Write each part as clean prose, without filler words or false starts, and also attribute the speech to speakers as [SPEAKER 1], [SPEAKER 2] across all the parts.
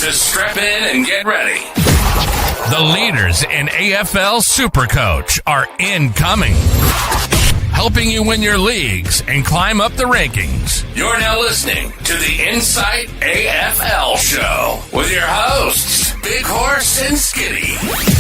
[SPEAKER 1] So strap in and get ready.
[SPEAKER 2] The leaders in AFL SuperCoach are incoming, helping you win your leagues and climb up the rankings.
[SPEAKER 1] You're now listening to the Insight AFL Show with your hosts, Big Horse and Skitty.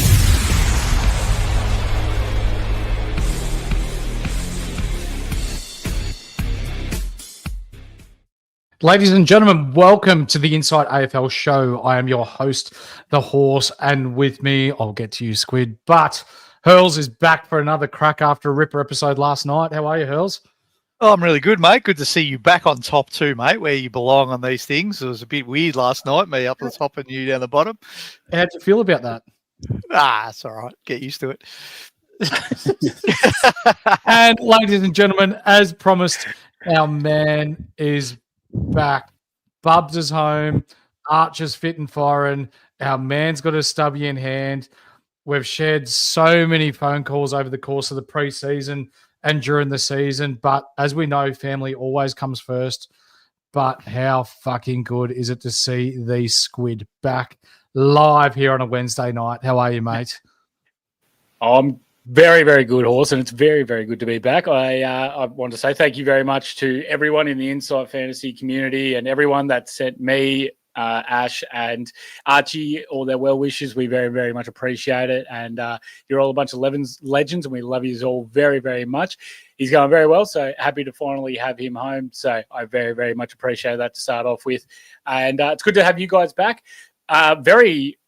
[SPEAKER 3] Ladies and gentlemen, welcome to the Insight AFL Show. I am your host, The Horse, and with me, I'll get to you, Squid, but Hurls is back for another crack after a ripper episode last night. How are you, Hurls?
[SPEAKER 4] Oh, I'm really good, mate. Good to see you back on top too, mate, where you belong on these things. It was a bit weird last night, me up the top and you down the bottom.
[SPEAKER 3] How'd you feel about that?
[SPEAKER 4] It's all right. Get used to it.
[SPEAKER 3] And ladies and gentlemen, as promised, our man is back. Bubs is home. Archer's fit and firing. Our man's got a stubby in hand. We've shared so many phone calls over the course of the preseason and during the season. But as we know, family always comes first. But how fucking good is it to see the Squid back live here on a Wednesday night? How are you, mate?
[SPEAKER 5] I'm very, very good, Horse, and it's very, very good to be back. I want to say thank you very much to everyone in the Insight Fantasy community and everyone that sent me, Ash and Archie, all their well wishes. We very, very much appreciate it. And you're all a bunch of legends, and we love you all very, very much. He's going very well, so happy to finally have him home. So I very, very much appreciate that to start off with. And it's good to have you guys back.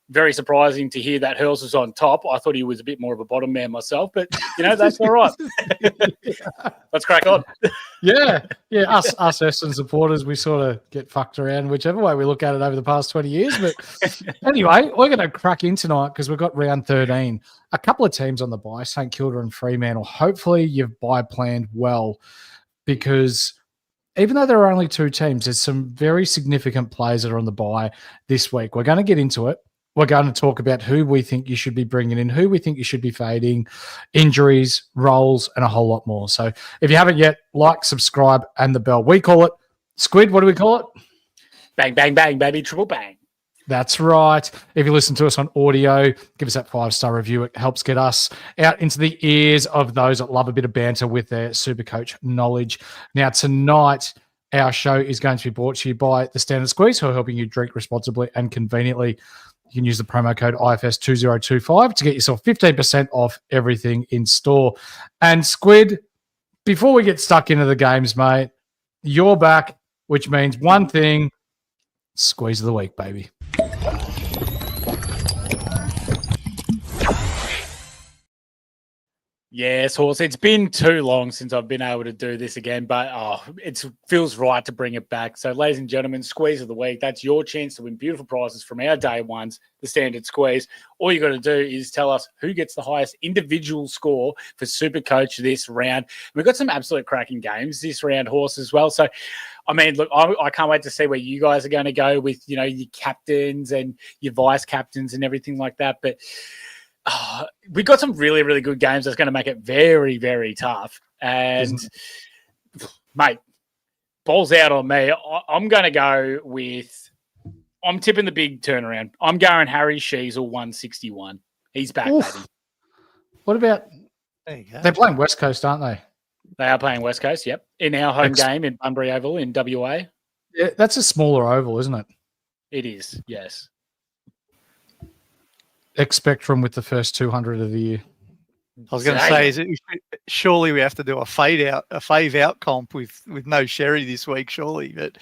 [SPEAKER 5] Very surprising to hear that Hurls was on top. I thought he was a bit more of a bottom man myself, but, that's all right. Let's crack on.
[SPEAKER 3] Yeah. Us Essendon supporters, we sort of get fucked around whichever way we look at it over the past 20 years. But anyway, we're going to crack in tonight because we've got round 13. A couple of teams on the bye, St Kilda and Fremantle. Hopefully you've bye planned well, because even though there are only two teams, there's some very significant players that are on the bye this week. We're going to get into it. We're going to talk about who we think you should be bringing in, who we think you should be fading, injuries, roles, and a whole lot more. So if you haven't yet, like, subscribe, and the bell. We call it Squid. What do we call it?
[SPEAKER 5] Bang, bang, bang, baby. Triple bang.
[SPEAKER 3] That's right. If you listen to us on audio, give us that 5-star review. It helps get us out into the ears of those that love a bit of banter with their SuperCoach knowledge. Now, tonight, our show is going to be brought to you by the Standard Squeeze, who are helping you drink responsibly and conveniently. You can use the promo code IFS2025 to get yourself 15% off everything in store. And Squid, before we get stuck into the games, mate, you're back, which means one thing: squeeze of the week, baby.
[SPEAKER 5] Yes, Horse. It's been too long since I've been able to do this again, but it feels right to bring it back. So, ladies and gentlemen, Squeeze of the Week. That's your chance to win beautiful prizes from our day ones, the Standard Squeeze. All you got to do is tell us who gets the highest individual score for SuperCoach this round. We've got some absolute cracking games this round, Horse, as well. So, I mean, look, I can't wait to see where you guys are going to go with, your captains and your vice captains and everything like that. But we've got some really, really good games that's going to make it very, very tough. And, mate, ball's out on me. I'm going to go with – I'm tipping the big turnaround. I'm going Harry Sheasel 161. He's back, baby.
[SPEAKER 3] What about –
[SPEAKER 4] There you go.
[SPEAKER 3] they're playing West Coast, aren't they?
[SPEAKER 5] They are playing West Coast, yep. In our home game in Bunbury Oval in WA.
[SPEAKER 3] Yeah, that's a smaller oval, isn't it?
[SPEAKER 5] It is, yes.
[SPEAKER 3] Expect from with the first 200 of the year.
[SPEAKER 4] I was going to say, surely we have to do a fade out comp with no Sherry this week, surely. But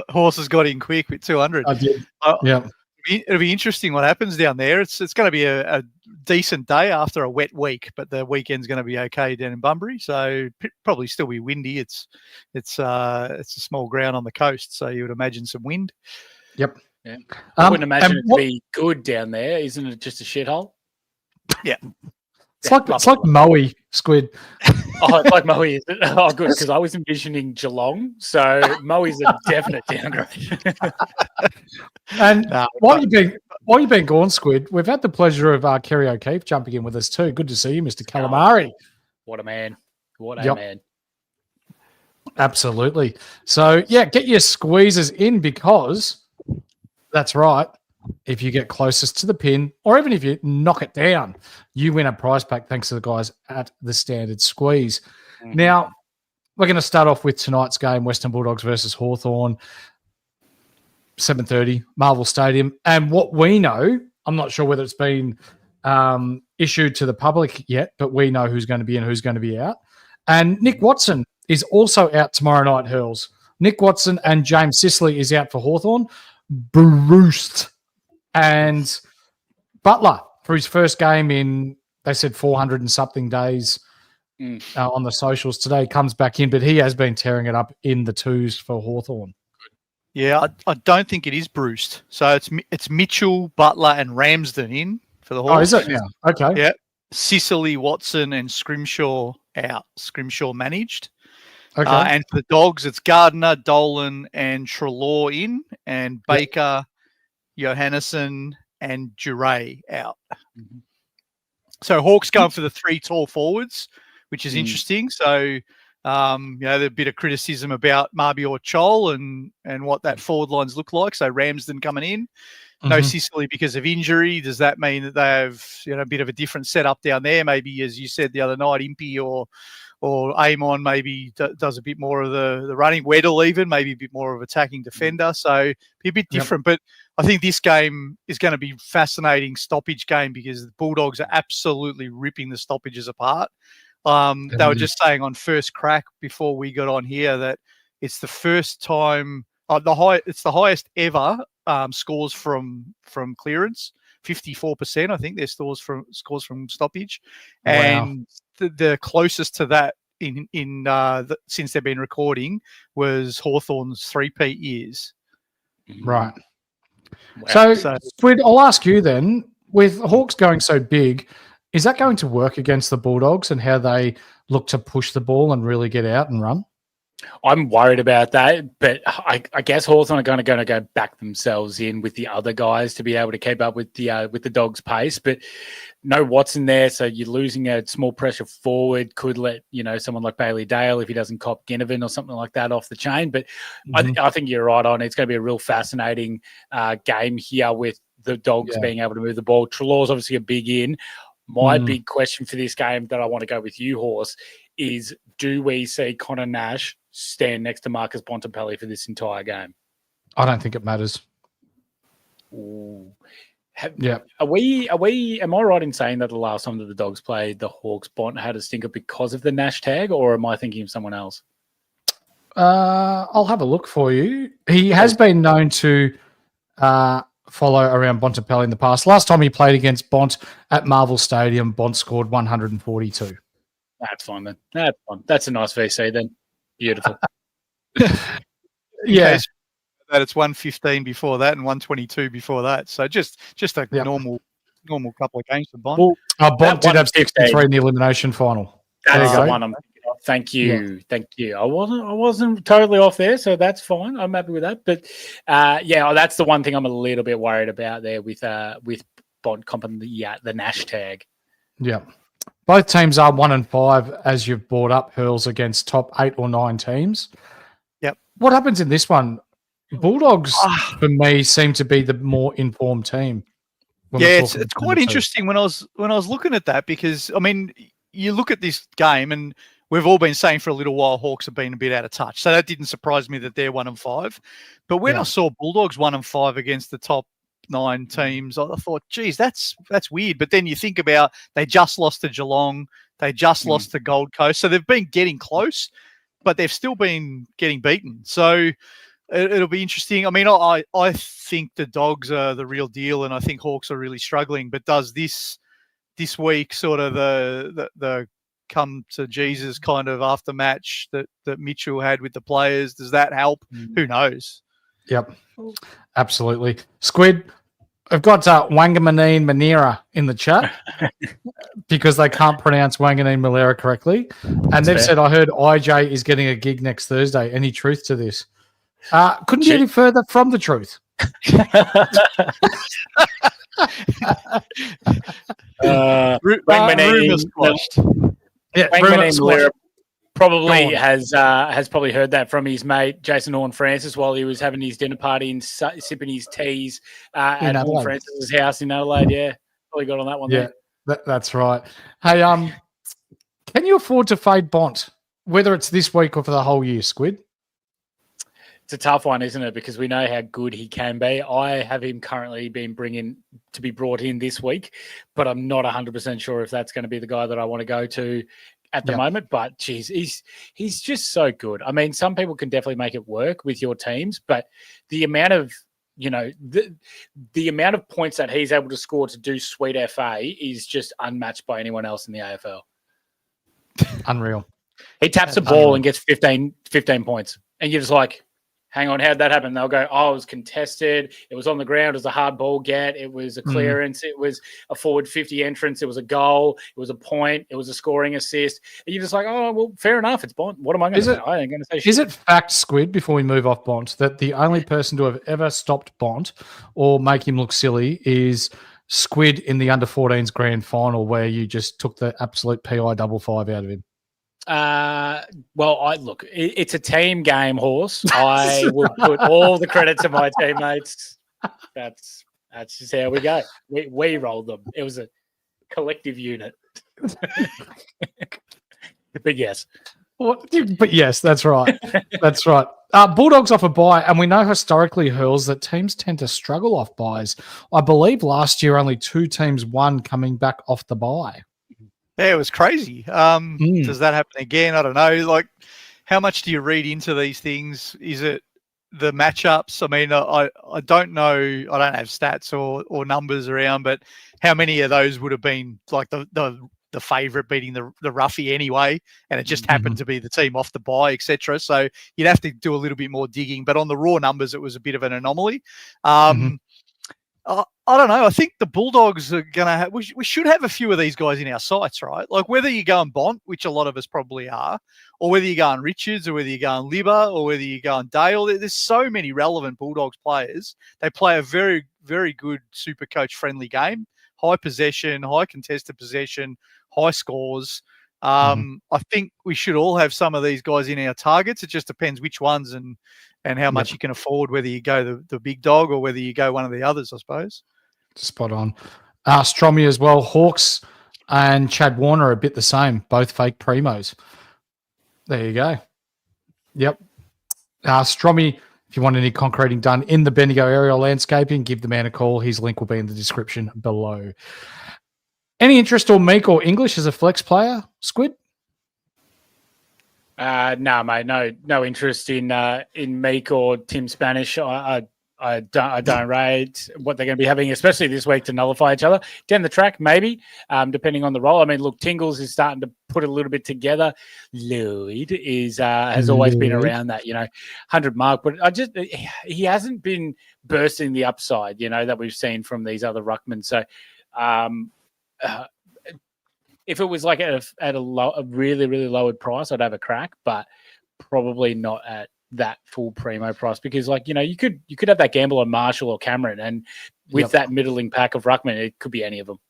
[SPEAKER 4] Horse has got in quick with 200.
[SPEAKER 3] I did. Yeah.
[SPEAKER 4] It'll be interesting what happens down there. It's going to be a decent day after a wet week, but the weekend's going to be okay down in Bunbury. So probably still be windy. It's a small ground on the coast, so you would imagine some wind.
[SPEAKER 3] Yep.
[SPEAKER 5] Yeah. I wouldn't imagine it to be good down there. Isn't it just a shithole?
[SPEAKER 4] Yeah.
[SPEAKER 3] It's like Moe, Squid.
[SPEAKER 5] It's like Moe, is it? Oh, good, because I was envisioning Geelong, so Moe's a definite downgrade.
[SPEAKER 3] And while you've been gone, Squid, we've had the pleasure of Kerry O'Keefe jumping in with us too. Good to see you, Mr. Calamari.
[SPEAKER 5] What a man. What a man.
[SPEAKER 3] Absolutely. So, yeah, get your squeezes in because That's right. If you get closest to the pin, or even if you knock it down, you win a prize pack thanks to the guys at the Standard Squeeze.
[SPEAKER 5] Mhm.
[SPEAKER 3] Now, we're going to start off with tonight's game, Western Bulldogs versus Hawthorn, 7:30, Marvel Stadium. And what we know, I'm not sure whether it's been issued to the public yet, but we know who's going to be in, who's going to be out. And Nick Watson is also out tomorrow night, Hurls. Nick Watson and James Sicily is out for Hawthorn. Bruce. And Butler, for his first game in, they said 400 and something days on the socials today, comes back in, but he has been tearing it up in the twos for Hawthorn.
[SPEAKER 4] Yeah, I don't think it is Bruced. So it's Mitchell, Butler, and Ramsden in for the Hawks.
[SPEAKER 3] Oh, is it now? Okay.
[SPEAKER 4] Yeah. Sicily, Watson, and Scrimshaw out. Scrimshaw managed.
[SPEAKER 3] Okay.
[SPEAKER 4] And for the Dogs, it's Gardner, Dolan, and Treloar in, and Baker, Johannesson, and Duray out.
[SPEAKER 3] Mm-hmm.
[SPEAKER 4] So Hawks going for the 3 tall forwards, which is interesting. So, there's a bit of criticism about Marbior Chol and what that forward lines look like. So Ramsden coming in. No Sicily because of injury. Does that mean that they have a bit of a different setup down there? Maybe, as you said the other night, Impey or Amon maybe does a bit more of the running. Weddle even, maybe a bit more of attacking defender. So be a bit different. But I think this game is going to be fascinating stoppage game because the Bulldogs are absolutely ripping the stoppages apart. They were just saying on first crack before we got on here that it's the first time it's the highest ever scores from clearance. 54%, I think, their scores from stoppage, and the closest to that since they've been recording was Hawthorn's 3-peat years.
[SPEAKER 3] Right. Wow. So, Squid, I'll ask you then, with Hawks going so big, is that going to work against the Bulldogs and how they look to push the ball and really get out and run?
[SPEAKER 5] I'm worried about that, but I guess Hawthorn are going to go back themselves in with the other guys to be able to keep up with the Dogs' pace. But no Watson there, so you're losing a small pressure forward. Could let someone like Bailey Dale, if he doesn't cop Ginnivan or something like that, off the chain. But I think you're right on. It's going to be a real fascinating game here with the Dogs being able to move the ball. Treloar's obviously a big in. My big question for this game that I want to go with you, Horse, is do we see Connor Nash stand next to Marcus Bontempelli for this entire game?
[SPEAKER 3] I don't think it matters.
[SPEAKER 5] Ooh. Am I right in saying that the last time that the Dogs played, the Hawks Bont had a stinker because of the Nash tag, or am I thinking of someone else?
[SPEAKER 3] I'll have a look for you. He has been known to follow around Bontempelli in the past. Last time he played against Bont at Marvel Stadium, Bont scored 142.
[SPEAKER 5] That's fine then. That's fine. That's a nice VC then. Beautiful.
[SPEAKER 3] Yeah.
[SPEAKER 4] That it's 115 before that and 122 before that. So just a normal couple of games for Bont.
[SPEAKER 3] Well, Bont did have 63 in the elimination final.
[SPEAKER 5] That's the one I'm thinking of. Thank you. Yeah. Thank you. I wasn't totally off there, so that's fine. I'm happy with that. But that's the one thing I'm a little bit worried about there with Bont comping the Nash tag. Yeah.
[SPEAKER 3] Both teams are 1-5, as you've brought up, Hurls, against top 8 or 9 teams.
[SPEAKER 4] Yep.
[SPEAKER 3] What happens in this one? Bulldogs, for me, seem to be the more informed team.
[SPEAKER 4] Yeah, it's quite interesting when I was looking at that because, I mean, you look at this game and we've all been saying for a little while Hawks have been a bit out of touch. So that didn't surprise me that they're 1-5. But when I saw Bulldogs 1-5 against the top 9 teams, I thought, geez, that's weird. But then you think about they just lost to Geelong, they just lost to Gold Coast, so they've been getting close, but they've still been getting beaten. So it'll be interesting. I mean, I think the Dogs are the real deal, and I think Hawks are really struggling. But does this week sort of the come to Jesus kind of after match that Mitchell had with the players, does that help? Who knows?
[SPEAKER 3] Yep, absolutely. Squid, I've got Wangamaneen Manera in the chat because they can't pronounce Wanganeen Malera correctly. And they've said, I heard IJ is getting a gig next Thursday. Any truth to this? Couldn't get any further from the truth.
[SPEAKER 5] Wanganeen Malera Probably has probably heard that from his mate Jason Horn-Francis while he was having his dinner party and sipping his teas at Horn-Francis's house in Adelaide. Yeah, probably got on that one.
[SPEAKER 3] Yeah,
[SPEAKER 5] there.
[SPEAKER 3] that's right. Hey, can you afford to fade Bont, whether it's this week or for the whole year, Squid?
[SPEAKER 5] It's a tough one, isn't it? Because we know how good he can be. I have him currently being brought in this week, but I'm not 100% sure if that's going to be the guy that I want to go to at the moment. But geez, he's just so good. I mean, some people can definitely make it work with your teams, but the amount of the amount of points that he's able to score to do sweet FA is just unmatched by anyone else in the AFL.
[SPEAKER 3] Unreal.
[SPEAKER 5] He taps the ball and gets 15 points, and you're just like, hang on, how'd that happen? They'll go, it was contested. It was on the ground. It was a hard ball get. It was a clearance. It was a forward 50 entrance. It was a goal. It was a point. It was a scoring assist. And you're just like, oh, well, fair enough. It's Bont. What am I going to say? I ain't going to say shit.
[SPEAKER 3] Is it fact, Squid, before we move off Bont, that the only person to have ever stopped Bont or make him look silly is Squid in the under-14s grand final where you just took the absolute PI 55 out of him?
[SPEAKER 5] Well, it's a team game, Horse. I will put all the credit to my teammates. That's just how we go. We rolled them. It was a collective unit. But yes.
[SPEAKER 3] But yes, that's right. That's right. Bulldogs off a bye, and we know historically, Hurls, that teams tend to struggle off byes. I believe last year only 2 teams won coming back off the bye.
[SPEAKER 4] Yeah, it was crazy. Does that happen again? I don't know. Like, how much do you read into these things? Is it the matchups? I mean, I don't know. I don't have stats or numbers around, but how many of those would have been like the favourite beating the roughie anyway, and it just happened to be the team off the bye, etc. So you'd have to do a little bit more digging. But on the raw numbers, it was a bit of an anomaly. I don't know. I think the Bulldogs are going to have... We should have a few of these guys in our sights, right? Like whether you're going Bont, which a lot of us probably are, or whether you're going Richards, or whether you're going Libba, or whether you're going Dale. There's so many relevant Bulldogs players. They play a very, very good SuperCoach friendly game. High possession, high contested possession, high scores. I think we should all have some of these guys in our targets. It just depends which ones and how much you can afford, whether you go the big dog or whether you go one of the others, I suppose.
[SPEAKER 3] Spot on. Stromy as well. Hawks and Chad Warner are a bit the same, both fake primos. There you go. Yep. Stromy, if you want any concreting done in the Bendigo area landscaping, give the man a call. His link will be in the description below. Any interest or Meek or English as a flex player, Squid?
[SPEAKER 5] No, mate. No interest in Meek or Tim Spanish. I don't rate what they're going to be having, especially this week, to nullify each other. Down the track, maybe, depending on the role. I mean, look, Tingles is starting to put a little bit together. Lloyd has always been around that 100 mark, but he hasn't been bursting the upside, that we've seen from these other ruckmen. So, if it was like at a really, really lowered price, I'd have a crack, but probably not at that full primo price, because you could have that gamble on Marshall or Cameron, and with that middling pack of ruckman, it could be any of them.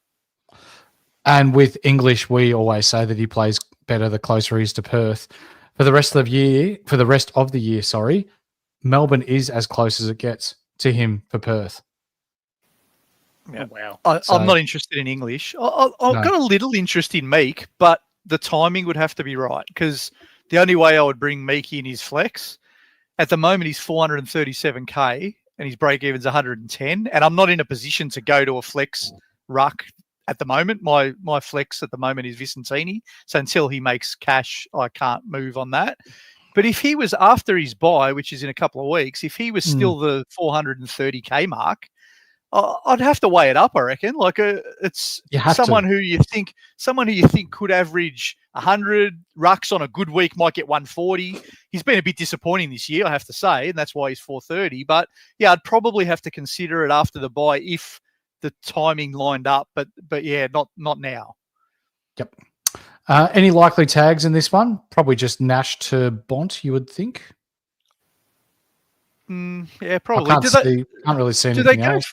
[SPEAKER 3] And with English, we always say that he plays better the closer he is to Perth. For the rest of the year, Melbourne is as close as it gets to him for Perth.
[SPEAKER 4] Yeah. Oh, wow. I'm not interested in English. I've got a little interest in Meek, but the timing would have to be right, because the only way I would bring Meek in is flex. At the moment, he's 437K and his break even's 110. And I'm not in a position to go to a flex ruck at the moment. My flex at the moment is Vicentini. So until he makes cash, I can't move on that. But if he was after his buy, which is in a couple of weeks, if he was still the 430K mark, I'd have to weigh it up, I reckon. Like it's someone who you think could average 100 rucks on a good week, might get 140. He's been a bit disappointing this year, I have to say, and that's why he's 430. But yeah, I'd probably have to consider it after the buy if the timing lined up. But yeah, not now.
[SPEAKER 3] Yep. Any likely tags in this one? Probably just Nash to Bont, you would think.
[SPEAKER 4] Yeah, probably.
[SPEAKER 3] Can't really see anything else.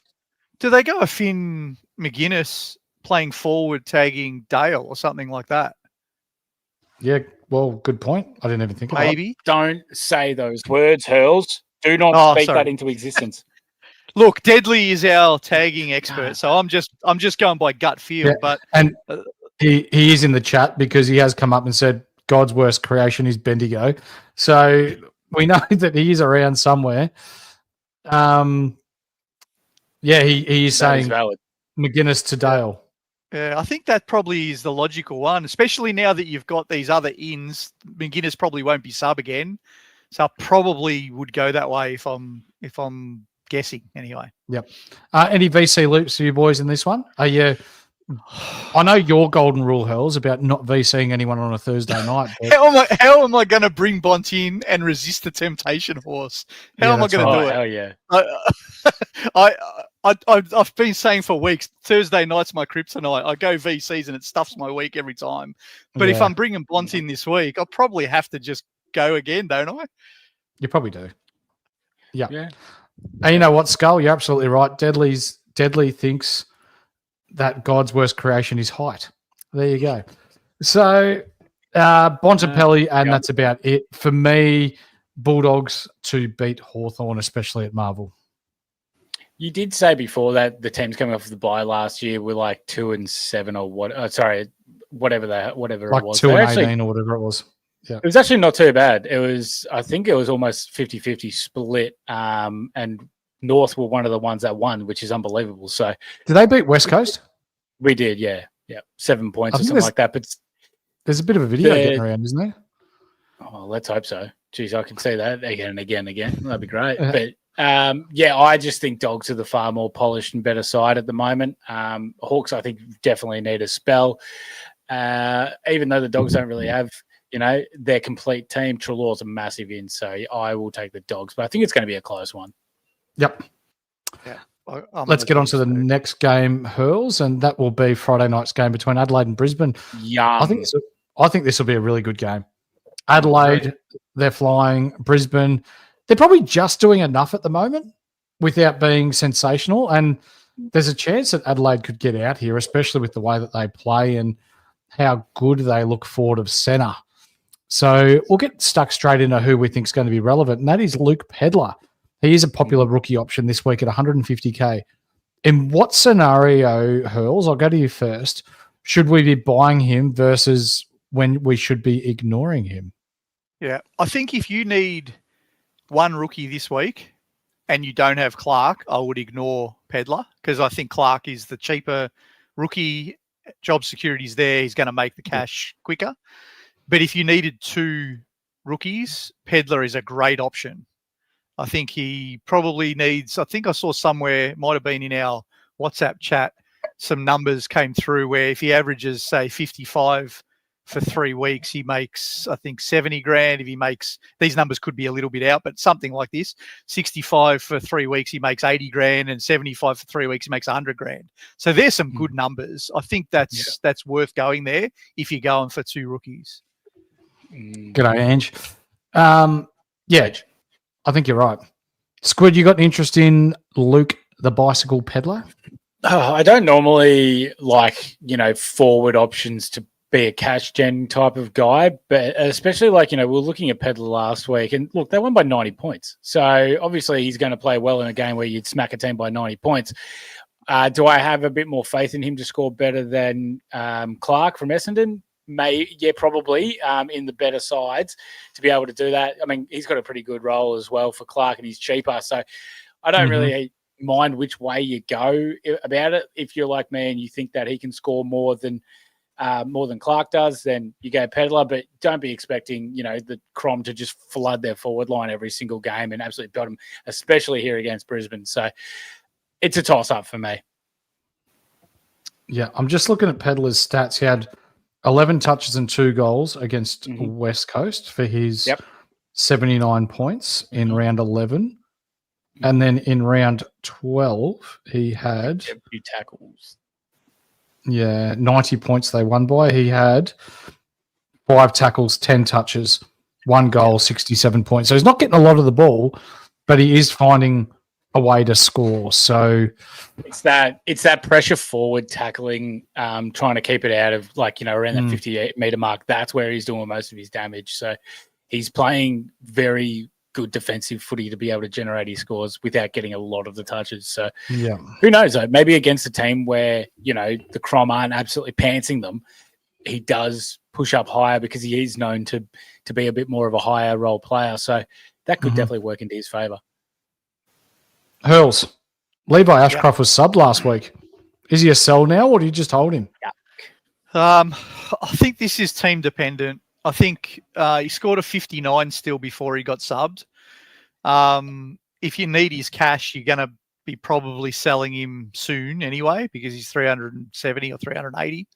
[SPEAKER 4] Do they go a Finn McGuinness playing forward, tagging Dale or something like that?
[SPEAKER 3] Yeah, well, good point. I didn't even think of
[SPEAKER 4] maybe.
[SPEAKER 5] Don't say those words, Hurls. Do not speak that into existence.
[SPEAKER 4] Look, Deadly is our tagging expert, so I'm just going by gut feel.
[SPEAKER 3] Yeah,
[SPEAKER 4] But
[SPEAKER 3] and he is in the chat because he has come up and said God's worst creation is Bendigo. So we know that he is around somewhere. Yeah, he is saying
[SPEAKER 5] valid.
[SPEAKER 3] McGuinness to Dale.
[SPEAKER 4] I think that probably is the logical one, especially now that you've got these other ins. McGuinness probably won't be sub again, so I probably would go that way if I'm guessing anyway.
[SPEAKER 3] Yep. Any VC loops for you boys in this one? Are you? I know your golden rule, Hurls, about not VCing anyone on a Thursday night. But...
[SPEAKER 4] How am I going to bring Bont in and resist the temptation horse? How am I going to do it?
[SPEAKER 5] Hell yeah.
[SPEAKER 4] I've been saying for weeks, Thursday night's my kryptonite. I go VCs and it stuffs my week every time. But if I'm bringing Bont in this week, I'll probably have to just go again, don't I?
[SPEAKER 3] You probably do.
[SPEAKER 5] Yeah.
[SPEAKER 3] And you know what, Skull? You're absolutely right. Deadly thinks that God's worst creation is height. There you go. So Bontempelli, and that's about it. For me, Bulldogs to beat Hawthorn, especially at Marvel.
[SPEAKER 5] You did say before that the teams coming off of the bye last year were like 2-7 or what? Whatever
[SPEAKER 3] like
[SPEAKER 5] it was.
[SPEAKER 3] 2-18 or whatever it was. Yeah,
[SPEAKER 5] it was actually not too bad. I think it was almost 50-50 split. And North were one of the ones that won, which is unbelievable. So
[SPEAKER 3] did they beat West Coast?
[SPEAKER 5] We did, yeah. 7 points or something like that. But
[SPEAKER 3] there's a bit of a video getting around, isn't there?
[SPEAKER 5] Oh, let's hope so. Jeez, I can see that again and again and again. That'd be great. But I just think Dogs are the far more polished and better side at the moment. Hawks, I think, definitely need a spell. Even though the Dogs don't really have, their complete team, Treloar's a massive in, so I will take the Dogs. But I think it's going to be a close one.
[SPEAKER 3] Yep.
[SPEAKER 4] Yeah.
[SPEAKER 3] Let's get on to the next game, Hurls, and that will be Friday night's game between Adelaide and Brisbane.
[SPEAKER 5] Yeah.
[SPEAKER 3] I think this will be a really good game. Adelaide, they're flying. Brisbane, they're probably just doing enough at the moment without being sensational. And there's a chance that Adelaide could get out here, especially with the way that they play and how good they look forward of centre. So we'll get stuck straight into who we think is going to be relevant, and that is Luke Pedlar. He is a popular rookie option this week at 150K. In what scenario, Hurls, I'll go to you first, should we be buying him versus when we should be ignoring him?
[SPEAKER 4] Yeah, I think if you need one rookie this week and you don't have Clark, I would ignore Pedlar because I think Clark is the cheaper rookie. Job security's there. He's going to make the cash quicker. But if you needed two rookies, Pedlar is a great option. I think he probably needs, I think I saw somewhere, might have been in our WhatsApp chat, some numbers came through where if he averages, say, 55 for 3 weeks, he makes, I think, 70 grand. If he makes, these numbers could be a little bit out, but something like this, 65 for 3 weeks, he makes 80 grand, and 75 for 3 weeks, he makes 100 grand. So there's some good numbers. I think that's worth going there if you're going for two rookies.
[SPEAKER 3] G'day, Ange. I think you're right. Squid, you got an interest in Luke the Bicycle Peddler?
[SPEAKER 5] I don't normally like, forward options to be a cash gen type of guy, but especially we were looking at Pedlar last week and look, they won by 90 points. So obviously he's going to play well in a game where you'd smack a team by 90 points. Do I have a bit more faith in him to score better than Clark from Essendon? Probably in the better sides to be able to do that. I mean, he's got a pretty good role as well for Clark and he's cheaper. So I don't really mind which way you go about it. If you're like me and you think that he can score more than Clark does, then you go Pedlar, but don't be expecting, the Crom to just flood their forward line every single game and absolutely belt them, especially here against Brisbane. So it's a toss-up for me.
[SPEAKER 3] Yeah, I'm just looking at Pedlar's stats. He had 11 touches and 2 goals against West Coast for his 79 points in round 11. And then in round 12, he had
[SPEAKER 5] 2 tackles.
[SPEAKER 3] 90 points they won by. He had 5 tackles, 10 touches, 1 goal, 67 points. So he's not getting a lot of the ball, but he is finding a way to score. So
[SPEAKER 5] it's that pressure forward tackling, trying to keep it out of around that 58-meter mark. That's where he's doing most of his damage. So he's playing very good defensive footy to be able to generate his scores without getting a lot of the touches. So who knows? Maybe against a team where the Crom aren't absolutely pantsing them, he does push up higher because he is known to be a bit more of a higher role player. So that could definitely work into his favour.
[SPEAKER 3] Hurls, Levi Ashcroft was subbed last week. Is he a sell now, or do you just hold him?
[SPEAKER 4] I think this is team dependent. I think he scored a 59 still before he got subbed. If you need his cash, you're going to be probably selling him soon anyway because he's 370 or 380.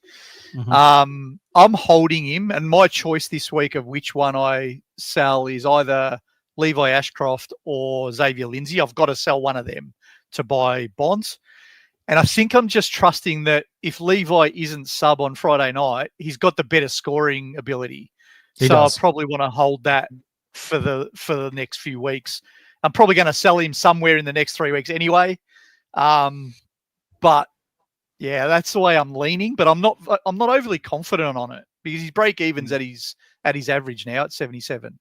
[SPEAKER 4] I'm holding him, and my choice this week of which one I sell is either Levi Ashcroft or Xavier Lindsay. I've got to sell one of them to buy bonds. And I think I'm just trusting that if Levi isn't sub on Friday night, he's got the better scoring ability. I'll probably want to hold that for the next few weeks. I'm probably going to sell him somewhere in the next 3 weeks anyway. But yeah, that's the way I'm leaning. But I'm not overly confident on it because his break evens at his average now at 77.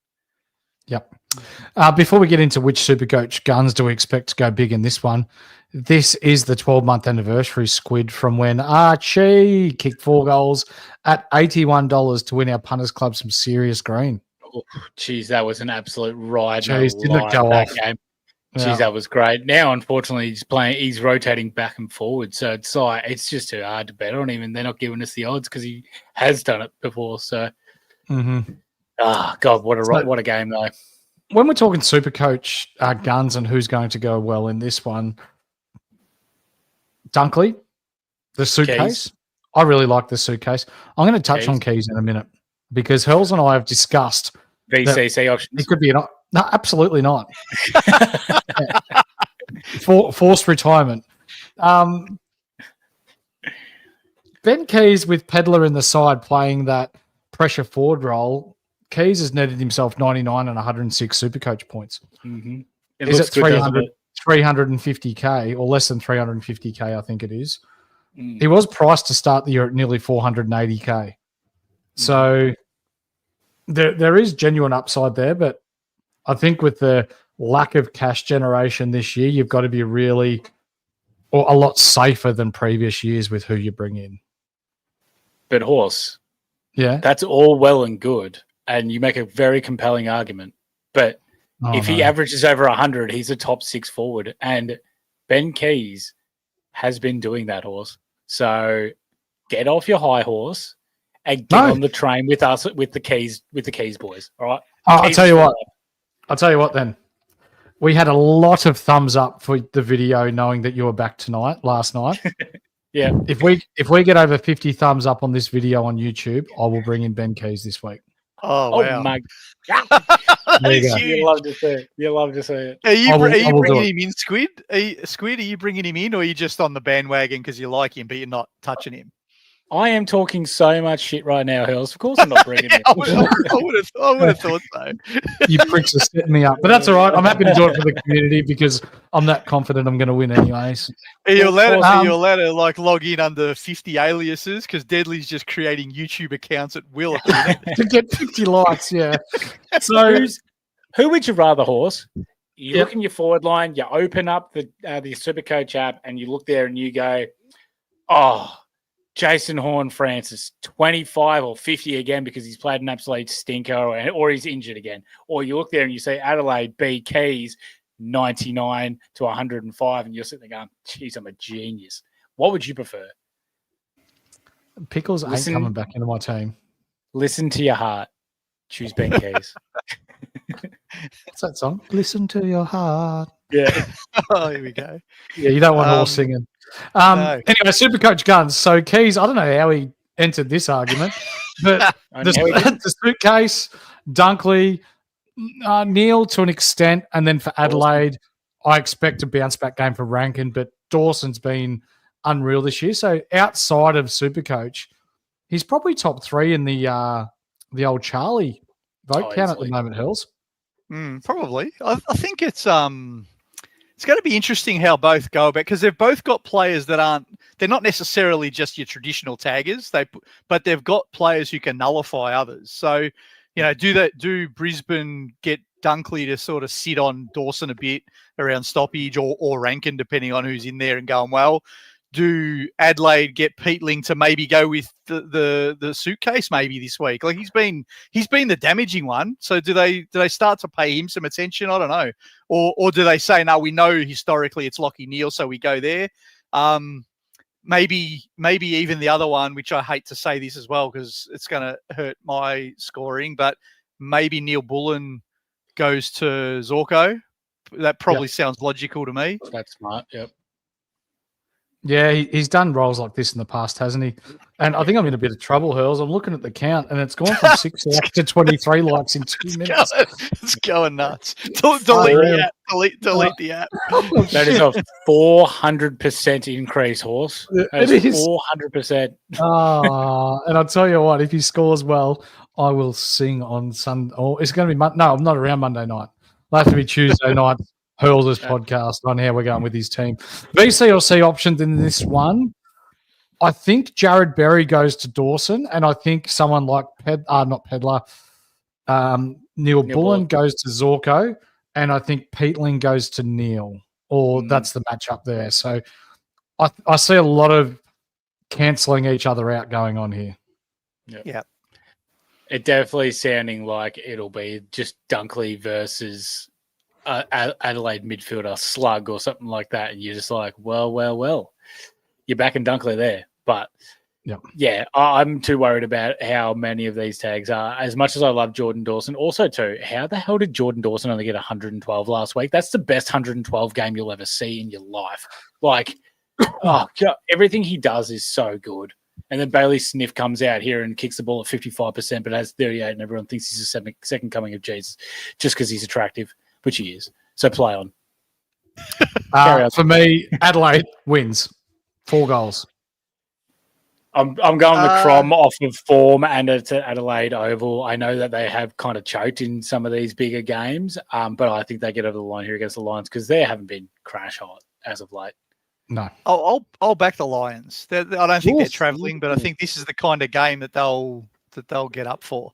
[SPEAKER 3] Yep. Before we get into which SuperCoach guns do we expect to go big in this one, this is the 12-month anniversary, Squid, from when Archie kicked 4 goals at $81 to win our Punters Club some serious green.
[SPEAKER 5] Oh, geez, that was an absolute ride.
[SPEAKER 3] Jeez, didn't it go off?
[SPEAKER 5] Game. Geez, that was great. Now, unfortunately, he's rotating back and forward. So it's just too hard to bet on him, and they're not giving us the odds because he has done it before. So, God, what a game, though.
[SPEAKER 3] When we're talking SuperCoach guns and who's going to go well in this one, Dunkley, the suitcase.
[SPEAKER 5] Keys.
[SPEAKER 3] I really like the suitcase. I'm going to touch on Keys in a minute because Hurls and I have discussed
[SPEAKER 5] VCC options.
[SPEAKER 3] It could be no, absolutely not. Forced retirement. Ben Keys with Pedler in the side playing that pressure forward role. Keys has netted himself 99 and 106 SuperCoach points.
[SPEAKER 5] Mm-hmm.
[SPEAKER 3] Is it 350K or less than 350K, I think it is. He was priced to start the year at nearly 480K. So there is genuine upside there, but I think with the lack of cash generation this year, you've got to be really or a lot safer than previous years with who you bring in.
[SPEAKER 5] But Horse, that's all well and good, and you make a very compelling argument. But if he averages over 100, he's a top 6 forward, and Ben Keys has been doing that, Horse. So get off your high horse and get on the train with us with the Keys boys. All right.
[SPEAKER 3] I'll tell you what then. We had a lot of thumbs up for the video knowing that you were back last night.
[SPEAKER 5] Yeah.
[SPEAKER 3] If we get over 50 thumbs up on this video on YouTube, I will bring in Ben Keys this week.
[SPEAKER 4] Oh, wow.
[SPEAKER 5] My God. You love to see it.
[SPEAKER 4] Are you bringing him in, Squid? Are you bringing him in, or are you just on the bandwagon because you like him, but you're not touching him?
[SPEAKER 5] I am talking so much shit right now, Hurls. Of course I'm not bringing him.
[SPEAKER 4] I would have thought so.
[SPEAKER 3] You pricks are setting me up. But that's all right. I'm happy to do it for the community because I'm that confident I'm going to win anyways.
[SPEAKER 4] Are you allowed to log in under 50 aliases? Because Deadly's just creating YouTube accounts at will.
[SPEAKER 3] To get 50 likes, yeah.
[SPEAKER 5] So who would you rather, Horse? You look in your forward line, you open up the SuperCoach app, and you look there and you go, Jason Horne-Francis, 25 or 50 again because he's played an absolute stinker or he's injured again. Or you look there and you say Adelaide B. Keys, 99 to 105, and you're sitting there going, geez, I'm a genius. What would you prefer?
[SPEAKER 3] Pickles ain't coming back into my team.
[SPEAKER 5] Listen to your heart. Choose Ben Keys.
[SPEAKER 3] What's that song? Listen to your heart.
[SPEAKER 5] Yeah.
[SPEAKER 4] Here we go.
[SPEAKER 3] Yeah, you don't want Horse singing. No. Anyway, SuperCoach guns. So Keys, I don't know how he entered this argument, but the suitcase, Dunkley, Neil to an extent, and then for Adelaide, I expect a bounce back game for Rankin, but Dawson's been unreal this year. So outside of SuperCoach, he's probably top 3 in the old Charlie vote count at the moment, Hurls.
[SPEAKER 4] Probably. I think it's It's going to be interesting how both go about, because they've both got players that they're not necessarily just your traditional taggers. But they've got players who can nullify others. So, do Brisbane get Dunkley to sort of sit on Dawson a bit around stoppage or Rankin, depending on who's in there and going well? Do Adelaide get Peatling to maybe go with the suitcase maybe this week? Like he's been the damaging one. So do they start to pay him some attention? I don't know. Or do they say, no, we know historically it's Lachie Neale, so we go there. Maybe even the other one, which I hate to say this as well because it's going to hurt my scoring, but maybe Neil Bullen goes to Zorko. That probably sounds logical to me.
[SPEAKER 5] That's smart. Yep.
[SPEAKER 3] Yeah, he's done roles like this in the past, hasn't he? And I think I'm in a bit of trouble, Hurls. I'm looking at the count, and it's gone from 6 likes to 23 likes in 2 minutes.
[SPEAKER 4] It's going nuts. Delete the app. Delete the app.
[SPEAKER 5] That is a 400% increase, Horse. That is 400%.
[SPEAKER 3] And I'll tell you what, if he scores well, I will sing on Sunday. Oh, it's going to be no, I'm not around Monday night. It'll have to be Tuesday night. Hurls' podcast on how we're going with his team. VC or C options in this one. I think Jared Berry goes to Dawson, and I think someone like Neil Bullen goes to Zorko, and I think Peatling goes to Neil, or that's the matchup there. So I see a lot of cancelling each other out going on here.
[SPEAKER 4] Yeah.
[SPEAKER 5] It definitely sounding like it'll be just Dunkley versus Adelaide midfielder slug or something like that, and you're just like, well, you're back in Dunkley there. But yeah, I'm too worried about how many of these tags are. As much as I love Jordan Dawson, also too, how the hell did Jordan Dawson only get 112 last week? That's the best 112 game you'll ever see in your life. Like, oh God, everything he does is so good. And then Bailey Sniff comes out here and kicks the ball at 55%, but has 38, and everyone thinks he's a second coming of Jesus just because he's attractive. Which he is. So play on.
[SPEAKER 3] For me, Adelaide wins 4 goals.
[SPEAKER 5] I'm going the Crom off of form and it's at Adelaide Oval. I know that they have kind of choked in some of these bigger games, but I think they get over the line here against the Lions because they haven't been crash hot as of late.
[SPEAKER 3] No.
[SPEAKER 4] I'll back the Lions. I don't think they're travelling, but I think this is the kind of game that they'll get up for.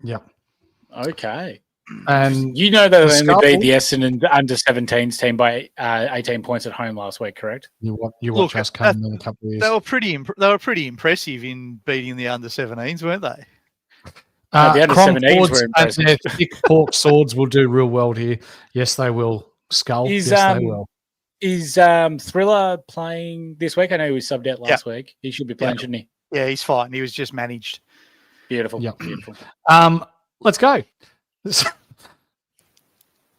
[SPEAKER 3] Yeah.
[SPEAKER 5] Okay.
[SPEAKER 3] And
[SPEAKER 5] you know they only beat the Essendon under-17s team by 18 points at home last week, correct?
[SPEAKER 3] You watch us come in a couple of years.
[SPEAKER 4] They were pretty impressive in beating the under-17s, weren't they?
[SPEAKER 5] The under-17s were impressive.
[SPEAKER 3] Their thick pork swords will do real well here. Yes, they will. Skull. Yes, they will.
[SPEAKER 5] Is Thriller playing this week? I know he was subbed out last week. He should be playing, shouldn't he?
[SPEAKER 4] Yeah, he's fine. He was just managed.
[SPEAKER 5] Beautiful.
[SPEAKER 3] Yep.
[SPEAKER 5] Beautiful.
[SPEAKER 3] Let's go.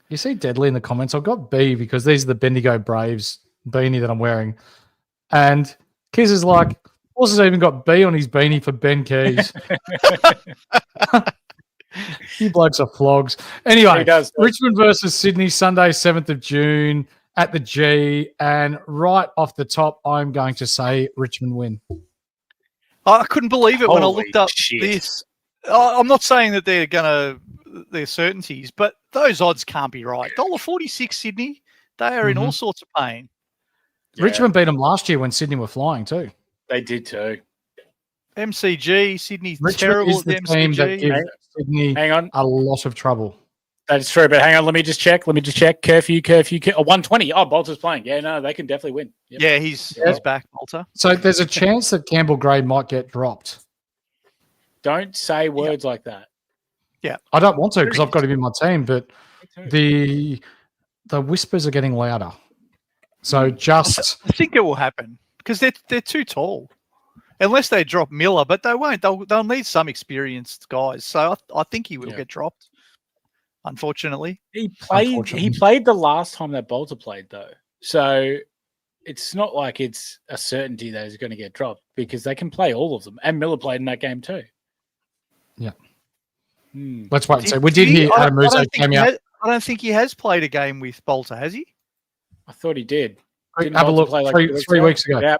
[SPEAKER 3] You see Deadly in the comments. I've got B because these are the Bendigo Braves beanie that I'm wearing. And Kiz is like, Horse has even got B on his beanie for Ben Keys. You blokes are flogs. Anyway, Richmond versus Sydney, Sunday, 7th of June at the G. And right off the top, I'm going to say Richmond win.
[SPEAKER 4] I couldn't believe it when I looked up this. I'm not saying that they're certainties, but those odds can't be right. $1.46 Sydney, they are in all sorts of pain.
[SPEAKER 3] Yeah. Richmond beat them last year when Sydney were flying too.
[SPEAKER 5] They did too.
[SPEAKER 4] MCG, Sydney's
[SPEAKER 3] Richmond
[SPEAKER 4] terrible
[SPEAKER 3] is the
[SPEAKER 4] at
[SPEAKER 3] team
[SPEAKER 4] MCG.
[SPEAKER 3] that gives Sydney a lot of trouble.
[SPEAKER 5] That's true, but hang on, let me just check. Curfew. 120. Oh, Bolter's playing. Yeah, no, they can definitely win. Yep.
[SPEAKER 4] Yeah, he's back, Bolter.
[SPEAKER 3] So there's a chance that Campbell Gray might get dropped.
[SPEAKER 5] Don't say words like that.
[SPEAKER 4] Yeah,
[SPEAKER 3] I don't want to because I've got him in my team, but the whispers are getting louder. So just
[SPEAKER 4] I think it will happen because they're too tall. Unless they drop Miller, but they won't. They'll need some experienced guys. So I think he will get dropped. Unfortunately,
[SPEAKER 5] he played the last time that Bolter played though, so it's not like it's a certainty that he's going to get dropped because they can play all of them. And Miller played in that game too.
[SPEAKER 3] Yeah. Let's wait and see. We did hear Adam Russo came out.
[SPEAKER 4] I don't think he has played a game with Bolter, has he?
[SPEAKER 5] I thought he did.
[SPEAKER 3] Have a look. Three weeks ago.
[SPEAKER 5] Yep.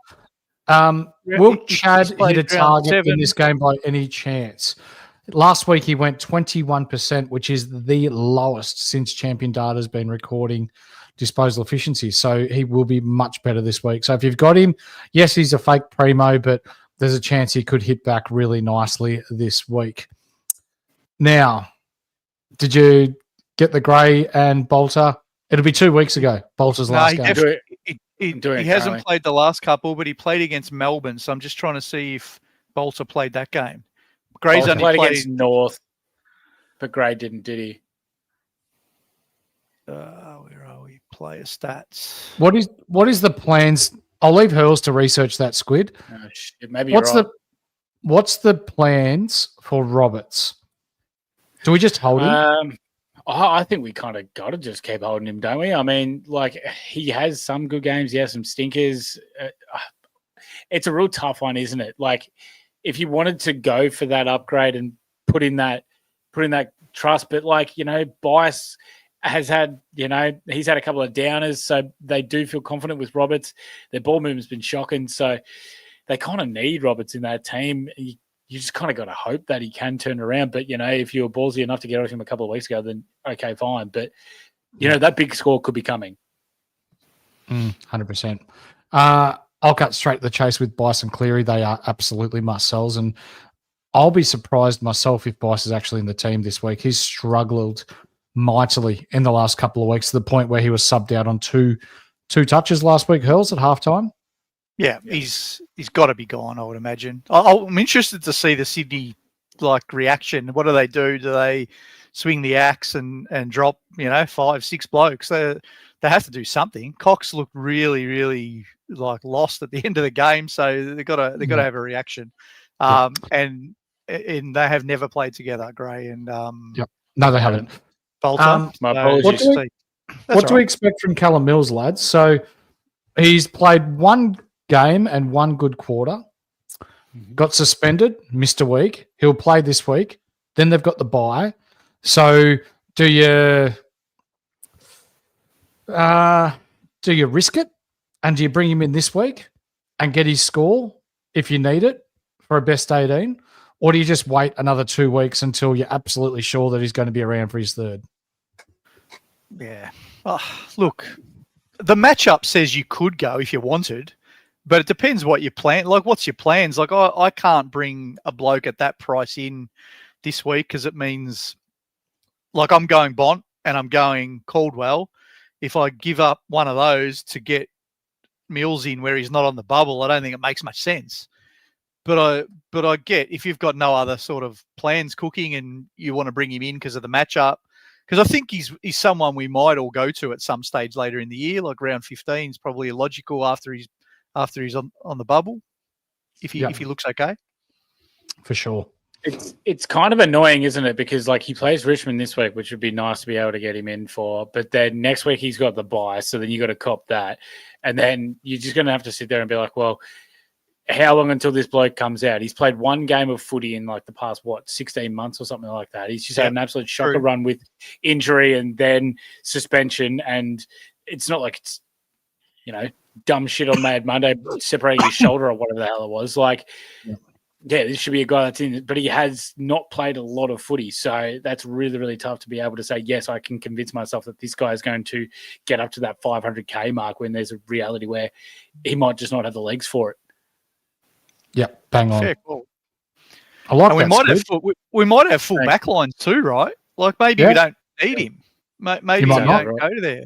[SPEAKER 3] Will Chad hit a target in this game by any chance? Last week he went 21%, which is the lowest since Champion Data has been recording. disposal efficiency. So he will be much better this week. So if you've got him, yes, he's a fake primo, but there's a chance he could hit back really nicely this week. Now, did you get the Gray and Bolter? It'll be 2 weeks ago, Bolter's last game.
[SPEAKER 4] He hasn't played the last couple, but he played against Melbourne. So I'm just trying to see if Bolter played that game. Gray's only
[SPEAKER 5] played against North, but Gray didn't, did he?
[SPEAKER 4] Where are we? Player stats.
[SPEAKER 3] What is the plans? I'll leave Hurls to research that, Squid.
[SPEAKER 5] Oh, shit, maybe
[SPEAKER 3] what's the plans for Roberts? Do we just hold him?
[SPEAKER 5] I think we kind of got to just keep holding him, don't we? I mean, like, he has some good games, he has some stinkers. It's a real tough one, isn't it? Like, if you wanted to go for that upgrade and put in that trust, but like, you know, Bice has had, you know, he's had a couple of downers, so they do feel confident with Roberts. Their ball movement's been shocking, so they kind of need Roberts in that team. You just kind of got to hope that he can turn around. But, you know, if you were ballsy enough to get off him a couple of weeks ago, then okay, fine. But, you know, that big score could be coming.
[SPEAKER 3] 100%. I'll cut straight to the chase with Bice and Cleary. They are absolutely must-sells. And I'll be surprised myself if Bice is actually in the team this week. He's struggled mightily in the last couple of weeks to the point where he was subbed out on two touches last week, Hurls, at halftime.
[SPEAKER 4] Yeah, he's got to be gone, I would imagine. I'm interested to see the Sydney reaction. What do? Do they swing the axe and drop 5-6 blokes? They have to do something. Cox looked really, really lost at the end of the game, so they got to have a reaction. And they have never played together, Gray and
[SPEAKER 3] No, they haven't.
[SPEAKER 4] Bolton.
[SPEAKER 5] My apologies.
[SPEAKER 3] What do we expect from Callum Mills, lads? So he's played one game and one good quarter, got suspended, missed a week. He'll play this week. Then they've got the bye. So do you risk it and do you bring him in this week and get his score if you need it for a best 18, or do you just wait another 2 weeks until you're absolutely sure that he's going to be around for his third?
[SPEAKER 4] Yeah. Look, the matchup says you could go if you wanted. But it depends what you plan. What's your plans? I can't bring a bloke at that price in this week because it means, I'm going Bont and I'm going Caldwell. If I give up one of those to get Mills in where he's not on the bubble, I don't think it makes much sense. But I get if you've got no other sort of plans cooking and you want to bring him in because of the matchup, because I think he's someone we might all go to at some stage later in the year, round 15 is probably logical after he's on the bubble, if he looks okay.
[SPEAKER 3] For sure.
[SPEAKER 5] It's kind of annoying, isn't it? Because he plays Richmond this week, which would be nice to be able to get him in for. But then next week he's got the bye, so then you got to cop that. And then you're just going to have to sit there and be like, well, how long until this bloke comes out? He's played one game of footy in the past, 16 months or something like that. He's just had an absolute shocker run with injury and then suspension. And it's not like it's, dumb shit on Mad Monday, separating his shoulder or whatever the hell it was. This should be a guy that's in it, but he has not played a lot of footy. So that's really, really tough to be able to say, yes, I can convince myself that this guy is going to get up to that 500K mark when there's a reality where he might just not have the legs for it.
[SPEAKER 3] Yep, bang on.
[SPEAKER 4] Fair call.
[SPEAKER 3] I like
[SPEAKER 4] and we might have full back lines too, right? Maybe we don't need him. Maybe you don't go there.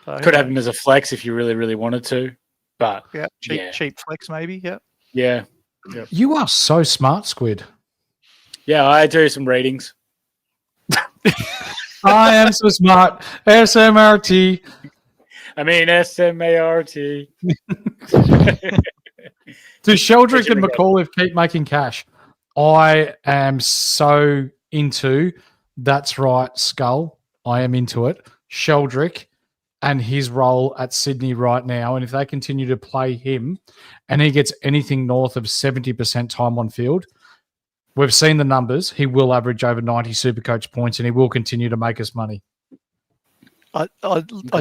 [SPEAKER 4] So,
[SPEAKER 5] could have him as a flex if you really, really wanted to. But
[SPEAKER 4] cheap flex maybe. Yeah.
[SPEAKER 5] Yeah.
[SPEAKER 3] Yep. You are so smart, Squid.
[SPEAKER 5] Yeah, I do some readings.
[SPEAKER 3] I am so smart. SMRT.
[SPEAKER 5] I mean, SMART.
[SPEAKER 3] Do Sheldrick and McAuliffe keep making cash? I am so into that's right, Skull. I am into it. Sheldrick and his role at Sydney right now. And if they continue to play him and he gets anything north of 70% time on field, we've seen the numbers. He will average over 90 SuperCoach points and he will continue to make us money.
[SPEAKER 4] I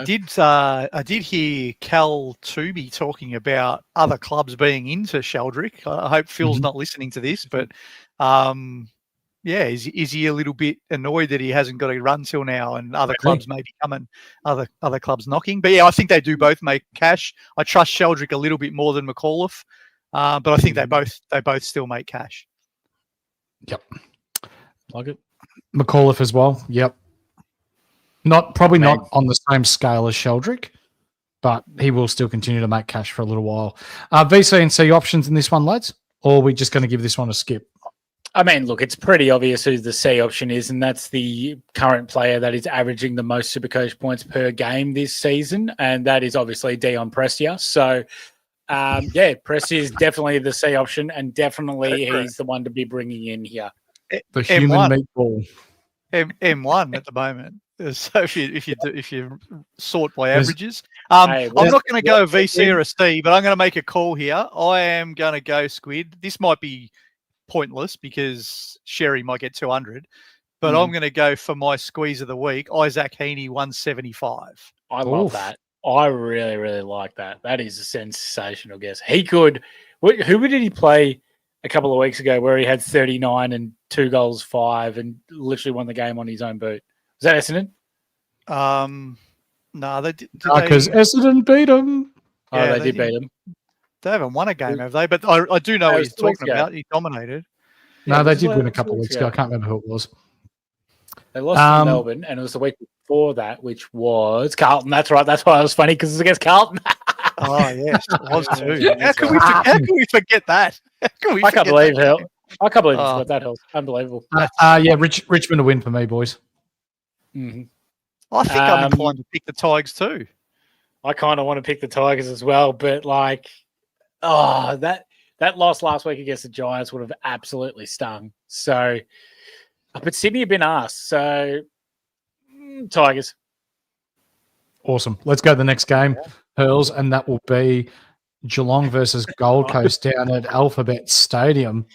[SPEAKER 4] did hear Cal Tooby talking about other clubs being into Sheldrick. I hope Phil's not listening to this, but Yeah, is he a little bit annoyed that he hasn't got a run till now, and other clubs may be coming, other clubs knocking? But yeah, I think they do both make cash. I trust Sheldrick a little bit more than McAuliffe, but I think they both still make cash.
[SPEAKER 3] Yep.
[SPEAKER 5] Like it.
[SPEAKER 3] McAuliffe as well. Yep. Probably not on the same scale as Sheldrick, but he will still continue to make cash for a little while. VC and C options in this one, lads? Or are we just going to give this one a skip?
[SPEAKER 5] I mean, look, it's pretty obvious who the C option is, and that's the current player that is averaging the most SuperCoach points per game this season, and that is obviously Dion Prestia. So, Prestia is definitely the C option, and definitely he's the one to be bringing in here.
[SPEAKER 3] The human meatball.
[SPEAKER 4] M1 at the moment. So if you sort by averages, I'm not going to go VC or a C, but I'm going to make a call here. I am going to go Squid. This might be pointless because Sherry might get 200, but I'm going to go for my squeeze of the week, Isaac Heaney 175.
[SPEAKER 5] I love that. I really, really like that. That is a sensational guess. He could. Who did he play a couple of weeks ago where he had 39 and 2 goals, 5, and literally won the game on his own boot? Was that Essendon?
[SPEAKER 4] No, they did.
[SPEAKER 3] Because Essendon beat him.
[SPEAKER 5] Yeah, they did beat him.
[SPEAKER 4] They haven't won a game, have they? But I do know what he's talking about. He dominated.
[SPEAKER 3] No, they did win a couple of weeks ago. I can't remember who it was.
[SPEAKER 5] They lost to Melbourne, and it was the week before that, which was Carlton. That's right. That's why it was funny, because it was against Carlton.
[SPEAKER 4] Oh, yes. It was too. How can we forget that?
[SPEAKER 5] I can't believe you forgot that, Hurls. Unbelievable.
[SPEAKER 3] Richmond to win for me, boys.
[SPEAKER 5] Mm-hmm.
[SPEAKER 4] I think I'm inclined to pick the Tigers too.
[SPEAKER 5] I kind of want to pick the Tigers as well, but that loss last week against the Giants would have absolutely stung. So, but Sydney have been asked. So, Tigers.
[SPEAKER 3] Awesome. Let's go to the next game, Hurls, and that will be Geelong versus Gold Coast down at Alphabet Stadium.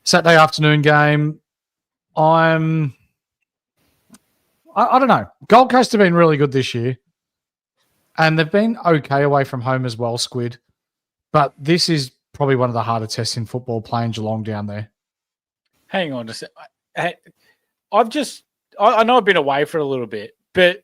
[SPEAKER 3] Saturday afternoon game. I don't know. Gold Coast have been really good this year, and they've been okay away from home as well, Squid. But this is probably one of the harder tests in football, playing Geelong down there.
[SPEAKER 5] Hang on a sec. I know I've been away for a little bit, but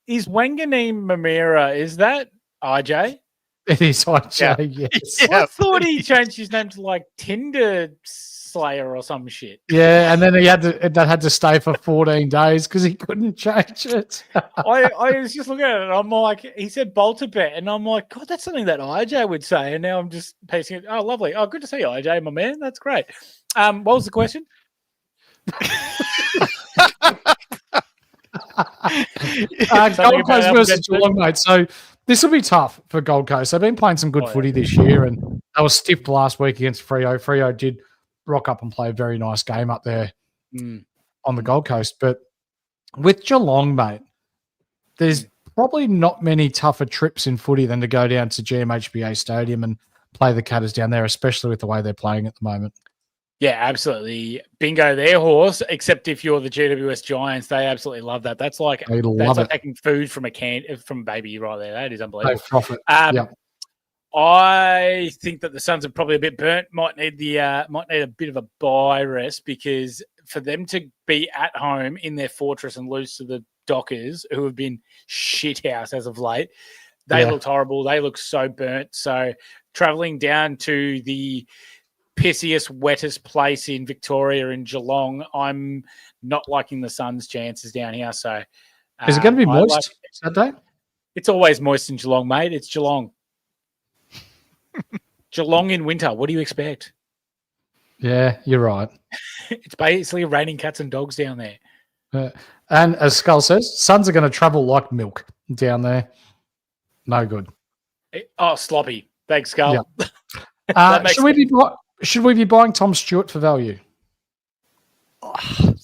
[SPEAKER 5] is Wanganeen Mamira, is that RJ?
[SPEAKER 3] It is RJ, yes.
[SPEAKER 5] Yeah. I thought he changed his name to Tinder Slayer or some shit.
[SPEAKER 3] Yeah, and then he had to stay for 14 days because he couldn't change it.
[SPEAKER 5] I was just looking at it, and I'm like, he said Bolterbet, and I'm like, God, that's something that IJ would say. And now I'm just pacing it. Oh, lovely. Oh, good to see you, IJ, my man. That's great. What was the question?
[SPEAKER 3] Gold Coast versus Geelong, mate. So this will be tough for Gold Coast. They've been playing some good footy this year, and they were stiffed last week against Freo. Freo did rock up and play a very nice game up there on the Gold Coast. But with Geelong, mate, there's probably not many tougher trips in footy than to go down to GMHBA Stadium and play the Catters down there, especially with the way they're playing at the moment.
[SPEAKER 5] Yeah, absolutely. Bingo their horse, except if you're the GWS Giants, they absolutely love that. That's like taking food from from a baby right there. That is unbelievable.
[SPEAKER 3] They profit.
[SPEAKER 5] I think that the Suns are probably a bit burnt. Might need a bit of a bye rest, because for them to be at home in their fortress and lose to the Dockers, who have been shithouse as of late, they looked horrible. They look so burnt. So traveling down to the pissiest, wettest place in Victoria, in Geelong, I'm not liking the Suns' chances down here. So
[SPEAKER 3] is it going to be moist Saturday?
[SPEAKER 5] It's always moist in Geelong, mate. It's Geelong. Geelong in winter. What do you expect?
[SPEAKER 3] Yeah, you're right.
[SPEAKER 5] It's basically raining cats and dogs down there.
[SPEAKER 3] And as Skull says, Suns are going to travel like milk down there. No good.
[SPEAKER 5] Oh, sloppy. Thanks, Skull.
[SPEAKER 3] Yeah. Should we be buying Tom Stewart for value?
[SPEAKER 4] Well,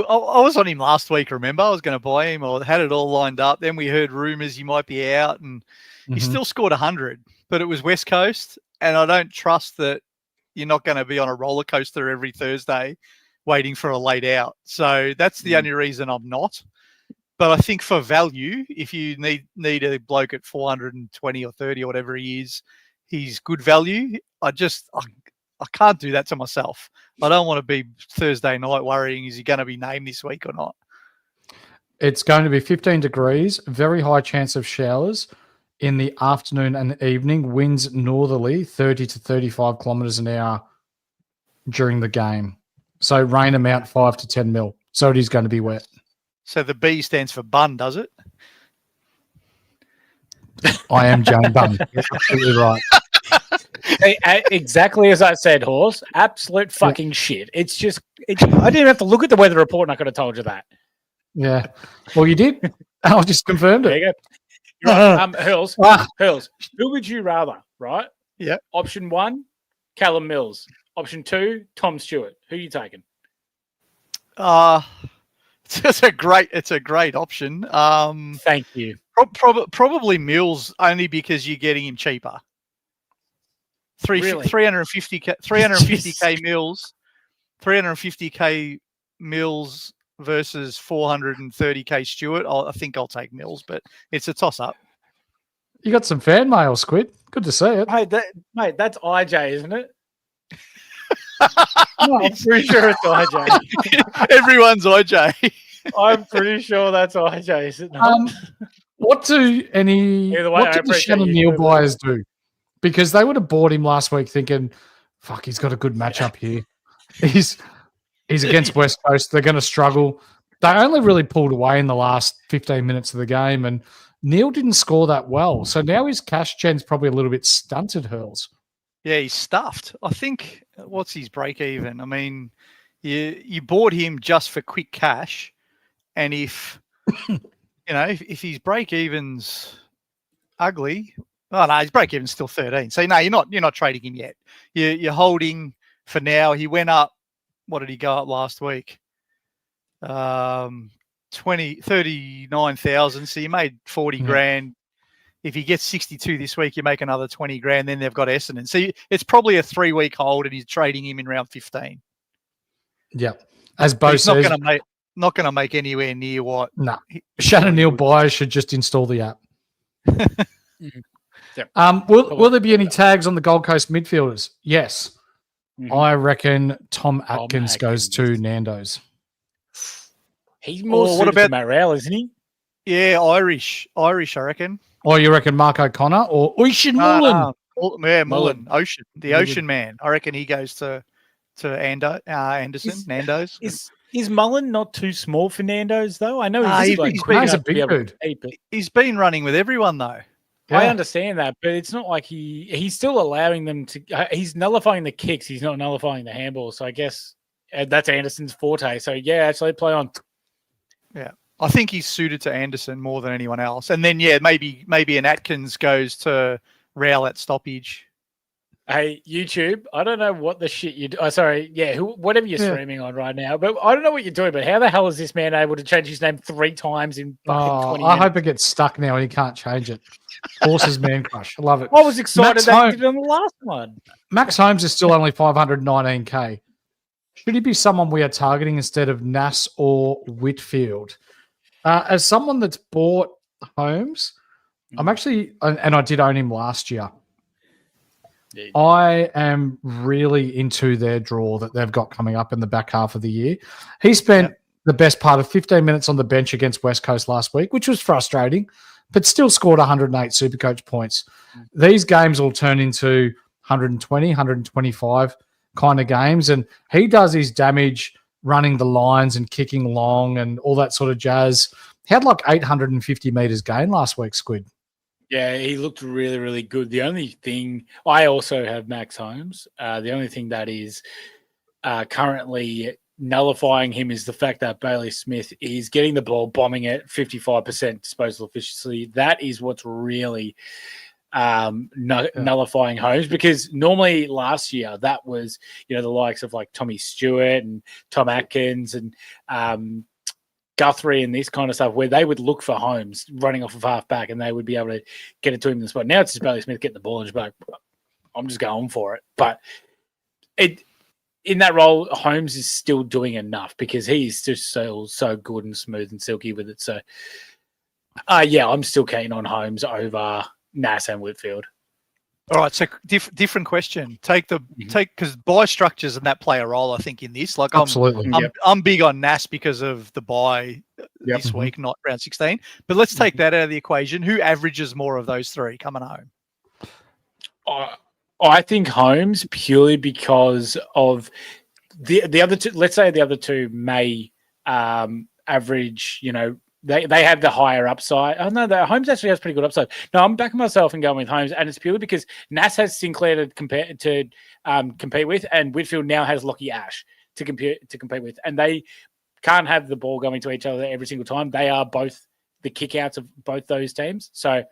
[SPEAKER 4] I was on him last week, remember? I was going to buy him. I had it all lined up. Then we heard rumours he might be out, and he still scored 100. But it was West Coast, and I don't trust that you're not going to be on a roller coaster every Thursday waiting for a late out. So that's the only reason I'm not. But I think for value, if you need a bloke at 420 or 30 or whatever he is, he's good value. I I can't do that to myself. I don't want to be Thursday night worrying, is he going to be named this week or not?
[SPEAKER 3] It's going to be 15 degrees, very high chance of showers in the afternoon and evening, winds northerly 30 to 35 kilometres an hour during the game. So rain amount 5 to 10 mil. So it is going to be wet.
[SPEAKER 4] So the B stands for bun, does it?
[SPEAKER 3] I am Jane Bunn. You're absolutely right.
[SPEAKER 5] Hey, exactly as I said, Horse. Absolute fucking shit. It's just, I didn't even have to look at the weather report and I could have told you that.
[SPEAKER 3] Yeah. Well, you did. I just confirmed
[SPEAKER 5] There
[SPEAKER 3] it.
[SPEAKER 5] you go. You're right. Hurls,
[SPEAKER 3] Ah.
[SPEAKER 5] Hurls, who would you rather, right?
[SPEAKER 4] Yeah.
[SPEAKER 5] Option 1, Callum Mills. Option 2, Tom Stewart. Who are you taking?
[SPEAKER 4] It's a great option.
[SPEAKER 5] Thank you.
[SPEAKER 4] Probably Mills, only because you're getting him cheaper.
[SPEAKER 5] Really?
[SPEAKER 4] 350k Mills, 350k Mills versus 430k Stewart. I think I'll take Mills, but it's a toss up.
[SPEAKER 3] You got some fan mail, Squid. Good to see it.
[SPEAKER 5] Mate, that's IJ, isn't it? No, I'm pretty sure it's IJ.
[SPEAKER 4] Everyone's IJ.
[SPEAKER 5] I'm pretty sure that's IJ, is it not?
[SPEAKER 3] What do
[SPEAKER 5] Either way, I
[SPEAKER 3] the
[SPEAKER 5] appreciate
[SPEAKER 3] Shannon
[SPEAKER 5] you
[SPEAKER 3] Neal
[SPEAKER 5] doing
[SPEAKER 3] buyers do? Because they would have bought him last week thinking, fuck, he's got a good matchup here. He's against West Coast. They're going to struggle. They only really pulled away in the last 15 minutes of the game, and Neal didn't score that well. So now his cash gen's probably a little bit stunted, Hurls.
[SPEAKER 4] Yeah, he's stuffed. I think, what's his break even? I mean, you bought him just for quick cash, and if if his break even's ugly, oh no, his break even's still 13. So no, you're not trading him yet. You're holding for now. He went up. What did he go up last week? 39,000. So you made 40 grand. If he gets 62 this week, you make another 20 grand. Then they've got Essendon. So it's probably a 3-week hold, and he's trading him in round 15.
[SPEAKER 3] Yeah, as Bo
[SPEAKER 4] he's
[SPEAKER 3] says,
[SPEAKER 4] not going to make anywhere near what.
[SPEAKER 3] No, Shannon Neal buyers should just install the app. Will there be any tags on the Gold Coast midfielders? Yes. I reckon Tom Atkins goes to Nando's.
[SPEAKER 5] He's more suited to Marel, isn't he?
[SPEAKER 4] Yeah, Irish, I reckon.
[SPEAKER 3] Or you reckon Mark O'Connor or Ocean Mullen?
[SPEAKER 4] Yeah, Mullen, Ocean, the Ocean Man. I reckon he goes to Anderson, Nando's.
[SPEAKER 5] Is Mullen not too small for Nando's though? I know
[SPEAKER 3] he's a big dude.
[SPEAKER 4] He's been running with everyone though.
[SPEAKER 5] Yeah. I understand that, but it's not like he's still allowing them to. He's nullifying the kicks. He's not nullifying the handball. So I guess that's Anderson's forte. So yeah, actually play on.
[SPEAKER 4] Yeah, I think he's suited to Anderson more than anyone else. And then maybe an Atkins goes to Rowell at stoppage.
[SPEAKER 5] Hey, YouTube, I don't know what the shit you do. Oh, sorry. Yeah, whatever you're streaming on right now. But I don't know what you're doing, but how the hell is this man able to change his name 3 times in fucking 20 minutes?
[SPEAKER 3] I hope it gets stuck now and he can't change it. Horse's man crush. I love it.
[SPEAKER 5] I was excited that he did on the last one.
[SPEAKER 3] Max Holmes is still only 519k. Should he be someone we are targeting instead of Nass or Whitfield? As someone that's bought Holmes, I'm actually, and I did own him last year. I am really into their draw that they've got coming up in the back half of the year. He spent the best part of 15 minutes on the bench against West Coast last week, which was frustrating, but still scored 108 SuperCoach points. These games will turn into 120, 125 kind of games, and he does his damage running the lines and kicking long and all that sort of jazz. He had like 850 metres gain last week, Squid.
[SPEAKER 5] Yeah, he looked really, really good. The only thing, I also have Max Holmes. The only thing that is currently nullifying him is the fact that Bailey Smith is getting the ball, bombing it, 55% disposal efficiency. That is what's really nullifying Holmes, because normally last year that was, the likes of like Tommy Stewart and Tom Atkins and Guthrie and this kind of stuff, where they would look for Holmes running off of half back and they would be able to get it to him in the spot. Now it's just Bailey Smith getting the ball and just like, I'm just going for it. But in that role, Holmes is still doing enough because he's just so good and smooth and silky with it. So, I'm still keen on Holmes over Nass and Whitfield.
[SPEAKER 4] All right, so different question. Because buy structures and that play a role, I think, in this. Like,
[SPEAKER 3] Absolutely.
[SPEAKER 4] I'm big on NAS because of the buy this week, not round 16. But let's take that out of the equation. Who averages more of those three coming home?
[SPEAKER 5] I think Holmes, purely because of the other two. Let's say the other two may average, they have the higher upside. Oh, no, Holmes actually has pretty good upside. No, I'm backing myself and going with Holmes, and it's purely because Nas has Sinclair to compete with, and Whitfield now has Lockie Ash to compete with, and they can't have the ball going to each other every single time. They are both the kickouts of both those teams. So,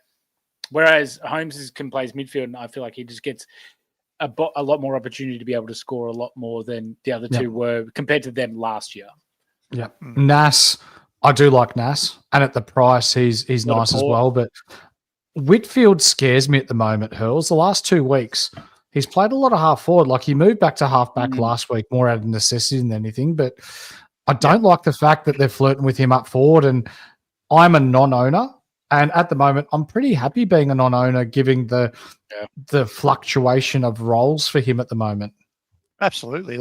[SPEAKER 5] whereas Holmes can play midfield, and I feel like he just gets a lot more opportunity to be able to score a lot more than the other two were compared to them last year.
[SPEAKER 3] Yeah, Nas. I do like Nas, and at the price, he's nice as well. But Whitfield scares me at the moment, Hurls. The last 2 weeks, he's played a lot of half forward. Like, he moved back to half back last week, more out of necessity than anything. But I don't like the fact that they're flirting with him up forward. And I'm a non-owner, and at the moment, I'm pretty happy being a non-owner, giving the fluctuation of roles for him at the moment.
[SPEAKER 4] Absolutely.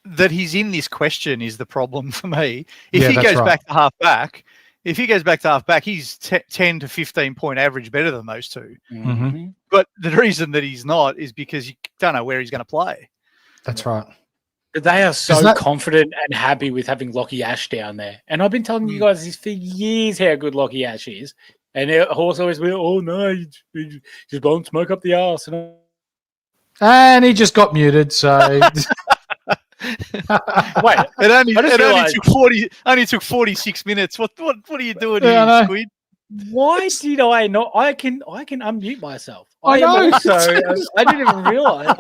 [SPEAKER 4] That he's in this question is the problem for me. If he goes back to half back, he's 10 to 15 point average better than those two.
[SPEAKER 3] Mm-hmm.
[SPEAKER 4] But the reason that he's not is because you don't know where he's going to play.
[SPEAKER 3] That's right.
[SPEAKER 5] They are so confident and happy with having Lockie Ash down there. And I've been telling you guys this for years how good Lockie Ash is. And Horse always be, oh no, he just blowing smoke up the arse.
[SPEAKER 3] And he just got muted, so...
[SPEAKER 5] Wait,
[SPEAKER 4] it only took 46 minutes. What are you doing here, Squid?
[SPEAKER 5] Why did I not? I can unmute myself.
[SPEAKER 3] I know.
[SPEAKER 5] So I didn't even realize.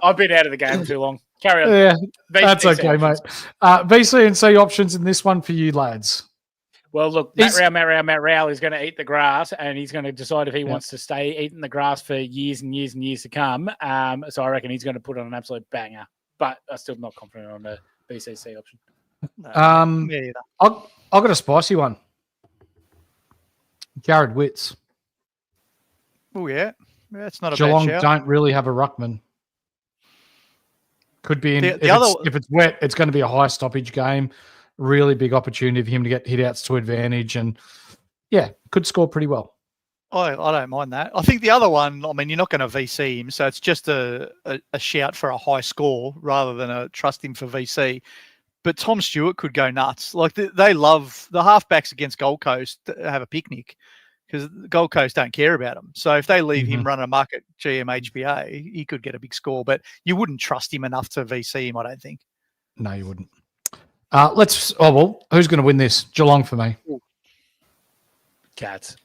[SPEAKER 5] I've been out of the game too long. Carry on.
[SPEAKER 3] Yeah, that's okay, mate. VC and C options in this one for you lads.
[SPEAKER 5] Well, look, Matt Rowell is going to eat the grass, and he's going to decide if he wants to stay eating the grass for years and years and years to come. So I reckon he's going to put on an absolute banger. But I'm still not confident on the BCC option.
[SPEAKER 3] I've got a spicy one. Jared Witts.
[SPEAKER 4] Oh, yeah. That's not a
[SPEAKER 3] Geelong
[SPEAKER 4] bad shout.
[SPEAKER 3] don't really have a ruckman. Could be if it's wet, it's going to be a high stoppage game. Really big opportunity for him to get hit outs to advantage, and could score pretty well.
[SPEAKER 4] I don't mind that. I think the other one, I mean, you're not going to VC him, so it's just a shout for a high score rather than a trust him for VC. But Tom Stewart could go nuts. Like, they love the halfbacks against Gold Coast to have a picnic because Gold Coast don't care about him. So if they leave him run a muck at GMHBA, he could get a big score. But you wouldn't trust him enough to VC him, I don't think.
[SPEAKER 3] No, you wouldn't. Who's going to win this? Geelong for me.
[SPEAKER 5] Cats.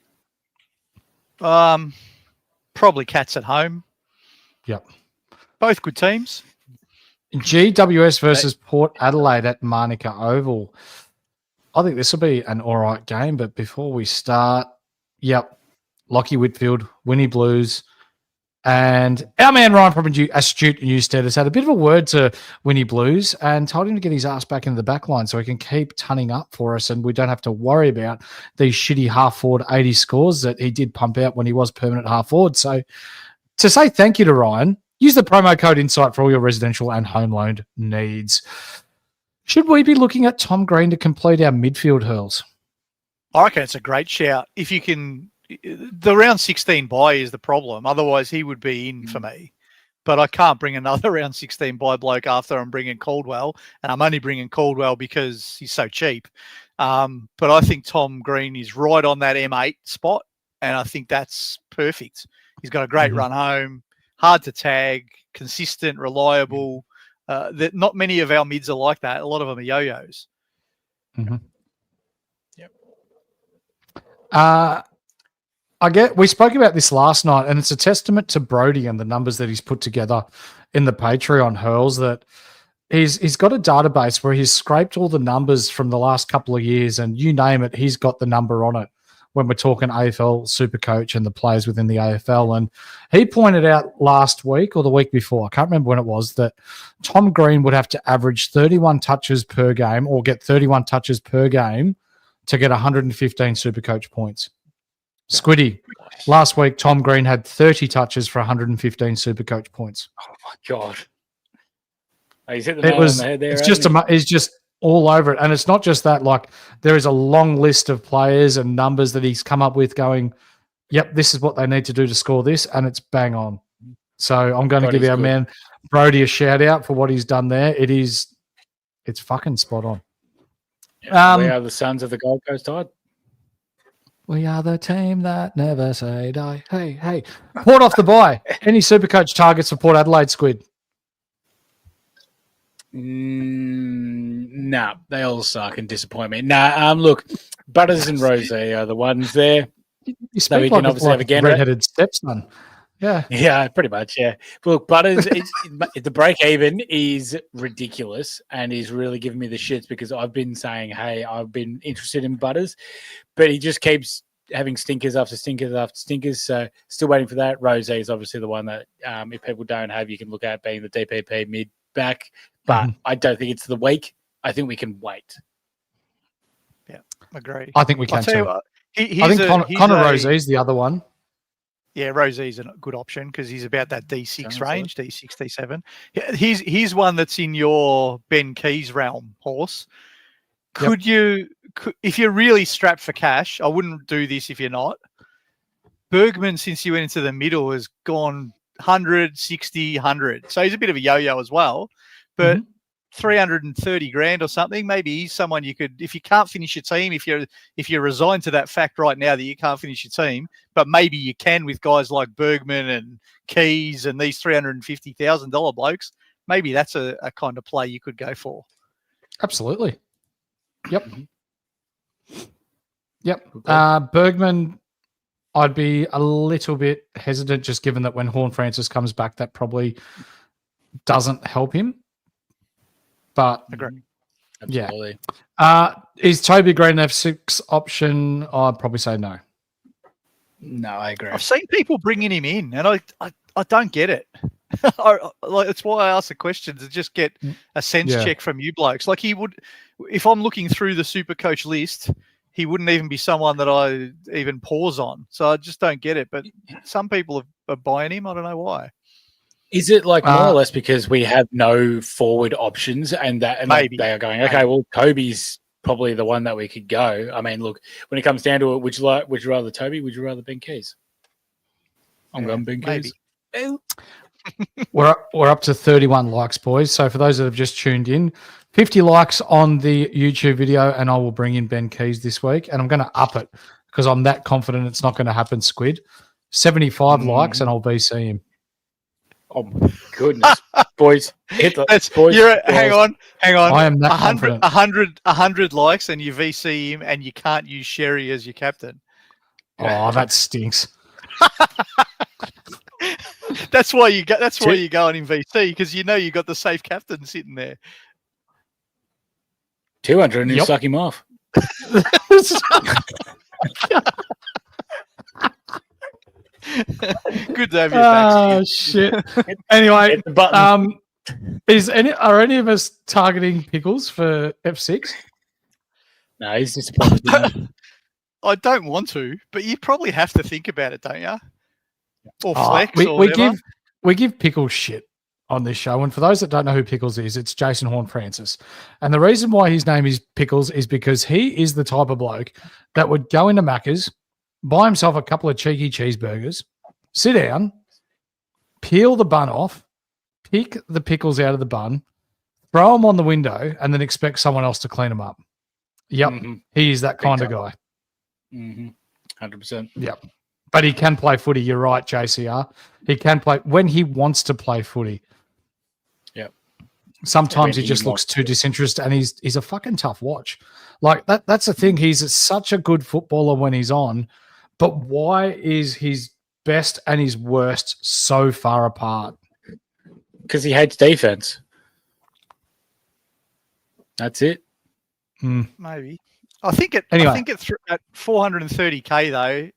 [SPEAKER 4] Probably Cats at home.
[SPEAKER 3] Yep.
[SPEAKER 4] Both good teams.
[SPEAKER 3] GWS versus Port Adelaide at Manuka Oval. I think this will be an all right game, but before we start, Lockie Whitfield, Winnie Blues, and our man Ryan from Astute Newstead has had a bit of a word to Winnie Blues and told him to get his ass back into the back line so he can keep tunning up for us and we don't have to worry about these shitty half-forward 80 scores that he did pump out when he was permanent half-forward. So to say thank you to Ryan, use the promo code INSIGHT for all your residential and home loan needs. Should we be looking at Tom Green to complete our midfield Hurls?
[SPEAKER 4] I reckon it's a great shout. If you can... The round 16 bye is the problem. Otherwise, he would be in for me. But I can't bring another round 16 bye bloke after I'm bringing Caldwell. And I'm only bringing Caldwell because he's so cheap. But I think Tom Green is right on that M8 spot. And I think that's perfect. He's got a great run home, hard to tag, consistent, reliable. That not many of our mids are like that. A lot of them are yo-yos.
[SPEAKER 3] Yep. We spoke about this last night, and it's a testament to Brody and the numbers that he's put together in the Patreon Hurls that he's got a database where he's scraped all the numbers from the last couple of years, and you name it, he's got the number on it when we're talking AFL, SuperCoach, and the players within the AFL. And he pointed out last week or the week before, I can't remember when it was, that Tom Green would have to average 31 touches per game or get 31 touches per game to get 115 SuperCoach points. Squiddy. Last week, Tom Green had 30 touches for 115 SuperCoach points.
[SPEAKER 5] Oh my God. Oh, he's hit the nail on the head there.
[SPEAKER 3] It's just all over it. And it's not just that, like, there is a long list of players and numbers that he's come up with going, yep, this is what they need to do to score this, and it's bang on. So I'm going to give our man Brody a shout out for what he's done there. It's fucking spot on.
[SPEAKER 5] We are the sons of the Gold Coast Tide.
[SPEAKER 3] We are the team that never say die. Hey. Port off the bye. Any SuperCoach targets for Port Adelaide, Squid?
[SPEAKER 5] Nah, they all suck and disappoint me. Look, Butters and Rose are the ones there.
[SPEAKER 3] You speak we can obviously have a red-headed stepson.
[SPEAKER 5] Yeah, pretty much, yeah. Look, Butters, the break-even is ridiculous and he's really giving me the shits because I've been saying, hey, I've been interested in Butters, but he just keeps having stinkers after stinkers after stinkers, so still waiting for that. Rose is obviously the one that if people don't have, you can look at being the DPP mid-back, but I don't think it's the week. I think we can wait.
[SPEAKER 4] Yeah, agree.
[SPEAKER 3] I think we can too.
[SPEAKER 4] What,
[SPEAKER 3] I think Connor Rosé is the other one.
[SPEAKER 4] Yeah, Rosie's a good option because he's about that D6 range, D6, D7. He's one that's in your Ben Keys realm, Horse. Could you, if you're really strapped for cash, I wouldn't do this if you're not. Bergman, since he went into the middle, has gone 100, 60, 100. So he's a bit of a yo-yo as well. But 330 grand or something, maybe he's someone you could, if you can't finish your team, if you're resigned to that fact right now that you can't finish your team, but maybe you can with guys like Bergman and Keys and these $350,000 blokes, maybe that's a kind of play you could go for.
[SPEAKER 3] Absolutely. Yep. Bergman, I'd be a little bit hesitant just given that when Horne-Francis comes back, that probably doesn't help him. But
[SPEAKER 5] absolutely.
[SPEAKER 3] Is Toby Green an F6 option? I'd probably say no.
[SPEAKER 5] No, I agree.
[SPEAKER 4] I've seen people bringing him in, and I don't get it. That's why I ask the questions to just get a sense check from you blokes. Like he would, if I'm looking through the SuperCoach list, he wouldn't even be someone that I even pause on. So I just don't get it. But some people are buying him. I don't know why.
[SPEAKER 5] Is it like more or less because we have no forward options and maybe they are going, okay, well, Toby's probably the one that we could go. I mean, look, when it comes down to it, would you rather Toby? Would you rather Ben Keys? I'm going Ben Keys.
[SPEAKER 3] We're up to 31 likes, boys. So for those that have just tuned in, 50 likes on the YouTube video, and I will bring in Ben Keys this week. And I'm going to up it because I'm that confident it's not going to happen, Squid. 75 likes, and I'll BC him.
[SPEAKER 5] Oh my goodness, boys! Hit the boys.
[SPEAKER 4] Hang on.
[SPEAKER 3] I am that confident.
[SPEAKER 4] 100 likes, and you VC him, and you can't use Sherry as your captain.
[SPEAKER 3] Oh, that stinks.
[SPEAKER 4] That's why you go. That's why you're going in VC because you know you got the safe captain sitting there.
[SPEAKER 5] 200, and you suck him off.
[SPEAKER 4] Good to have you back.
[SPEAKER 3] Oh shit! Anyway, are any of us targeting Pickles for F6?
[SPEAKER 5] No, he's disappointed.
[SPEAKER 4] I don't want to, but you probably have to think about it, don't you? Or flex,
[SPEAKER 3] we give Pickles shit on this show, and for those that don't know who Pickles is, it's Jason Horne-Francis, and the reason why his name is Pickles is because he is the type of bloke that would go into Macca's, buy himself a couple of cheeky cheeseburgers, sit down, peel the bun off, pick the pickles out of the bun, throw them on the window, and then expect someone else to clean them up. Yep, he is that kind of guy.
[SPEAKER 5] 100%.
[SPEAKER 3] Yep. But he can play footy. You're right, JCR. He can play when he wants to play footy.
[SPEAKER 5] Yep.
[SPEAKER 3] Sometimes he just looks too disinterested, and he's a fucking tough watch. Like that's the thing. He's such a good footballer when he's on, but why is his best and his worst so far apart?
[SPEAKER 5] Because he hates defense. That's it.
[SPEAKER 4] Maybe. I think at 430k though,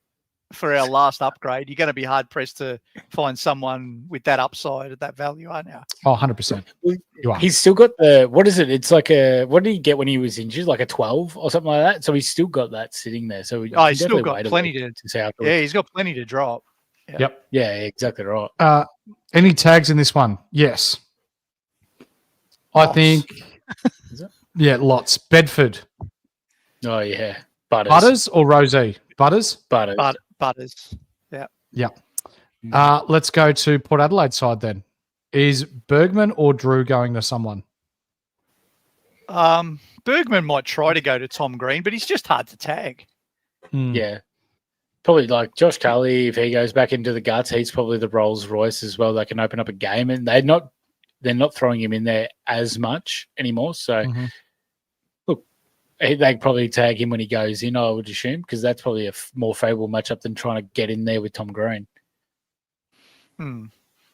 [SPEAKER 4] for our last upgrade, you're going to be hard pressed to find someone with that upside at that value, aren't you?
[SPEAKER 3] Oh, 100%. You are.
[SPEAKER 5] He's still got the, what is it? It's like what did he get when he was injured? Like a 12 or something like that. So he's still got that sitting there. So
[SPEAKER 4] he's still got plenty to
[SPEAKER 5] see how
[SPEAKER 4] he's got plenty to drop.
[SPEAKER 3] Yeah. Yep.
[SPEAKER 5] Yeah, exactly right.
[SPEAKER 3] Any tags in this one? Yes. I think.
[SPEAKER 5] Is it?
[SPEAKER 3] Yeah, lots. Bedford.
[SPEAKER 5] Oh yeah,
[SPEAKER 3] Butters or Rosie? Butters.
[SPEAKER 4] Butters. Yeah.
[SPEAKER 3] Yeah. Let's go to Port Adelaide side then. Is Bergman or Drew going to someone?
[SPEAKER 4] Bergman might try to go to Tom Green, but he's just hard to tag.
[SPEAKER 5] Yeah. Probably like Josh Cully, if he goes back into the guts, he's probably the Rolls Royce as well. They can open up a game, and they're not throwing him in there as much anymore. So, look, they probably tag him when he goes in, I would assume, because that's probably a more favourable matchup than trying to get in there with Tom Green.
[SPEAKER 4] Do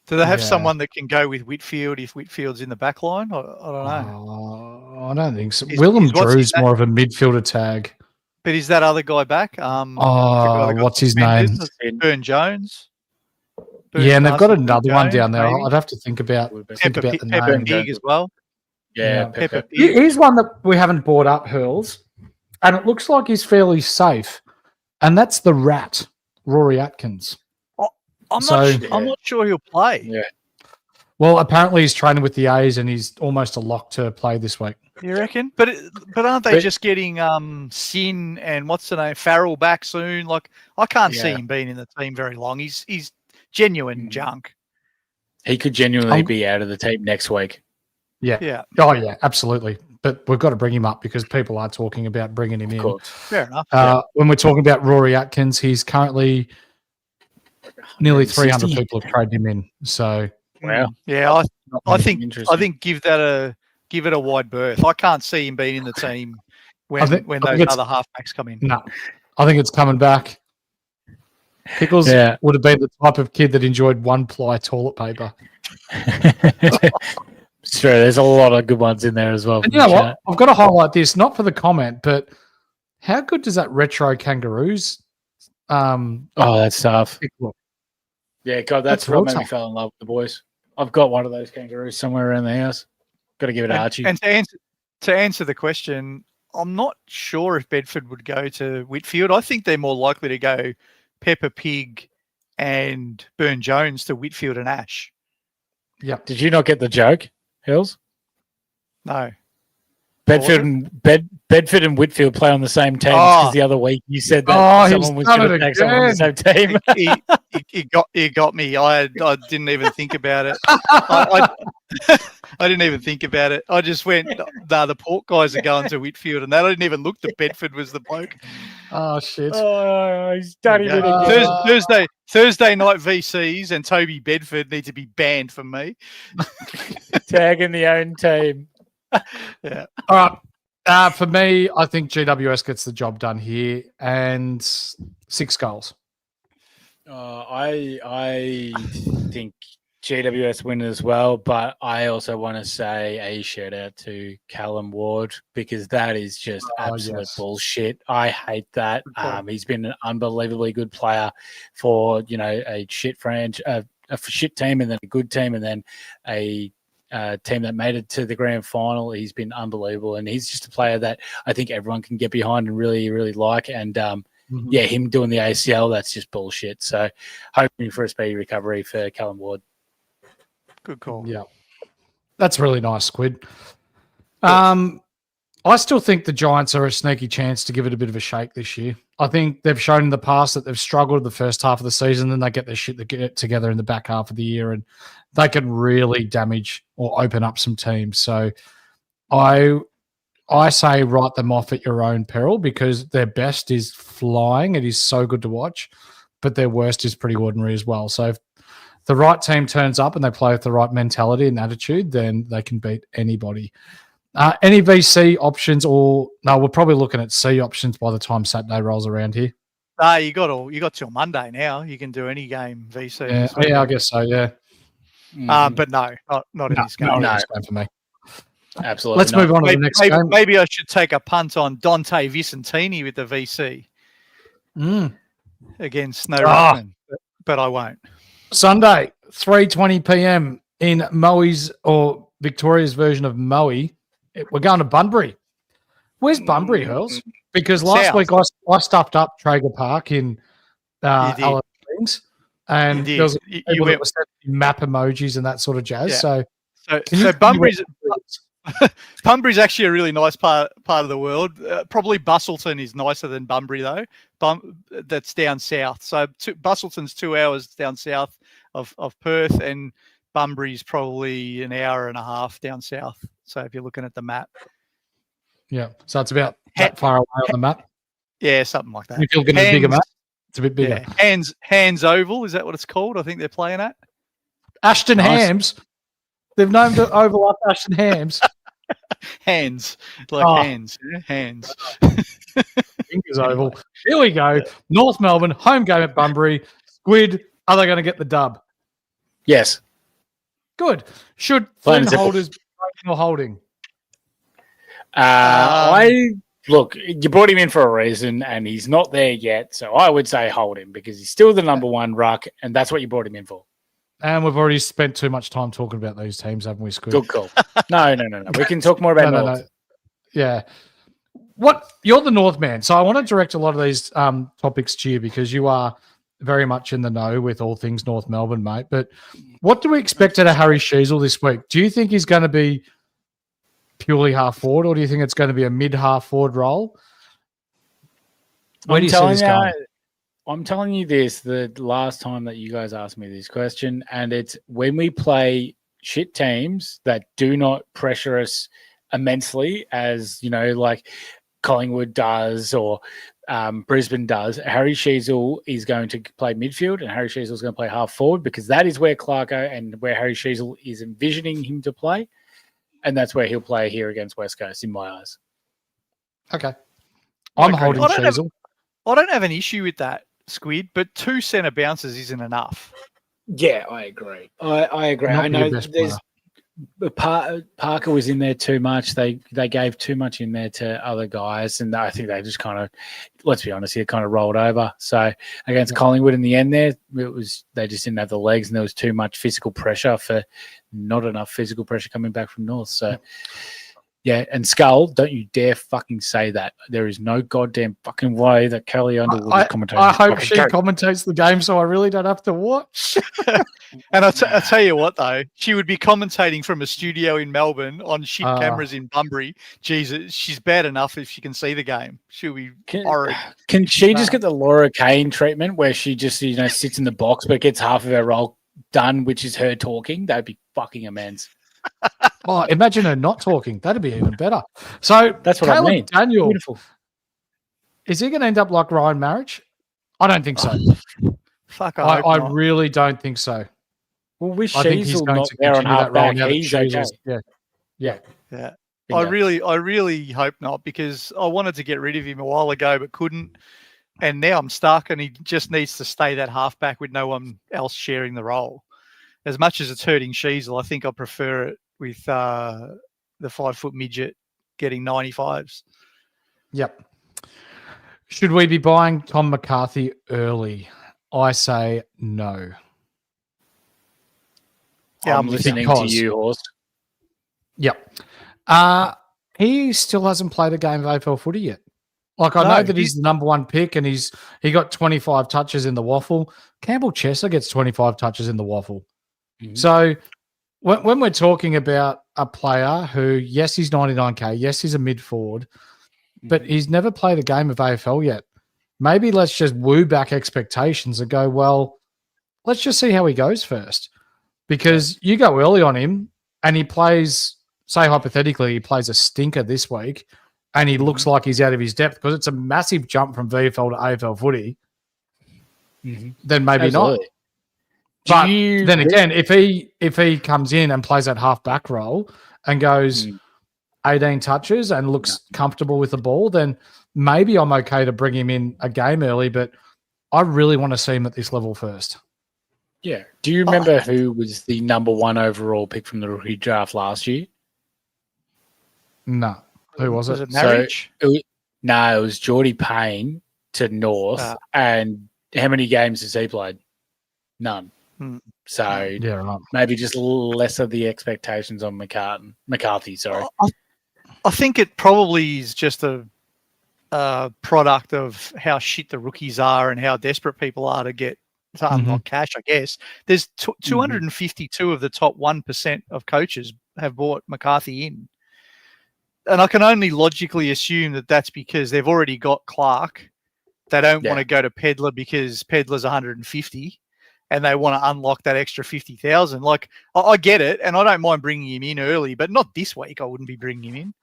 [SPEAKER 4] they have someone that can go with Whitfield if Whitfield's in the back line? I don't know.
[SPEAKER 3] I don't think so. Willem Drew's more of a midfielder tag.
[SPEAKER 4] But is that other guy back?
[SPEAKER 3] What's his name?
[SPEAKER 4] Burn Jones.
[SPEAKER 3] And they've got another one down there. I'd have to think about
[SPEAKER 4] Pepper
[SPEAKER 3] the name.
[SPEAKER 4] Pig as well.
[SPEAKER 5] Yeah,
[SPEAKER 4] Pepper Pig.
[SPEAKER 3] Here's one that we haven't brought up, Hurls, and it looks like he's fairly safe, and that's the Rat, Rory Atkins.
[SPEAKER 4] I'm not sure he'll play.
[SPEAKER 5] Yeah.
[SPEAKER 3] Well, apparently he's training with the A's, and he's almost a lock to play this week.
[SPEAKER 4] You reckon? But aren't they just getting Sin and what's the name, Farrell back soon? Like, I can't see him being in the team very long. He's genuine junk.
[SPEAKER 5] He could genuinely be out of the team next week.
[SPEAKER 3] Yeah. Oh, yeah, absolutely. But we've got to bring him up because people are talking about bringing him in.
[SPEAKER 4] Fair enough.
[SPEAKER 3] When we're talking about Rory Atkins, he's currently nearly 300 people have traded him in. So,
[SPEAKER 5] wow.
[SPEAKER 4] Yeah, I think give it a wide berth. I can't see him being in the team when those other halfbacks come in.
[SPEAKER 3] No, I think it's coming back. Pickles would have been the type of kid that enjoyed one-ply toilet paper.
[SPEAKER 5] It's true. There's a lot of good ones in there as well.
[SPEAKER 3] And you know what? I've got to highlight this, not for the comment, but how good does that retro Kangaroos?
[SPEAKER 5] That's tough.
[SPEAKER 3] Look?
[SPEAKER 5] Yeah, God, that's what made me fall in love with the boys. I've got one of those Kangaroos somewhere around the house. Got to give it to Archie.
[SPEAKER 4] And to answer the question, I'm not sure if Bedford would go to Whitfield. I think they're more likely to go Pepper Pig and Burn Jones to Whitfield and Ash.
[SPEAKER 3] Yeah.
[SPEAKER 5] Did you not get the joke, Hills?
[SPEAKER 4] No.
[SPEAKER 5] Bedford and Whitfield play on the same team because the other week you said that someone was going to take someone on the same team.
[SPEAKER 4] He got me. I didn't even think about it. I didn't even think about it. I just went, the Port guys are going to Whitfield, and that I didn't even look that Bedford was the bloke.
[SPEAKER 3] Oh shit!
[SPEAKER 5] Oh, he's done it again.
[SPEAKER 4] Thursday night VCs and Toby Bedford need to be banned from me.
[SPEAKER 5] Tagging the own team.
[SPEAKER 4] Yeah.
[SPEAKER 3] All right. For me, I think GWS gets the job done here, and 6 goals.
[SPEAKER 5] I think GWS win as well, but I also want to say a shout out to Callum Ward because that is just absolute bullshit. I hate that. He's been an unbelievably good player for a shit a shit team, and then a good team, and then a team that made it to the grand final. He's been unbelievable, and he's just a player that I think everyone can get behind and really, really like. And him doing the ACL, that's just bullshit. So hoping for a speedy recovery for Callum Ward.
[SPEAKER 4] Good call.
[SPEAKER 3] Yeah. That's really nice, Squid. I still think the Giants are a sneaky chance to give it a bit of a shake this year. I think they've shown in the past that they've struggled the first half of the season, then they get their shit together in the back half of the year, and they can really damage or open up some teams. So I say write them off at your own peril because their best is flying. It is so good to watch, but their worst is pretty ordinary as well. So if the right team turns up and they play with the right mentality and attitude, then they can beat anybody. Any VC options we're probably looking at C options by the time Saturday rolls around here.
[SPEAKER 4] You got till Monday now. You can do any game VC.
[SPEAKER 3] Yeah, I guess so, yeah.
[SPEAKER 4] But no, not in this game.
[SPEAKER 3] Not in this game for me.
[SPEAKER 5] Absolutely.
[SPEAKER 3] Let's move on to the next game.
[SPEAKER 4] Maybe I should take a punt on Dante Vicentini with the VC. against Richmond, but I won't.
[SPEAKER 3] Sunday, 3:20 p.m. in Moe's or Victoria's version of Moe. We're going to Bunbury. Where's Bunbury, Hurls? Because last week I stuffed up Traeger Park in Alice Springs, and there was people that were sending map emojis and that sort of jazz.
[SPEAKER 4] Yeah.
[SPEAKER 3] So
[SPEAKER 4] Bunbury's actually a really nice part of the world. Probably Bustleton is nicer than Bunbury though. That's down south. So Bustleton's 2 hours down south of Perth, and Bunbury's probably an hour and a half down south. So if you're looking at the map,
[SPEAKER 3] yeah, so it's about that far away on the map.
[SPEAKER 4] Yeah, something like that.
[SPEAKER 3] If you're looking at a bigger map, it's a bit bigger.
[SPEAKER 4] Yeah. Hands Oval, is that what it's called? I think they're playing at
[SPEAKER 3] Ashton Hams. They've named the oval after Ashton Hams.
[SPEAKER 4] Hands, like hands, yeah? Hands.
[SPEAKER 3] Fingers Oval. Here we go. North Melbourne, home game at Bunbury. Squid, are they going to get the dub?
[SPEAKER 5] Yes.
[SPEAKER 3] Good. Should Flynn holders be breaking or holding?
[SPEAKER 5] Look, you brought him in for a reason, and he's not there yet. So I would say hold him because he's still the number one ruck, and that's what you brought him in for.
[SPEAKER 3] And we've already spent too much time talking about these teams, haven't we, Squid?
[SPEAKER 5] Good call. No. We can talk more about North.
[SPEAKER 3] No. Yeah. You're the North man, so I want to direct a lot of these topics to you because you are very much in the know with all things North Melbourne, mate. But what do we expect out of Harry Sheezel this week? Do you think he's going to be purely half forward, or do you think it's going to be a mid-half forward role? Where do you see this going?
[SPEAKER 5] I'm telling you this the last time that you guys asked me this question, and it's when we play shit teams that do not pressure us immensely, as you know, like Collingwood does or Brisbane does. Harry Sheezel is going to play midfield, and Harry Sheezel is going to play half forward because that is where Clarko and where Harry Sheezel is envisioning him to play, and that's where he'll play here against West Coast, in my eyes.
[SPEAKER 3] Okay, I'm holding Sheezel.
[SPEAKER 4] I don't have an issue with that, Squid, but 2 centre bounces isn't enough.
[SPEAKER 5] Yeah, I agree. I agree. I know there's Parker was in there too much. They gave too much in there to other guys, and I think they just kind of, let's be honest, kind of rolled over. So against Collingwood in the end there, they just didn't have the legs, and there was too much physical pressure for not enough physical pressure coming back from North. So yeah, and Skull, don't you dare fucking say that. There is no goddamn fucking way that Kelly Underwood is commentating.
[SPEAKER 3] I hope she commentates the game so I really don't have to watch.
[SPEAKER 4] And I'll tell you what, though, she would be commentating from a studio in Melbourne on shit cameras in Bunbury. Jesus, she's bad enough if she can see the game. She'll be horrid.
[SPEAKER 5] Can she just get the Laura Kane treatment where she just sits in the box but gets half of her role done, which is her talking? That'd be fucking immense.
[SPEAKER 3] Oh, imagine her not talking. That'd be even better. So
[SPEAKER 5] that's what
[SPEAKER 3] Caleb
[SPEAKER 5] I mean.
[SPEAKER 3] Daniel,
[SPEAKER 5] beautiful.
[SPEAKER 3] Is he going to end up like Ryan Marriage? I don't think so.
[SPEAKER 4] Fuck,
[SPEAKER 3] I really don't think so.
[SPEAKER 5] Well, with
[SPEAKER 3] I think he's going
[SPEAKER 5] not
[SPEAKER 3] to
[SPEAKER 5] there on
[SPEAKER 3] continue that role
[SPEAKER 5] halfback,
[SPEAKER 3] now that
[SPEAKER 5] he's
[SPEAKER 3] Sheezel's-
[SPEAKER 5] okay.
[SPEAKER 3] Yeah.
[SPEAKER 4] I really hope not, because I wanted to get rid of him a while ago but couldn't, and now I'm stuck, and he just needs to stay that halfback with no one else sharing the role. As much as it's hurting Sheezel, I think I prefer it with the 5-foot midget getting 95s.
[SPEAKER 3] Yep. Should we be buying Tom McCarthy early? I say no.
[SPEAKER 5] Yeah, I'm listening to you, Horst.
[SPEAKER 3] Yep. He still hasn't played a game of AFL footy yet. Like, I know that he's the number one pick and he got 25 touches in the waffle. Campbell Chesser gets 25 touches in the waffle. Mm-hmm. So when we're talking about a player who, yes, he's 99K, yes, he's a mid forward, but he's never played a game of AFL yet. Maybe let's just woo back expectations and go, well, let's just see how he goes first. Because you go early on him and he plays, say hypothetically, he plays a stinker this week and he looks like he's out of his depth because it's a massive jump from VFL to AFL footy, then maybe not. But then again, if he comes in and plays that half-back role and goes 18 touches and looks comfortable with the ball, then maybe I'm okay to bring him in a game early, but I really want to see him at this level first.
[SPEAKER 5] Yeah. Do you remember who was the number one overall pick from the rookie draft last year?
[SPEAKER 3] No. Who was it?
[SPEAKER 4] Marriage?
[SPEAKER 5] It was Geordie Payne to North, and how many games has he played? None. So maybe just less of the expectations on McCarthy. Sorry.
[SPEAKER 4] I think it probably is just a product of how shit the rookies are and how desperate people are to unlock cash, I guess. There's 252 of the top 1% of coaches have brought McCarthy in. And I can only logically assume that that's because they've already got Clark. They don't want to go to Pedler because Pedler's 150 and they want to unlock that extra 50,000. Like, I get it, and I don't mind bringing him in early, but not this week. I wouldn't be bringing him in.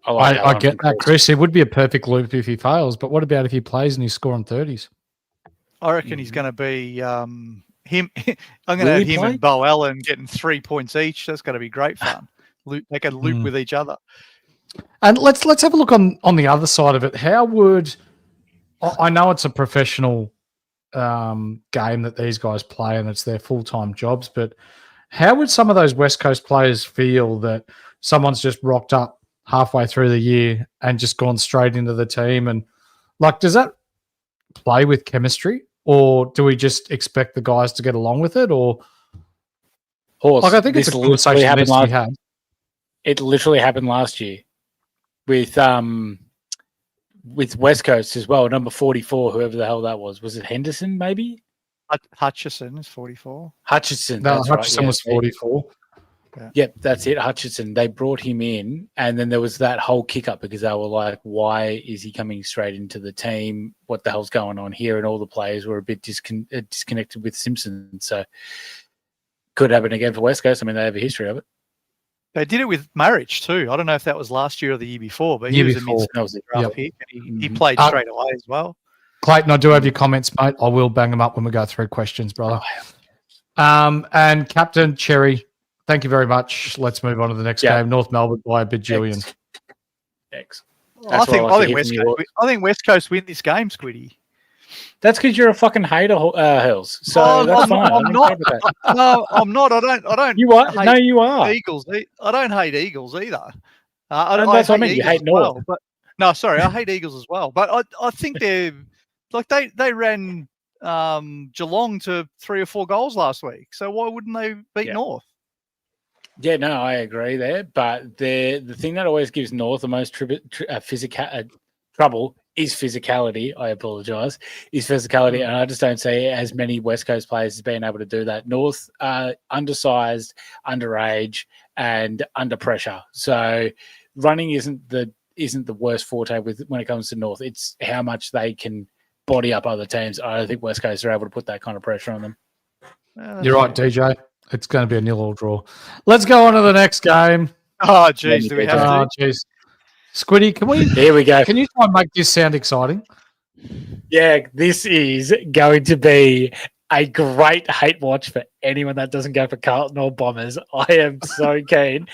[SPEAKER 3] I get that, Chris. It would be a perfect loop if he fails, but what about if he plays and he's scoring 30s?
[SPEAKER 4] I reckon he's going to be him. I'm going to have him and Bo Allen getting 3 points each. That's going to be great fun. They can loop with each other.
[SPEAKER 3] And let's have a look on the other side of it. How would I know it's a professional game that these guys play and it's their full-time jobs, but how would some of those West Coast players feel that someone's just rocked up halfway through the year and just gone straight into the team? And like, does that play with chemistry, or do we just expect the guys to get along with it? Or like, I think it's a conversation that needs to be had.
[SPEAKER 5] It literally happened last year with West Coast as well. Number 44, whoever the hell that was. Was it Henderson? Maybe
[SPEAKER 4] Hutchison is 44.
[SPEAKER 5] Hutchison.
[SPEAKER 3] No, Hutchison was 44.
[SPEAKER 5] Yep, that's it. Hutchison. They brought him in, and then there was that whole kick up because they were like, "Why is he coming straight into the team? What the hell's going on here?" And all the players were a bit disconnected with Simpson. So could happen again for West Coast. I mean, they have a history of it.
[SPEAKER 4] They did it with Marriage too. I don't know if that was last year or the year before, but he was a mid-draft pick, and he played straight away as well.
[SPEAKER 3] Clayton, I do have your comments, mate. I will bang them up when we go through questions, brother. And Captain Cherry, thank you very much. Let's move on to the next game. North Melbourne by a bajillion.
[SPEAKER 5] X.
[SPEAKER 4] I think West Coast win this game, Squiddy.
[SPEAKER 5] That's because you're a fucking hater, Hurls. So that's fine.
[SPEAKER 4] I'm not. No, I'm not. I don't.
[SPEAKER 5] You are. No, you are.
[SPEAKER 4] Eagles. I don't hate Eagles either.
[SPEAKER 5] That's what I mean. You hate North.
[SPEAKER 4] Well, but no, sorry, I hate Eagles as well. But I think they're like they ran Geelong to 3 or 4 goals last week. So why wouldn't they beat North?
[SPEAKER 5] Yeah, no, I agree there. But the thing that always gives North the most trouble is physicality. I apologise. Is physicality, and I just don't see as many West Coast players as being able to do that. North undersized, underage, and under pressure. So running isn't the worst forte when it comes to North. It's how much they can body up other teams. I don't think West Coast are able to put that kind of pressure on them.
[SPEAKER 3] You're right, DJ. It's going to be a 0-0 draw. Let's go on to the next game.
[SPEAKER 4] Oh, jeez. Do we have to?
[SPEAKER 3] Oh, jeez. Squiddy, can we?
[SPEAKER 5] Here we go.
[SPEAKER 3] Can you try and make this sound exciting?
[SPEAKER 5] Yeah, this is going to be a great hate watch for anyone that doesn't go for Carlton or Bombers. I am so keen.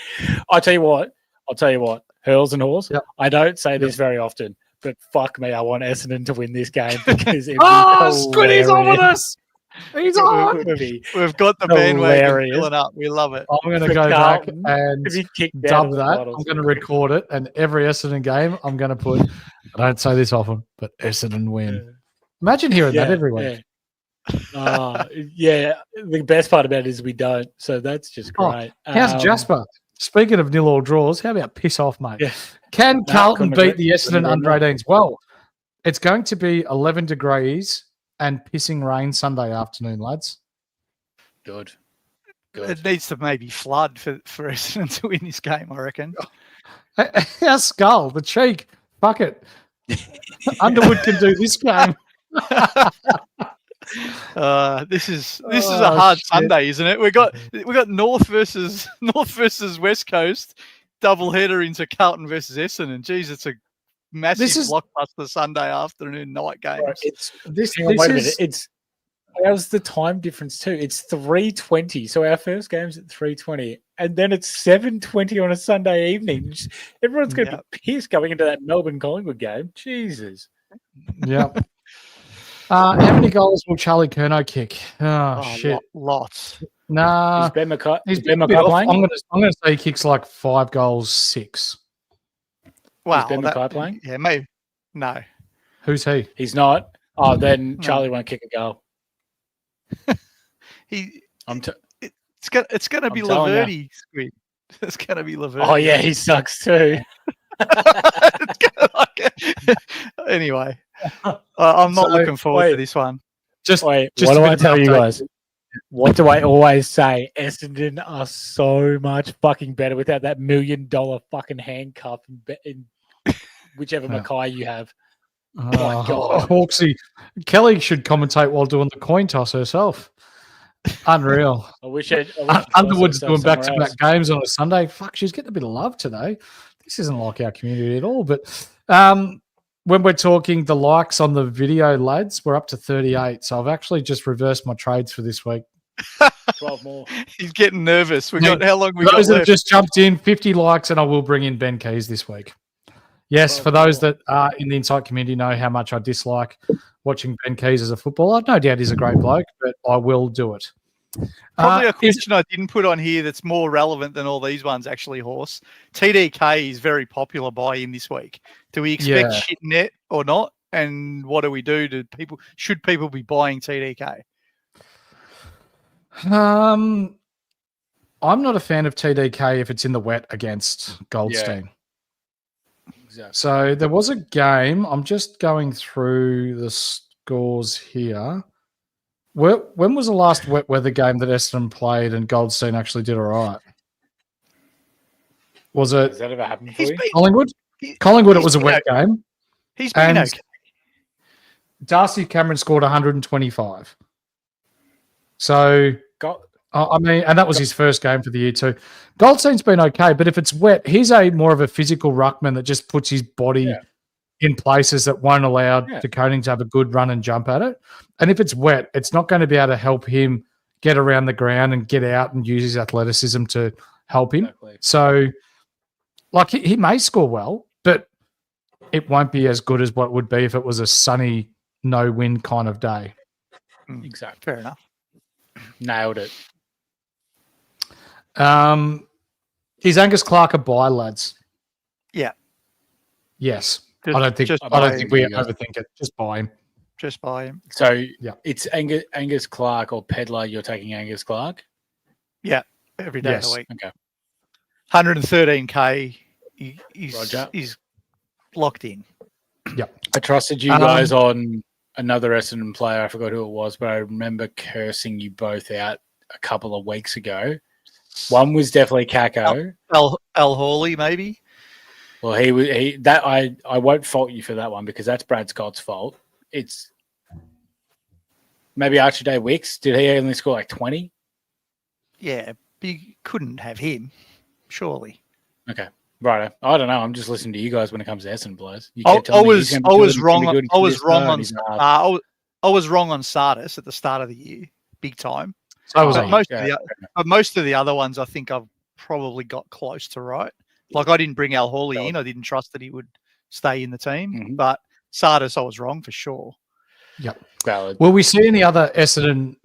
[SPEAKER 5] I'll tell you what. Hurls and Hawes. Yep. I don't say this very often, but fuck me, I want Essendon to win this game because
[SPEAKER 3] Squiddy's on with us. He's on.
[SPEAKER 4] We've got the bandwagon filling up. We love it.
[SPEAKER 3] I'm going to go back and dub that. I'm going to record it, and every Essendon game, I'm going to put. I don't say this often, but Essendon win. Imagine hearing that every week.
[SPEAKER 5] The best part about it is we don't, so that's just great.
[SPEAKER 3] How's Jasper? Speaking of 0-0 draws, how about piss off, mate? Yeah. Can Carlton beat the Essendon under-18s? Well, it's going to be 11 degrees and pissing rain Sunday afternoon, lads.
[SPEAKER 5] Good.
[SPEAKER 4] It needs to maybe flood for Essendon to win this game, I reckon.
[SPEAKER 3] Our skull, the cheek. Fuck it. Underwood can do this game.
[SPEAKER 4] This is a hard Sunday, isn't it? We got North versus West Coast double header into Carlton versus Essendon. Jeez, it's a massive blockbuster Sunday afternoon night game.
[SPEAKER 5] How's the time difference too? It's 3:20. So our first game's at 3:20, and then it's 7:20 on a Sunday evening. Everyone's going to be pissed going into that Melbourne Collingwood game. Jesus.
[SPEAKER 3] Yeah. How many goals will Charlie Curnow kick? Oh shit,
[SPEAKER 4] lots.
[SPEAKER 3] Nah.
[SPEAKER 5] Is Ben Mackay playing?
[SPEAKER 3] I'm going to say he kicks like 5 goals, 6.
[SPEAKER 4] Wow.
[SPEAKER 5] Is Ben Mackay playing?
[SPEAKER 4] Yeah, maybe. No.
[SPEAKER 3] Who's he?
[SPEAKER 5] He's not. Oh, then Charlie won't kick a goal.
[SPEAKER 4] It's gonna be Laverty, Squid. It's gonna be Laverty.
[SPEAKER 5] Oh yeah, he sucks too.
[SPEAKER 4] Anyway, I'm not looking forward to this one.
[SPEAKER 3] Just
[SPEAKER 5] what
[SPEAKER 3] a
[SPEAKER 5] do
[SPEAKER 3] bit
[SPEAKER 5] I
[SPEAKER 3] of
[SPEAKER 5] tell you
[SPEAKER 3] update.
[SPEAKER 5] guys? What do I always say? Essendon are so much fucking better without that $1 million fucking handcuff in whichever Mackay you have.
[SPEAKER 3] Oh,
[SPEAKER 5] God.
[SPEAKER 3] Hawksy. Kelly should commentate while doing the coin toss herself. Unreal.
[SPEAKER 5] I wish
[SPEAKER 3] Underwood's doing back-to-back games on a Sunday. Fuck, she's getting a bit of love today. This isn't like our community at all. But when we're talking the likes on the video, lads, we're up to 38. So I've actually just reversed my trades for this week.
[SPEAKER 5] 12 more.
[SPEAKER 4] He's getting nervous. How long we got
[SPEAKER 3] those that have
[SPEAKER 4] left?
[SPEAKER 3] just jumped in, 50 likes, and I will bring in Ben Keys this week. Yes, for those that are in the Insight community know how much I dislike watching Ben Keys as a footballer. No doubt he's a great bloke, but I will do it.
[SPEAKER 4] Probably a question I didn't put on here that's more relevant than all these ones, actually, Horse. TDK is very popular by him this week. Do we expect shit net or not? And what do we do to people? Should people be buying TDK?
[SPEAKER 3] I'm not a fan of TDK if it's in the wet against Goldstein.
[SPEAKER 5] Yeah. Exactly.
[SPEAKER 3] So there was a game. I'm just going through the scores here. When was the last wet weather game that Essendon played and Goldstein actually did all right? Was it
[SPEAKER 5] Has that ever happened for you?
[SPEAKER 3] Collingwood? Collingwood, it was a wet game.
[SPEAKER 4] He's been
[SPEAKER 3] And
[SPEAKER 4] okay.
[SPEAKER 3] Darcy Cameron scored 125. So, I mean, and that was his first game for the year too. Goldstein's been okay, but if it's wet, he's more of a physical ruckman that just puts his body in places that won't allow DeConing to have a good run and jump at it. And if it's wet, it's not going to be able to help him get around the ground and get out and use his athleticism to help him.
[SPEAKER 5] Exactly.
[SPEAKER 3] So, like, he may score well, but it won't be as good as what it would be if it was a sunny, no-wind kind of day.
[SPEAKER 5] Exactly.
[SPEAKER 4] Fair enough.
[SPEAKER 5] Nailed it.
[SPEAKER 3] Is Angus Clark a buy, lads?
[SPEAKER 4] Yeah.
[SPEAKER 3] Yes.
[SPEAKER 4] Just-
[SPEAKER 3] I don't think
[SPEAKER 4] just
[SPEAKER 3] we
[SPEAKER 5] buy him.
[SPEAKER 3] overthink it. Just buy him.
[SPEAKER 4] Just buy him.
[SPEAKER 5] So it's Angus Clark or Pedlar. You're taking Angus Clark?
[SPEAKER 4] Yeah, every day of
[SPEAKER 3] Yes.
[SPEAKER 4] the week.
[SPEAKER 5] Okay.
[SPEAKER 4] 113K is locked in.
[SPEAKER 5] I trusted you guys on another Essendon player. I forgot who it was, but I remember cursing you both out a couple of weeks ago. One was definitely Kako.
[SPEAKER 4] Al Hawley, maybe.
[SPEAKER 5] Well, I won't fault you for that one because that's Brad Scott's fault. It's maybe Archie Day Wicks. Did he only score like 20?
[SPEAKER 4] Yeah, you couldn't have him, surely.
[SPEAKER 5] Okay. Right. I don't know. I'm just listening to you guys when it comes to Essendon players.
[SPEAKER 4] I was wrong on Sardis at the start of the year, big time.
[SPEAKER 3] So was
[SPEAKER 4] Most of the other ones, I think I've probably got close to right. Like I didn't bring Al Hawley in. I didn't trust that he would stay in the team. But Sardis, I was wrong for sure.
[SPEAKER 3] Yep.
[SPEAKER 5] Valid.
[SPEAKER 3] Will we see any other Essendon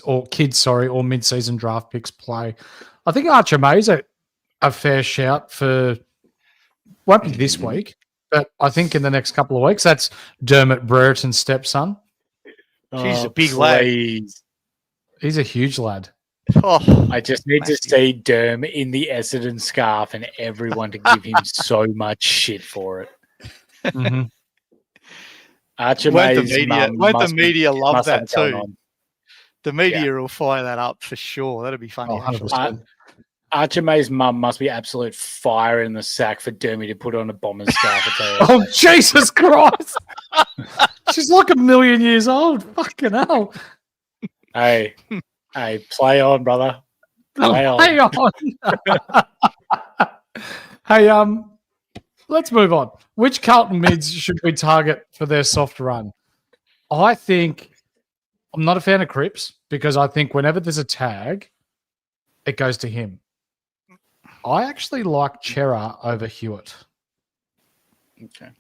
[SPEAKER 3] or mid-season draft picks play? I think Archer May's a fair shout for, won't be this week, but I think in the next couple of weeks. That's Dermot Brereton's stepson.
[SPEAKER 4] She's a big lad.
[SPEAKER 3] He's a huge lad.
[SPEAKER 4] Oh,
[SPEAKER 5] I just need to see Derm in the Essendon scarf and everyone to give him so much shit for it.
[SPEAKER 3] Mm-hmm.
[SPEAKER 5] Archer
[SPEAKER 4] won't
[SPEAKER 5] May's
[SPEAKER 4] the media love that too? The media will fire that up for sure. That'd be funny.
[SPEAKER 5] Archer May's mum must be absolute fire in the sack for Dermy to put on a Bombers scarf. I tell you.
[SPEAKER 3] Oh, Jesus Christ. She's like 1,000,000 years old. Fucking hell.
[SPEAKER 5] Hey, play on, brother. Play on.
[SPEAKER 3] Hey, let's move on. Which Carlton mids should we target for their soft run? I think I'm not a fan of Cripps because I think whenever there's a tag, it goes to him. I actually like Chera over Hewitt.
[SPEAKER 5] Okay.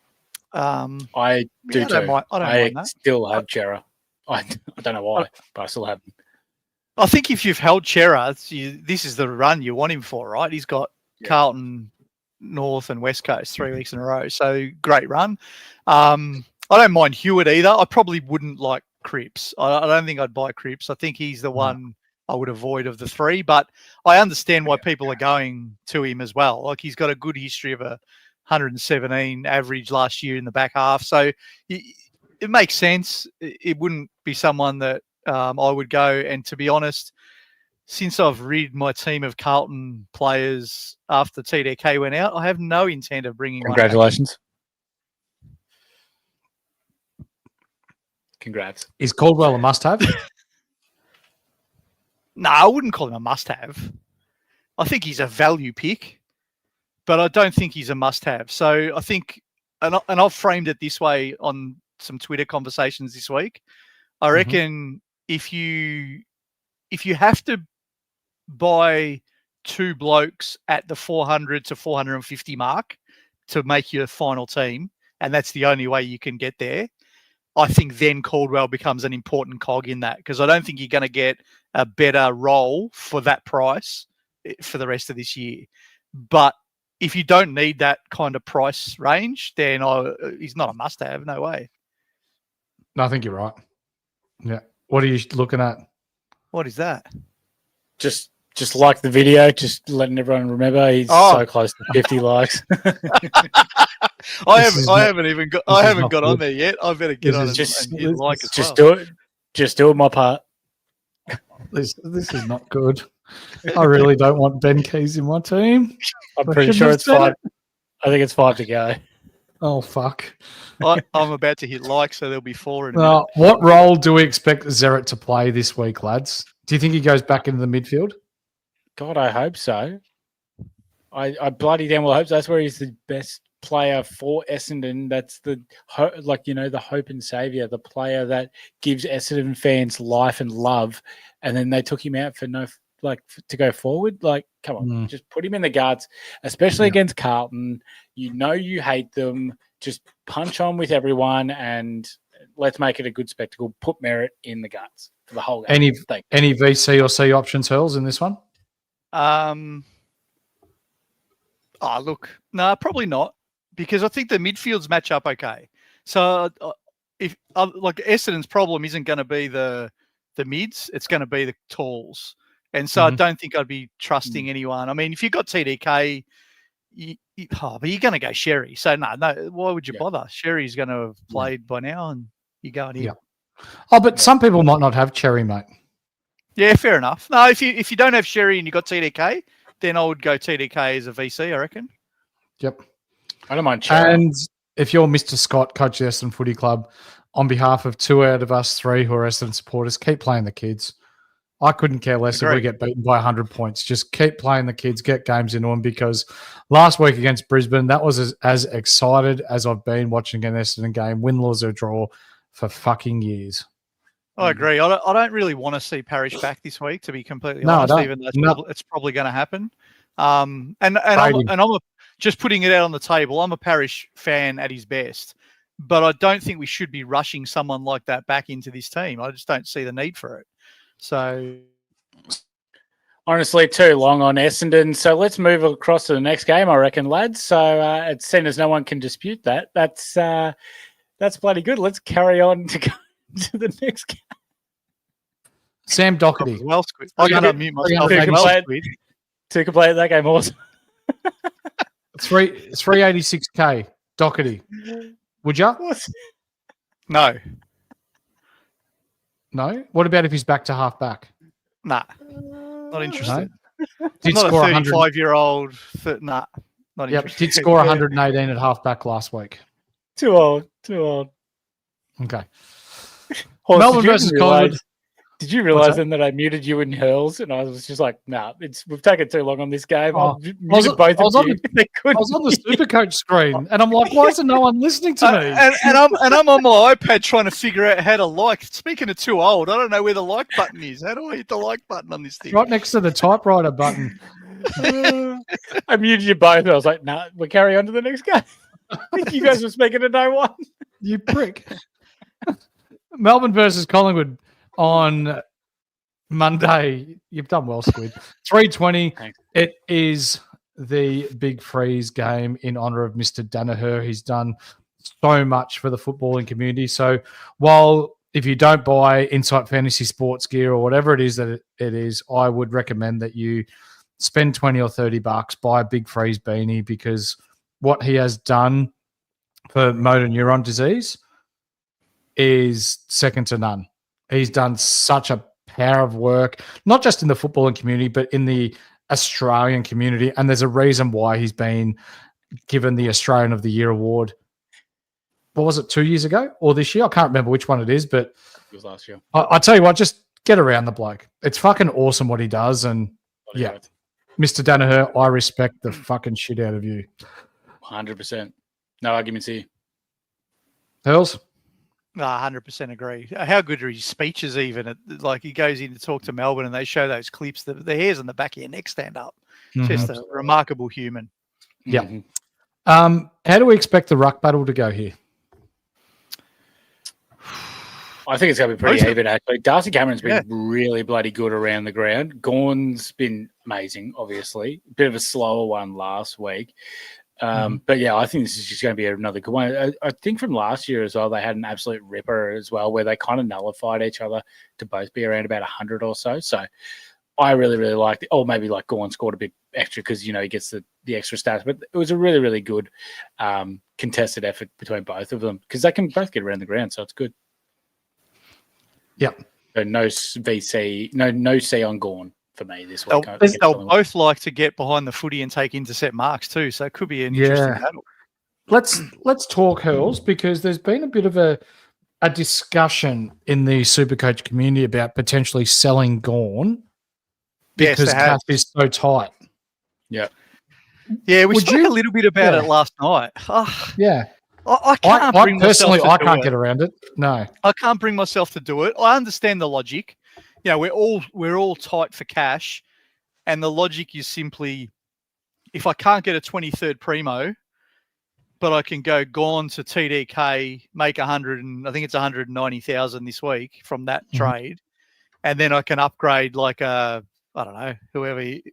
[SPEAKER 4] I
[SPEAKER 5] do too.
[SPEAKER 4] I
[SPEAKER 5] still have Chera. I don't know why, but I still have him.
[SPEAKER 4] I think if you've held Chera, this is the run you want him for, right? He's got Carlton, North and West Coast 3 weeks in a row. So great run. I don't mind Hewitt either. I probably wouldn't like Cripps. I don't think I'd buy Cripps. I think he's the one I would avoid of the three. But I understand why people are going to him as well. Like he's got a good history of a 117 average last year in the back half. So it makes sense. It wouldn't be someone that I would go. And to be honest, since I've rid my team of Carlton players after TDK went out, I have no intent of bringing one back.
[SPEAKER 5] Congratulations. Congrats.
[SPEAKER 3] Is Caldwell a must-have?
[SPEAKER 4] No, I wouldn't call him a must-have. I think he's a value pick, but I don't think he's a must-have. So I think, and I've framed it this way on some Twitter conversations this week. I reckon if you have to buy two blokes at the 400 to 450 mark to make your final team, and that's the only way you can get there, I think then Caldwell becomes an important cog in that, because I don't think you're going to get a better role for that price for the rest of this year. But if you don't need that kind of price range, then he's not a must-have. No way.
[SPEAKER 3] No, I think you're right. Yeah. What are you looking at?
[SPEAKER 4] What is that?
[SPEAKER 5] Just like the video, just letting everyone remember he's so close to 50 likes.
[SPEAKER 4] I haven't got on there yet. I better get on and hit like as
[SPEAKER 5] just
[SPEAKER 4] well.
[SPEAKER 5] do it. Just doing my part.
[SPEAKER 3] This is not good. I really don't want Ben Keys in my team.
[SPEAKER 5] I'm pretty sure it's 5. I think it's 5 to go.
[SPEAKER 3] Oh, fuck.
[SPEAKER 4] I'm about to hit like, so there'll be 4 in a minute.
[SPEAKER 3] What role do we expect Zeret to play this week, lads? Do you think he goes back into the midfield?
[SPEAKER 5] God, I hope so. I bloody damn well hope so. That's where he's the best player for Essendon. That's the hope and saviour, the player that gives Essendon fans life and love. And then they took him out for to go forward. Like, come on, just put him in the guts, especially against Carlton. You know you hate them. Just punch on with everyone and let's make it a good spectacle. Put Merritt in the guts for the whole game.
[SPEAKER 3] Any VC or C options, Hurls, in this one?
[SPEAKER 4] No, probably not, because I think the midfields match up okay. So if Essendon's problem isn't going to be the mids, it's going to be the talls. And so I don't think I'd be trusting anyone. I mean, if you've got TDK, but you're going to go Sherry. So no, why would you bother? Sherry's going to have played by now, and you're going in.
[SPEAKER 3] Yeah. Oh, but some people might not have Cherry, mate.
[SPEAKER 4] Yeah, fair enough. No, if you don't have Sherry and you've got TDK, then I would go TDK as a VC, I reckon.
[SPEAKER 3] Yep.
[SPEAKER 5] I don't mind Cherry.
[SPEAKER 3] And if you're Mr. Scott, coach of the Essendon Footy Club, on behalf of 2 out of us 3 who are Essendon supporters, keep playing the kids. I couldn't care less if we get beaten by 100 points. Just keep playing the kids, get games into them, because last week against Brisbane, that was as excited as I've been watching an Essendon game, win, lose, or draw, for fucking years.
[SPEAKER 4] I agree. I don't really want to see Parrish back this week, to be completely honest, even though it's probably going to happen. And I'm just putting it out on the table. I'm a Parrish fan at his best, but I don't think we should be rushing someone like that back into this team. I just don't see the need for it. So,
[SPEAKER 5] honestly, too long on Essendon. So let's move across to the next game, I reckon, lads. So it seems as no one can dispute that. That's bloody good. Let's carry on to go to the next game.
[SPEAKER 3] Sam Doherty.
[SPEAKER 4] Well, Squid. I'm going to mute myself.
[SPEAKER 5] To complete that game also.
[SPEAKER 3] 386K. Doherty. Would you?
[SPEAKER 4] No.
[SPEAKER 3] No? What about if he's back to half back?
[SPEAKER 4] Nah. Not interested.
[SPEAKER 3] No?
[SPEAKER 4] I'm not a 35-year-old. Nah. Not interested.
[SPEAKER 3] Did score 118 at half back last week.
[SPEAKER 5] Too old.
[SPEAKER 3] Okay.
[SPEAKER 5] Melbourne versus Collingwood. Did you realise then that I muted you in Hurls? And I was just like, we've taken too long on this game.
[SPEAKER 3] I was on the SuperCoach screen, and I'm like, why is no one listening to me?
[SPEAKER 4] And I'm on my iPad trying to figure out how to like. Speaking of too old, I don't know where the like button is. How do I hit the like button on this thing?
[SPEAKER 3] Right next to the typewriter button.
[SPEAKER 5] I muted you both. I was like, we'll carry on to the next game. You guys were speaking to no one.
[SPEAKER 3] You prick. Melbourne versus Collingwood on Monday. You've done well, Squid. 3:20.
[SPEAKER 5] Thanks.
[SPEAKER 3] It is the big freeze game in honour of Mr. Danaher. He's done so much for the footballing community. So while if you don't buy Insight Fantasy Sports gear or whatever it is that it is, I would recommend that you spend 20 or 30 bucks, buy a Big Freeze beanie, because what he has done for motor neuron disease is second to none. He's done such a power of work, not just in the footballing community, but in the Australian community. And there's a reason why he's been given the Australian of the Year award. What was it, 2 years ago or this year? I can't remember which one it is, but
[SPEAKER 5] It was last year.
[SPEAKER 3] I tell you what, just get around the bloke. It's fucking awesome what he does. And yeah, Mr. Danaher, I respect the fucking shit out of you.
[SPEAKER 5] 100%. No arguments here.
[SPEAKER 3] Hurls?
[SPEAKER 4] No, 100% agree. How good are his speeches even? Like he goes in to talk to Melbourne and they show those clips. The hairs on the back of your neck stand up. Just a remarkable human.
[SPEAKER 3] Yeah. How do we expect the ruck battle to go here?
[SPEAKER 5] I think it's going to be pretty even, actually. Darcy Cameron's been really bloody good around the ground. Gorn's been amazing, obviously. Bit of a slower one last week. But yeah, I think this is just going to be another good one. I think from last year as well, they had an absolute ripper as well, where they kind of nullified each other to both be around about 100 or so. So I really, really liked it. Or maybe like Gorn scored a bit extra because, you know, he gets the extra stats. But it was a really, really good contested effort between both of them because they can both get around the ground, so it's good.
[SPEAKER 3] Yep.
[SPEAKER 5] So no VC, no C on Gorn for me this week.
[SPEAKER 4] They'll both like to get behind the footy and take intercept marks too, so it could be an interesting battle.
[SPEAKER 3] Let's talk Hurls, because there's been a bit of a discussion in the Supercoach community about potentially selling Gorn because cap is so tight.
[SPEAKER 5] Yeah.
[SPEAKER 4] Yeah, we spoke a little bit about it last night.
[SPEAKER 3] Yeah.
[SPEAKER 4] I can't bring myself to
[SPEAKER 3] I can't get around it. No.
[SPEAKER 4] I can't bring myself to do it. I understand the logic. You know, we're all tight for cash, and the logic is simply, if I can't get a 23rd primo, but I can go Gorn to TDK, make 100, and I think it's 190,000 this week from that trade, and then I can upgrade like I don't know,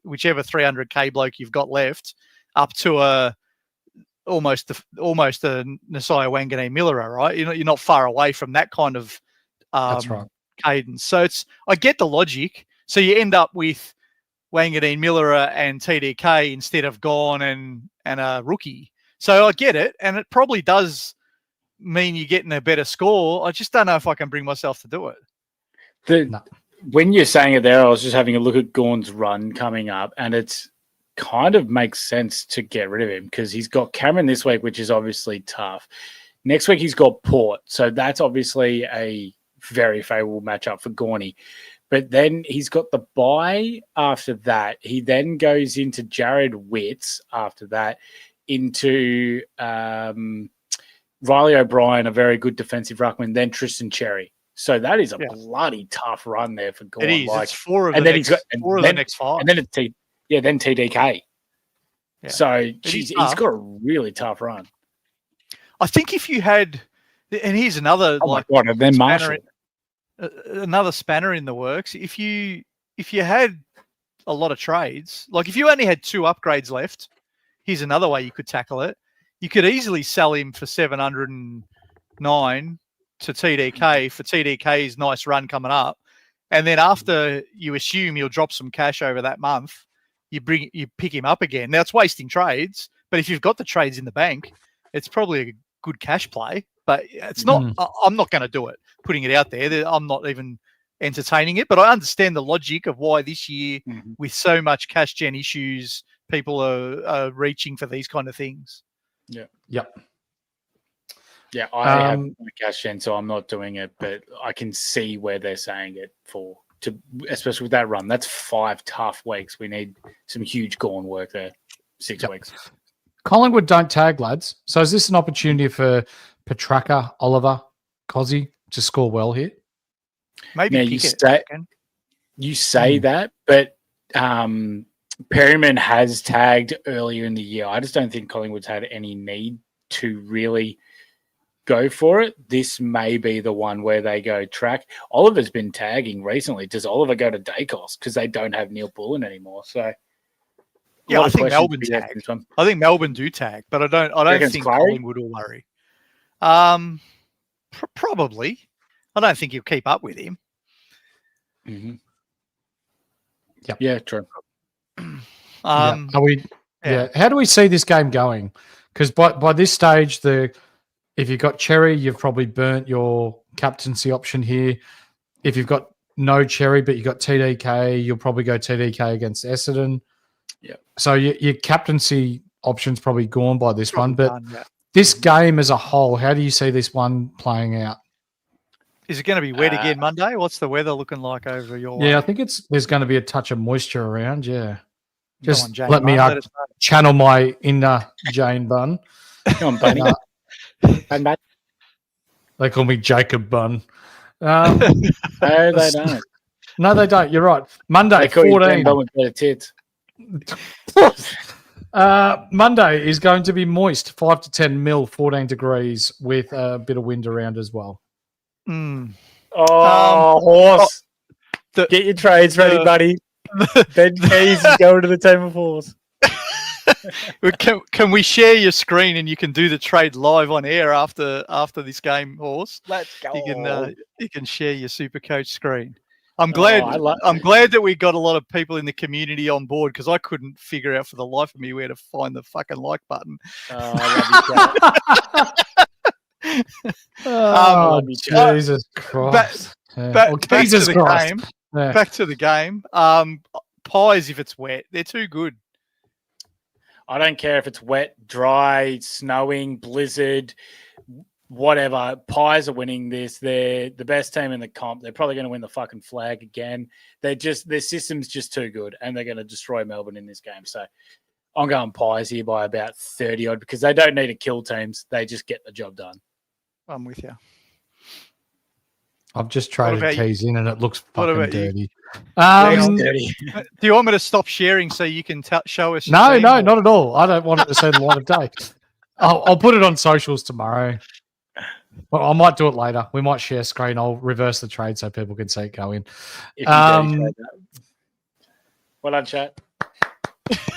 [SPEAKER 4] whichever 300k bloke you've got left, up to almost a Nasiah Wanganeen Miller, right? You're not far away from that kind of
[SPEAKER 3] that's right.
[SPEAKER 4] cadence. So I get the logic. So you end up with Wanganeen Miller and TDK instead of Gorn and a rookie. So I get it, and it probably does mean you're getting a better score. I just don't know if I can bring myself to do it.
[SPEAKER 5] When you're saying it there, I was just having a look at Gorn's run coming up, and it's kind of makes sense to get rid of him because he's got Cameron this week, which is obviously tough. Next week he's got Port, so that's obviously a very favourable matchup for Gorney. But then he's got the bye after that. He then goes into Jared Witts after that, into Riley O'Brien, a very good defensive ruckman, then Tristan Cherry. So that is a bloody tough run there for Gorn.
[SPEAKER 4] It is. It's four of the next five.
[SPEAKER 5] And then it's then TDK. Yeah. So he's got a really tough run.
[SPEAKER 4] I think if you had, and here's another
[SPEAKER 5] and then Marshall.
[SPEAKER 4] Another spanner in the works. If you had a lot of trades, like if you only had 2 upgrades left, here's another way you could tackle it. You could easily sell him for 709 to TDK for TDK's nice run coming up, and then after you assume you'll drop some cash over that month, you pick him up again. Now it's wasting trades, but if you've got the trades in the bank, it's probably a good cash play. But it's not. I'm not going to do it. Putting it out there, I'm not even entertaining it. But I understand the logic of why this year, with so much cash gen issues, people are reaching for these kind of things.
[SPEAKER 3] Yeah.
[SPEAKER 5] Yeah, I have cash gen, so I'm not doing it. But I can see where they're saying it especially with that run. That's 5 tough weeks. We need some huge Gorn work there. 6 weeks.
[SPEAKER 3] Collingwood don't tag, lads. So is this an opportunity for Petraka, Oliver, Cozzy to score well here?
[SPEAKER 4] Maybe
[SPEAKER 5] you say that, but Perryman has tagged earlier in the year. I just don't think Collingwood's had any need to really go for it. This may be the one where they go track. Oliver's been tagging recently. Does Oliver go to Dacos because they don't have Neil Bullen anymore? So
[SPEAKER 4] I think Melbourne tag. I think Melbourne do tag, but I don't think Collingwood will worry. Probably. I don't think he'll keep up with him.
[SPEAKER 5] Mm-hmm.
[SPEAKER 3] Yep.
[SPEAKER 5] Yeah, true.
[SPEAKER 3] Are we? Yeah. How do we see this game going? Because by this stage, if you've got Cherry, you've probably burnt your captaincy option here. If you've got no Cherry, but you've got TDK, you'll probably go TDK against Essendon.
[SPEAKER 5] Yeah.
[SPEAKER 3] So your captaincy option's probably gone by this one. But
[SPEAKER 4] done, yeah.
[SPEAKER 3] This game as a whole, how do you see this one playing out?
[SPEAKER 4] Is it going to be wet again Monday? What's the weather looking like over your way?
[SPEAKER 3] Yeah, I think there's going to be a touch of moisture around. Yeah. Just
[SPEAKER 4] on, Jane
[SPEAKER 3] let me
[SPEAKER 4] Bunn,
[SPEAKER 3] channel my inner Jane Bunn.
[SPEAKER 5] Come on, Bunny.
[SPEAKER 3] They call me Jacob Bunn.
[SPEAKER 5] No, they don't.
[SPEAKER 3] No, they don't. You're right. Monday,
[SPEAKER 5] They call you Jane
[SPEAKER 3] 14.
[SPEAKER 5] Bunn with better tits.
[SPEAKER 3] Monday is going to be moist, 5 to 10 mil, 14 degrees, with a bit of wind around as well.
[SPEAKER 4] Mm.
[SPEAKER 5] Horse. Get your trades ready, buddy. Ben Keys is going to the team of horse.
[SPEAKER 4] Can we share your screen and you can do the trade live on air after this game, Horse?
[SPEAKER 5] Let's go.
[SPEAKER 4] You can share your SuperCoach screen. I'm glad that we got a lot of people in the community on board because I couldn't figure out for the life of me where to find the fucking like button.
[SPEAKER 5] I love you,
[SPEAKER 3] Jesus Christ.
[SPEAKER 4] Back to the game. Pies if it's wet. They're too good.
[SPEAKER 5] I don't care if it's wet, dry, snowing, blizzard, whatever. Pies are winning this. They're the best team in the comp. They're probably going to win the fucking flag again. Their system's just too good, and they're going to destroy Melbourne in this game. So I'm going Pies here by about 30 odd because they don't need to kill teams. They just get the job done.
[SPEAKER 4] I'm with you.
[SPEAKER 3] I've just traded keys in and it looks fucking dirty.
[SPEAKER 4] Do you want me to stop sharing so you can show us?
[SPEAKER 3] No, not at all. I don't want it to see the light of day. I'll put it on socials tomorrow. Well, I might do it later. We might share screen. I'll reverse the trade so people can see it go in.
[SPEAKER 5] Well done, chat.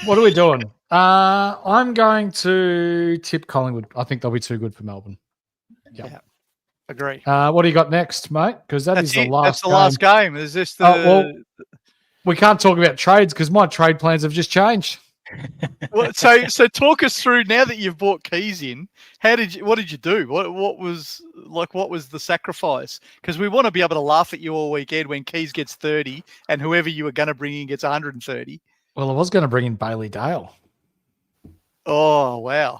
[SPEAKER 3] What are we doing? I'm going to tip Collingwood. I think they'll be too good for Melbourne.
[SPEAKER 4] Yeah. Agree.
[SPEAKER 3] What do you got next, mate? Because that's the last.
[SPEAKER 4] That's the last game. Is this the?
[SPEAKER 3] We can't talk about trades because my trade plans have just changed.
[SPEAKER 4] Well, so talk us through now that you've bought keys in. What did you do? What was the sacrifice? Because we want to be able to laugh at you all weekend when Keys gets 30 and whoever you were going to bring in gets 130.
[SPEAKER 3] Well, I was going to bring in Bailey Dale.
[SPEAKER 4] Oh wow.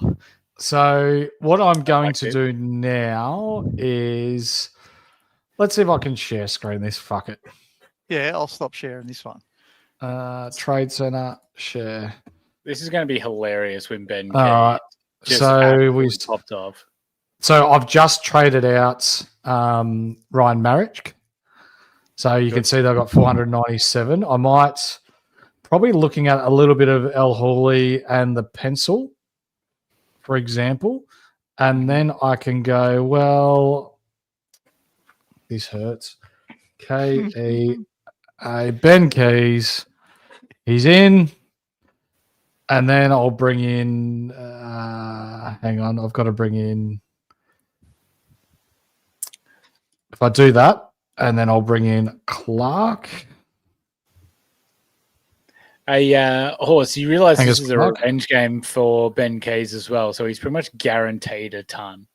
[SPEAKER 3] So what I'm going to do now is, let's see if I can share screen this. Fuck it.
[SPEAKER 4] Yeah, I'll stop sharing this one.
[SPEAKER 3] Trade center, share.
[SPEAKER 5] This is going to be hilarious when Ben.
[SPEAKER 3] All right. So we
[SPEAKER 5] popped off.
[SPEAKER 3] So I've just traded out Ryan Marich. So you can see they've got 497. I might probably looking at a little bit of El Hawley and the pencil, for example, and then I can go, well, this hurts. K-E-A, Ben Keys, he's in, and then I'll bring in, hang on, I've got to bring in, if I do that, and then I'll bring in Clark.
[SPEAKER 5] Horse, you realise this is a revenge game for Ben Keys as well, so he's pretty much guaranteed a ton.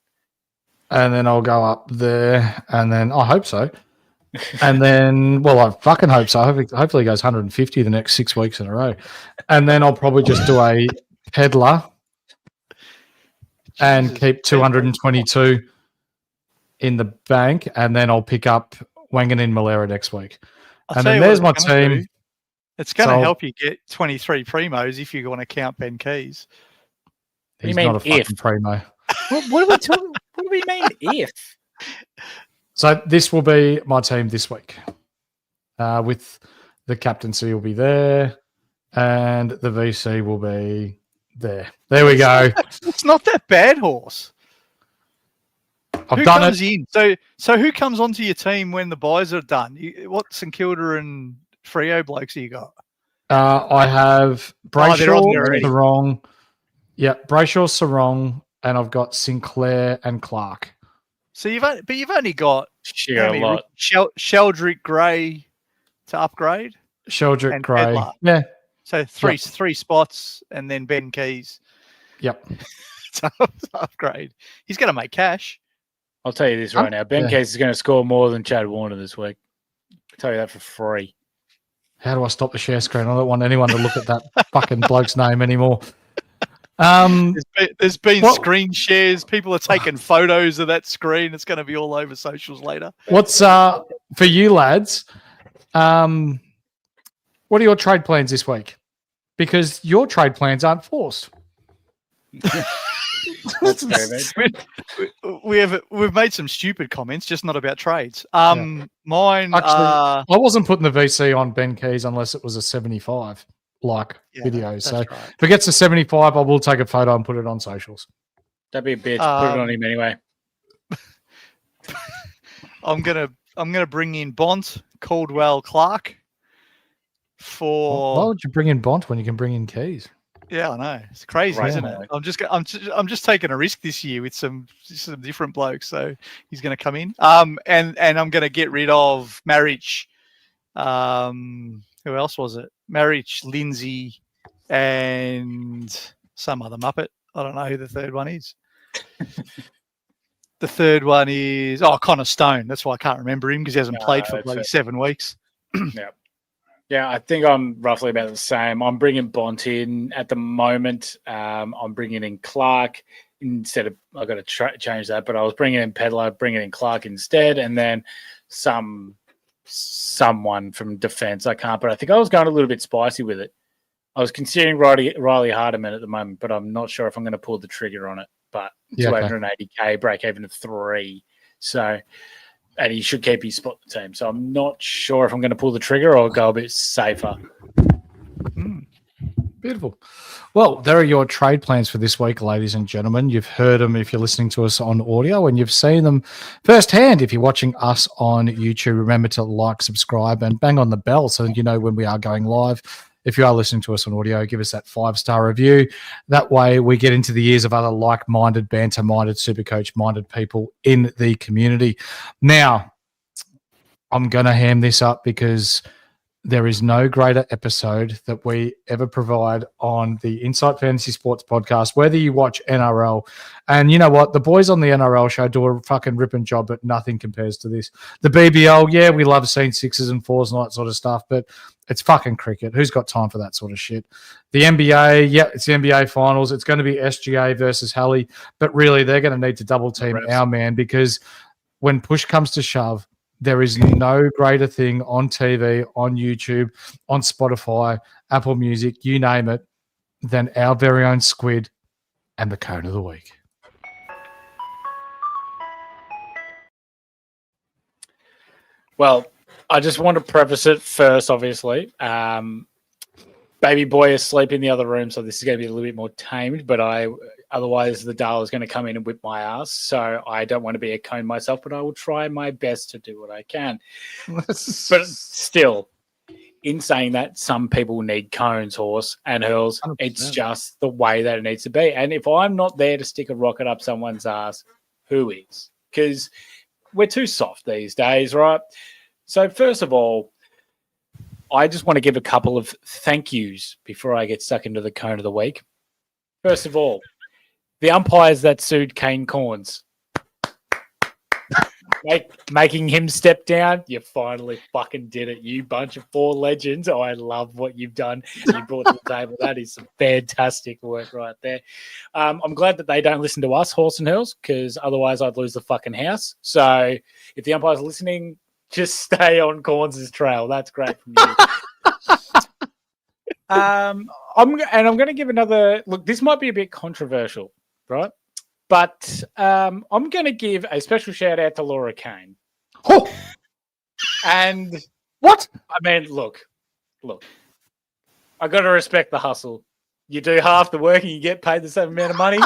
[SPEAKER 3] And then I'll go up there, and then I hope so. And then, well, I fucking hope so. Hopefully he goes 150 the next 6 weeks in a row. And then I'll probably just do a peddler and keep 222 in the bank, and then I'll pick up Wangan Malera next week. And then there's my team.
[SPEAKER 4] It's going to help you get 23 primos if you want to count Ben Keys.
[SPEAKER 3] He's not a fucking primo.
[SPEAKER 5] What are we talking? What do we mean if?
[SPEAKER 3] So this will be my team this week. With the captaincy will be there, and the VC will be there. There we go.
[SPEAKER 4] It's not that bad, Horse.
[SPEAKER 3] I've done it.
[SPEAKER 4] So who comes onto your team when the buys are done? What St Kilda and Freo blokes you got?
[SPEAKER 3] I have Brayshaw, Sarong. Yeah, Brayshaw, Sarong, and I've got Sinclair and Clark.
[SPEAKER 4] So you've only got
[SPEAKER 5] Sure, a lot.
[SPEAKER 4] Sheldrick, Gray to upgrade.
[SPEAKER 3] Sheldrick,
[SPEAKER 4] And
[SPEAKER 3] Gray.
[SPEAKER 4] Pedlar.
[SPEAKER 3] Yeah.
[SPEAKER 4] So three spots, and then Ben Keys
[SPEAKER 3] Yep.
[SPEAKER 4] to upgrade. He's going to make cash.
[SPEAKER 5] I'll tell you this right now. Ben Case is going to score more than Chad Warner this week. I'll tell you that for free.
[SPEAKER 3] How do I stop the share screen? I don't want anyone to look at that fucking bloke's name anymore.
[SPEAKER 4] There's been screen shares. People are taking photos of that screen. It's going to be all over socials later.
[SPEAKER 3] What's for you lads? What are your trade plans this week? Because your trade plans aren't forced.
[SPEAKER 4] We've made some stupid comments, just not about trades. Mine
[SPEAKER 3] actually, I wasn't putting the VC on Ben Keys unless it was a 75 video. So
[SPEAKER 4] right.
[SPEAKER 3] if it gets to 75, I will take a photo and put it on socials.
[SPEAKER 5] That'd be a bitch. Put it on him anyway.
[SPEAKER 4] I'm gonna bring in Bont, Caldwell, Clark.
[SPEAKER 3] Why would you bring in Bont when you can bring in Keys?
[SPEAKER 4] Yeah, I know. It's crazy, isn't it? I'm just taking a risk this year with some different blokes. So he's going to come in. And I'm going to get rid of Marich. Who else was it? Marich, Lindsay, and some other muppet. I don't know who the third one is. The third one is Connor Stone. That's why I can't remember him because he hasn't played for bloody 7 weeks.
[SPEAKER 5] Yeah. Yeah, I think I'm roughly about the same. I'm bringing Bont in at the moment. I'm bringing in Clark instead of – I've got to change that, but I was bringing in Pedlar, bringing in Clark instead, and then someone from defence. I can't, but I think I was going a little bit spicy with it. I was considering Riley Hardiman at the moment, but I'm not sure if I'm going to pull the trigger on it. But 280K, break even of 3. So – and he should keep his spot in the team. So I'm not sure if I'm going to pull the trigger or go a bit safer.
[SPEAKER 3] Beautiful. Well, there are your trade plans for this week, ladies and gentlemen. You've heard them if you're listening to us on audio, and you've seen them firsthand if you're watching us on YouTube. Remember to like, subscribe, and bang on the bell so that you know when we are going live. If you are listening to us on audio, give us that 5-star review. That way we get into the ears of other like-minded, banter-minded, SuperCoach-minded people in the community. Now, I'm going to ham this up because there is no greater episode that we ever provide on the Insight Fantasy Sports podcast, whether you watch NRL. And you know what? The boys on the NRL show do a fucking ripping job, but nothing compares to this. The BBL, yeah, we love seeing 6s and 4s and all that sort of stuff, but it's fucking cricket. Who's got time for that sort of shit? The NBA, yeah, it's the NBA finals. It's going to be SGA versus Halley, but really they're going to need to double team our man because when push comes to shove, there is no greater thing on TV, on YouTube, on Spotify, Apple Music, you name it, than our very own Squid and the Cone of the Week.
[SPEAKER 5] Well, I just want to preface it first, obviously. Baby boy is asleep in the other room, so this is going to be a little bit more tamed, but otherwise the Dale is going to come in and whip my ass, so I don't want to be a cone myself, but I will try my best to do what I can. But still, in saying that, some people need cones, horse, and hurls. 100%. It's just the way that it needs to be. And if I'm not there to stick a rocket up someone's ass, who is? Because we're too soft these days, right? So first of all, I just want to give a couple of thank yous before I get stuck into the Cone of the Week. First of all, the umpires that sued Kane Corns. Making him step down, you finally fucking did it, you bunch of 4 legends. I love what you've done. You brought to the table. That is some fantastic work right there. I'm glad that they don't listen to us, Horse and Hurls, because otherwise I'd lose the fucking house. So if the umpires are listening, just stay on Corns' trail. That's great from you. I'm going to give another look. This might be a bit controversial, right? But I'm going to give a special shout out to Laura Kane.
[SPEAKER 3] Oh.
[SPEAKER 5] And
[SPEAKER 3] what?
[SPEAKER 5] I mean, look. I got to respect the hustle. You do half the work and you get paid the same amount of money.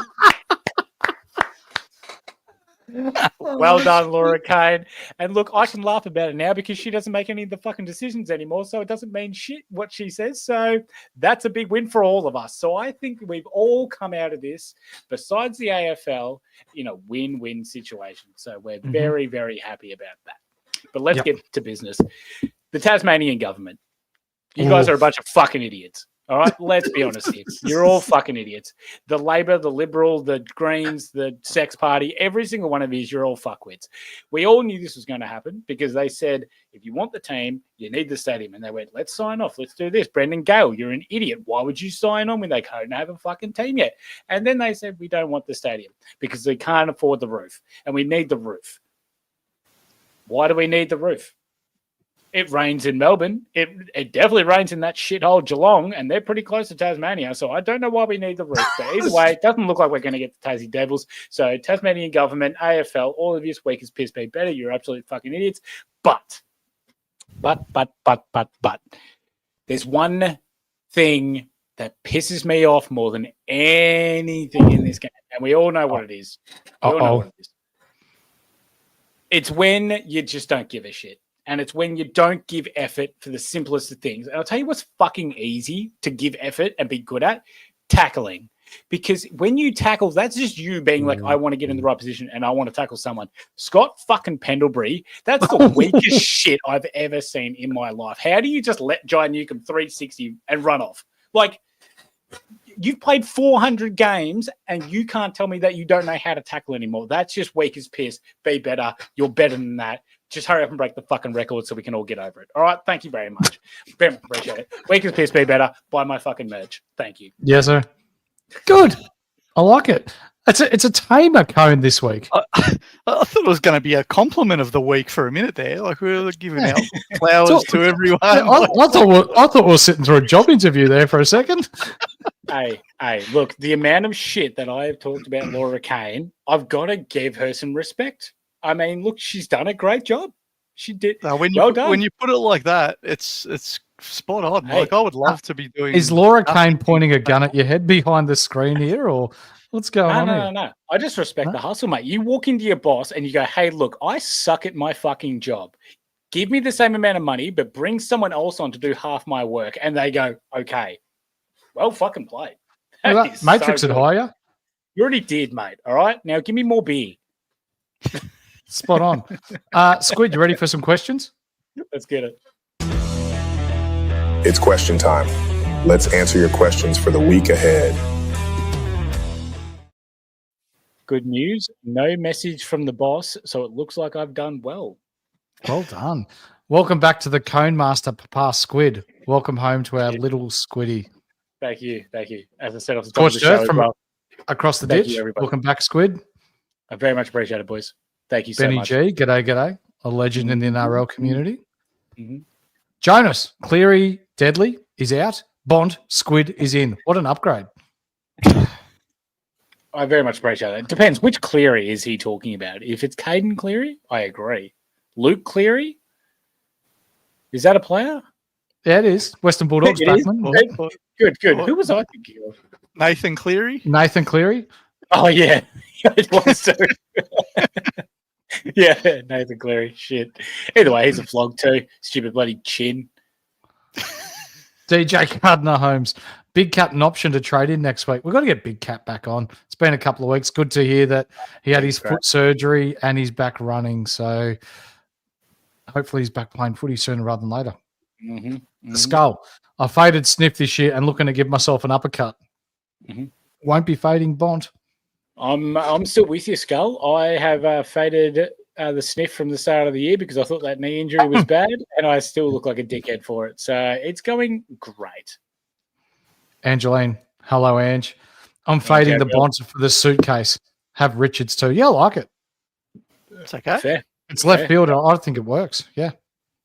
[SPEAKER 5] Well done, Laura Kane. And look, I can laugh about it now because she doesn't make any of the fucking decisions anymore. So it doesn't mean shit what she says. So that's a big win for all of us. So I think we've all come out of this, besides the AFL, in a win-win situation. So we're very, very happy about that. But let's get to business. The Tasmanian government. You guys are a bunch of fucking idiots. All right, let's be honest here. You're all fucking idiots. The Labor, the Liberal, the Greens, the Sex Party, every single one of these, you're all fuckwits. We all knew this was going to happen because they said, if you want the team, you need the stadium. And they went, let's sign off. Let's do this. Brendan Gale, you're an idiot. Why would you sign on when they don't have a fucking team yet? And then they said, we don't want the stadium because they can't afford the roof. And we need the roof. Why do we need the roof? It rains in Melbourne. It definitely rains in that shithole Geelong, and they're pretty close to Tasmania. So I don't know why we need the roof. But either way, it doesn't look like we're going to get the Tassie Devils. So Tasmanian government, AFL, all of you weak as piss be better. You're absolute fucking idiots. But. There's one thing that pisses me off more than anything in this game. And we all know what it is. We all know what it is. It's when you just don't give a shit. And it's when you don't give effort for the simplest of things. And I'll tell you what's fucking easy to give effort and be good at: tackling. Because when you tackle, that's just you being like, I want to get in the right position and I want to tackle someone. Scott fucking Pendlebury, that's the weakest shit I've ever seen in my life. How do you just let Jai Newcomb 360 and run off? Like, you've played 400 games and you can't tell me that you don't know how to tackle anymore. That's just weak as piss. Be better. You're better than that. Just hurry up and break the fucking record so we can all get over it. All right? Thank you very much. Very much appreciate it. Weak as piss, be better. Buy my fucking merch. Thank you.
[SPEAKER 3] Yes, sir. Good. I like it. It's a tamer cone this week.
[SPEAKER 4] I thought it was going to be a compliment of the week for a minute there. Like we were giving out flowers to everyone.
[SPEAKER 3] I thought we were sitting through a job interview there for a second.
[SPEAKER 5] Hey, look, the amount of shit that I have talked about Laura Kane, I've got to give her some respect. I mean, look, she's done a great job. She did.
[SPEAKER 4] When you put it like that, it's spot on.
[SPEAKER 5] Hey,
[SPEAKER 4] like I would love to be doing.
[SPEAKER 3] Is Laura Kane pointing a gun at your head behind the screen here, or what's going on here?
[SPEAKER 5] No. I just respect the hustle, mate. You walk into your boss and you go, hey, look, I suck at my fucking job. Give me the same amount of money, but bring someone else on to do half my work. And they go, okay, well, fucking played.
[SPEAKER 3] Matrix would hire you.
[SPEAKER 5] You already did, mate. All right. Now give me more beer.
[SPEAKER 3] Spot on. Squid, you ready for some questions?
[SPEAKER 5] Let's get it.
[SPEAKER 6] It's question time. Let's answer your questions for the week ahead.
[SPEAKER 5] Good news. No message from the boss, so it looks like I've done well.
[SPEAKER 3] Well done. Welcome back to the Cone Master, Papa Squid. Welcome home to our little Squiddy.
[SPEAKER 5] Thank you. As I said off the top of the show,
[SPEAKER 3] from across the ditch.
[SPEAKER 5] Everybody.
[SPEAKER 3] Welcome back, Squid.
[SPEAKER 5] I very much appreciate it, boys. Thank you so
[SPEAKER 3] Benny
[SPEAKER 5] much.
[SPEAKER 3] G, g'day. A legend in the NRL community.
[SPEAKER 5] Mm-hmm.
[SPEAKER 3] Jonas, Cleary, Deadly is out. Bond, Squid is in. What an upgrade.
[SPEAKER 5] I very much appreciate it. It depends. Which Cleary is he talking about? If it's Caden Cleary, I agree. Luke Cleary? Is that a player?
[SPEAKER 3] Yeah, it is. Western Bulldogs backman.
[SPEAKER 5] Good. Who was I thinking of?
[SPEAKER 4] Nathan Cleary?
[SPEAKER 3] Nathan Cleary?
[SPEAKER 5] Oh, yeah. It was too. Yeah, Nathan Cleary. Shit. Either way, he's a flog too. Stupid bloody chin.
[SPEAKER 3] DJ Gardner-Holmes. Big Cat an option to trade in next week. We've got to get Big Cat back on. It's been a couple of weeks. Good to hear that he had his foot surgery and he's back running. So hopefully he's back playing footy sooner rather than later.
[SPEAKER 5] Mm-hmm.
[SPEAKER 3] The Skull. I faded Sniff this year and looking to give myself an uppercut.
[SPEAKER 5] Mm-hmm.
[SPEAKER 3] Won't be fading Bond.
[SPEAKER 5] I'm still with you, Skull. I have faded the Sniff from the start of the year because I thought that knee injury was bad, and I still look like a dickhead for it. So it's going great.
[SPEAKER 3] Angeline, hello, Ange. I'm fading the Bonds for the suitcase. Have Richards too. Yeah, I like it.
[SPEAKER 4] It's okay.
[SPEAKER 5] Fair.
[SPEAKER 3] It's left field. I think it works. Yeah.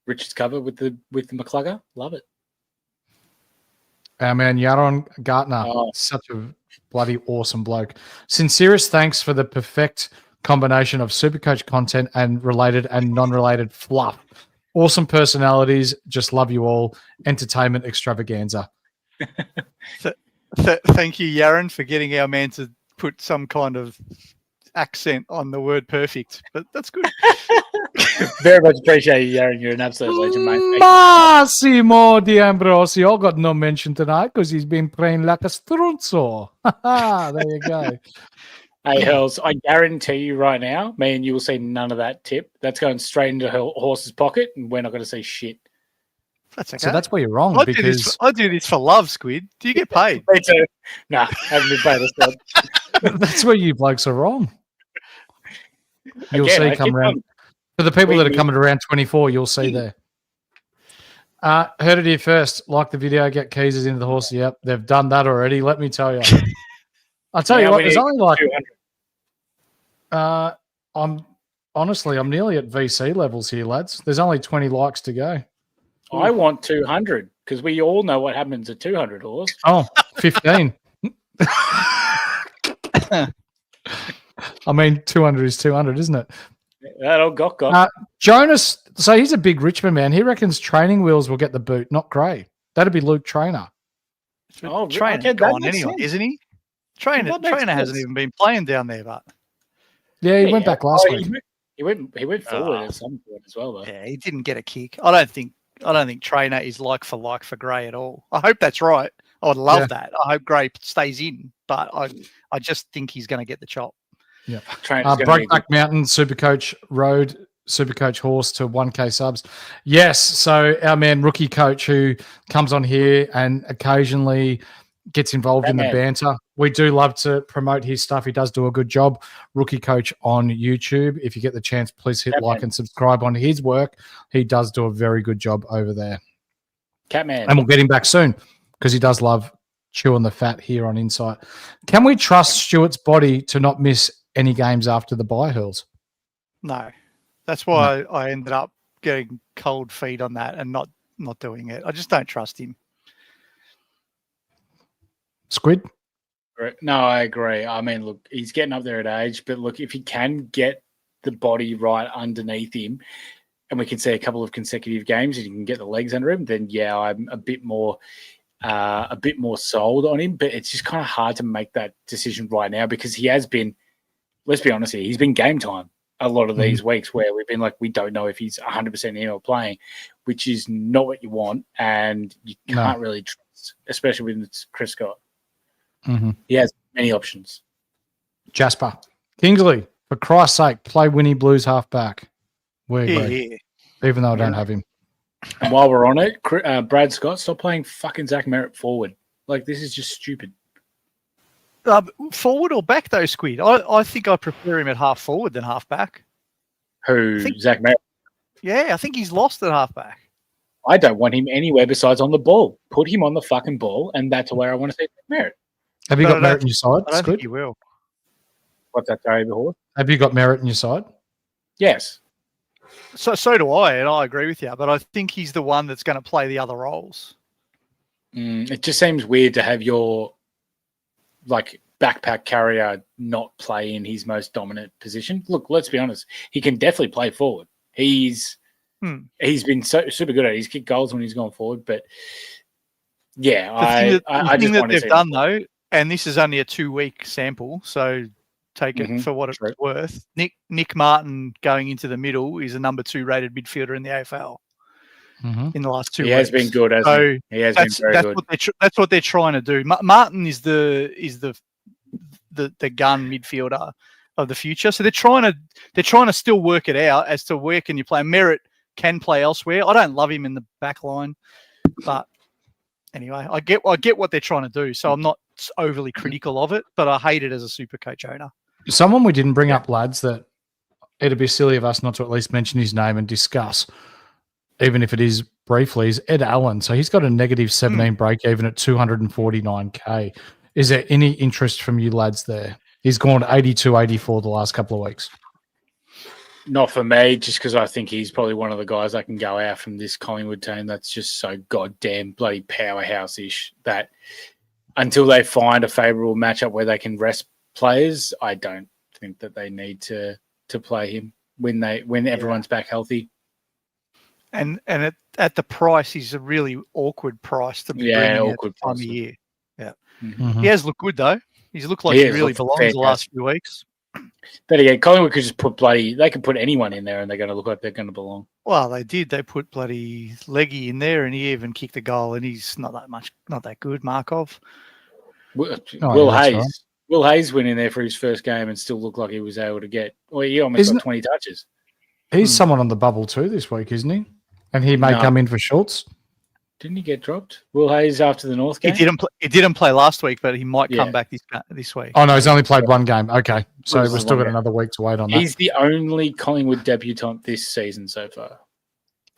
[SPEAKER 5] Richards cover with the McClugger. Love it.
[SPEAKER 3] Our man Yaron Gartner, such a bloody awesome bloke. Sincerest thanks for the perfect combination of Supercoach content and related and non-related fluff. Awesome personalities. Just love you all. Entertainment extravaganza.
[SPEAKER 4] Thank you, Yaron, for getting our man to put some kind of accent on the word perfect, but that's good.
[SPEAKER 5] Very much appreciate you, Aaron. You're an absolute legend, mate. Thank you.
[SPEAKER 3] Massimo D'Ambrosio got no mention tonight because he's been playing like a struzzo. There you go.
[SPEAKER 5] Hey, Hurls, I guarantee you right now, me and you will see none of that tip. That's going straight into Horse's pocket, and we're not going to see shit.
[SPEAKER 4] That's okay.
[SPEAKER 3] So that's where you're wrong
[SPEAKER 4] I
[SPEAKER 3] because
[SPEAKER 4] do this for love, Squid. Do you get paid?
[SPEAKER 5] Me too. Nah, haven't been paid a cent.
[SPEAKER 3] that's where you blokes are wrong. You'll
[SPEAKER 5] Again,
[SPEAKER 3] see come around. For the people that are coming around 24, you'll see there. Heard it here first. Like the video, get keys into the horse. Yep, they've done that already. Let me tell you. I'll tell you what, there's only like... I'm nearly at VC levels here, lads. There's only 20 likes to go.
[SPEAKER 5] I want 200 because we all know what happens at 200 Horse.
[SPEAKER 3] Oh, 15. I mean, 200 is 200, isn't it?
[SPEAKER 5] That old got.
[SPEAKER 3] Jonas, so he's a big Richmond man. He reckons training wheels will get the boot, not Gray. That'd be Luke Trainer.
[SPEAKER 5] Oh,
[SPEAKER 4] Trainer gone anyway, isn't he? Trainer hasn't even been playing down there, but
[SPEAKER 3] yeah, he went back last week.
[SPEAKER 5] He went forward at some point as well, though.
[SPEAKER 4] Yeah, he didn't get a kick. I don't think Trainer is like for Gray at all. I hope that's right. I would love that. I hope Gray stays in, but I just think he's going to get the chop.
[SPEAKER 3] Yeah. Brokeback Mountain, Supercoach Road, Supercoach Horse to 1K subs. Yes. So our man, Rookie Coach, who comes on here and occasionally gets involved in the banter. We do love to promote his stuff. He does do a good job. Rookie Coach on YouTube. If you get the chance, please hit like and subscribe on his work. He does do a very good job over there.
[SPEAKER 5] Catman.
[SPEAKER 3] And we'll get him back soon because he does love chewing the fat here on Insight. Can we trust Stuart's body to not miss any games after the bye, Hurls?
[SPEAKER 4] No. That's why I ended up getting cold feet on that and not doing it. I just don't trust him.
[SPEAKER 3] Squid?
[SPEAKER 5] No, I agree. I mean, look, he's getting up there at age, but look, if he can get the body right underneath him and we can see a couple of consecutive games and he can get the legs under him, then yeah, I'm a bit more sold on him, but it's just kind of hard to make that decision right now because he has been, let's be honest here, he's been game time a lot of these weeks where we've been like, we don't know if he's 100% in or playing, which is not what you want, and you can't really trust, especially when it's Chris Scott.
[SPEAKER 3] Mm-hmm.
[SPEAKER 5] He has many options.
[SPEAKER 3] Jasper. Kingsley, for Christ's sake, play Winnie Blues halfback. We agree. Even though I don't have him.
[SPEAKER 5] And while we're on it, Brad Scott, stop playing fucking Zach Merritt forward. Like, this is just stupid.
[SPEAKER 4] Forward or back, though, Squid? I think I prefer him at half forward than half back.
[SPEAKER 5] Zach Merritt?
[SPEAKER 4] Yeah, I think he's lost at half back.
[SPEAKER 5] I don't want him anywhere besides on the ball. Put him on the fucking ball, and that's where I want to see Merritt.
[SPEAKER 3] Have you got Merritt on your side?
[SPEAKER 4] I don't think you will.
[SPEAKER 5] What's that, Terry Behor?
[SPEAKER 3] Have you got Merritt on your side?
[SPEAKER 5] Yes.
[SPEAKER 4] So do I, and I agree with you. But I think he's the one that's going to play the other roles.
[SPEAKER 5] It just seems weird to have your backpack carrier not play in his most dominant position. Look, let's be honest. He can definitely play forward. He's been super good at it. He's kicked goals when he's gone forward. But yeah, I just want to see
[SPEAKER 4] done though. And this is only a 2-week sample, so take it for what it's worth. Nick Martin going into the middle is a number 2 rated midfielder in the AFL in the last 2 weeks.
[SPEAKER 5] He has been good, hasn't he? He has been very good.
[SPEAKER 4] That's what they're trying to do. Martin is the gun midfielder of the future. So they're trying to still work it out as to where can you play. Merritt can play elsewhere. I don't love him in the back line, but anyway, I get what they're trying to do. So I'm not overly critical of it, but I hate it as a SuperCoach owner.
[SPEAKER 3] Someone we didn't bring up, lads, that it'd be silly of us not to at least mention his name and discuss, even if it is briefly, is Ed Allen. So he's got a negative 17 break even at 249K. Is there any interest from you lads there? He's gone 82, 84 the last couple of weeks.
[SPEAKER 5] Not for me, just because I think he's probably one of the guys that can go out from this Collingwood team that's just so goddamn bloody powerhouse-ish that until they find a favourable matchup where they can rest players, I don't think that they need to play him when everyone's back healthy.
[SPEAKER 4] And at the price, he's a really awkward price to be bringing awkward at the time of year. Yeah, he has looked good though. He's looked like he really belongs the last few weeks.
[SPEAKER 5] But again, Collingwood could just they could put anyone in there and they're going to look like they're going to belong.
[SPEAKER 4] Well, they did. They put bloody Leggy in there, and he even kicked a goal, and he's not that good. Markov.
[SPEAKER 5] Will Hayes. Right. Will Hayes went in there for his first game and still looked like he was able to get. Well, he almost got 20 touches.
[SPEAKER 3] He's someone on the bubble too this week, isn't he? And he may come in for Schultz.
[SPEAKER 5] Didn't he get dropped? Will Hayes after the North game?
[SPEAKER 4] He didn't play last week, but he might come back this week.
[SPEAKER 3] Oh no, he's only played one game. Okay, so we've still got another week to wait on that.
[SPEAKER 5] He's the only Collingwood debutant this season so far.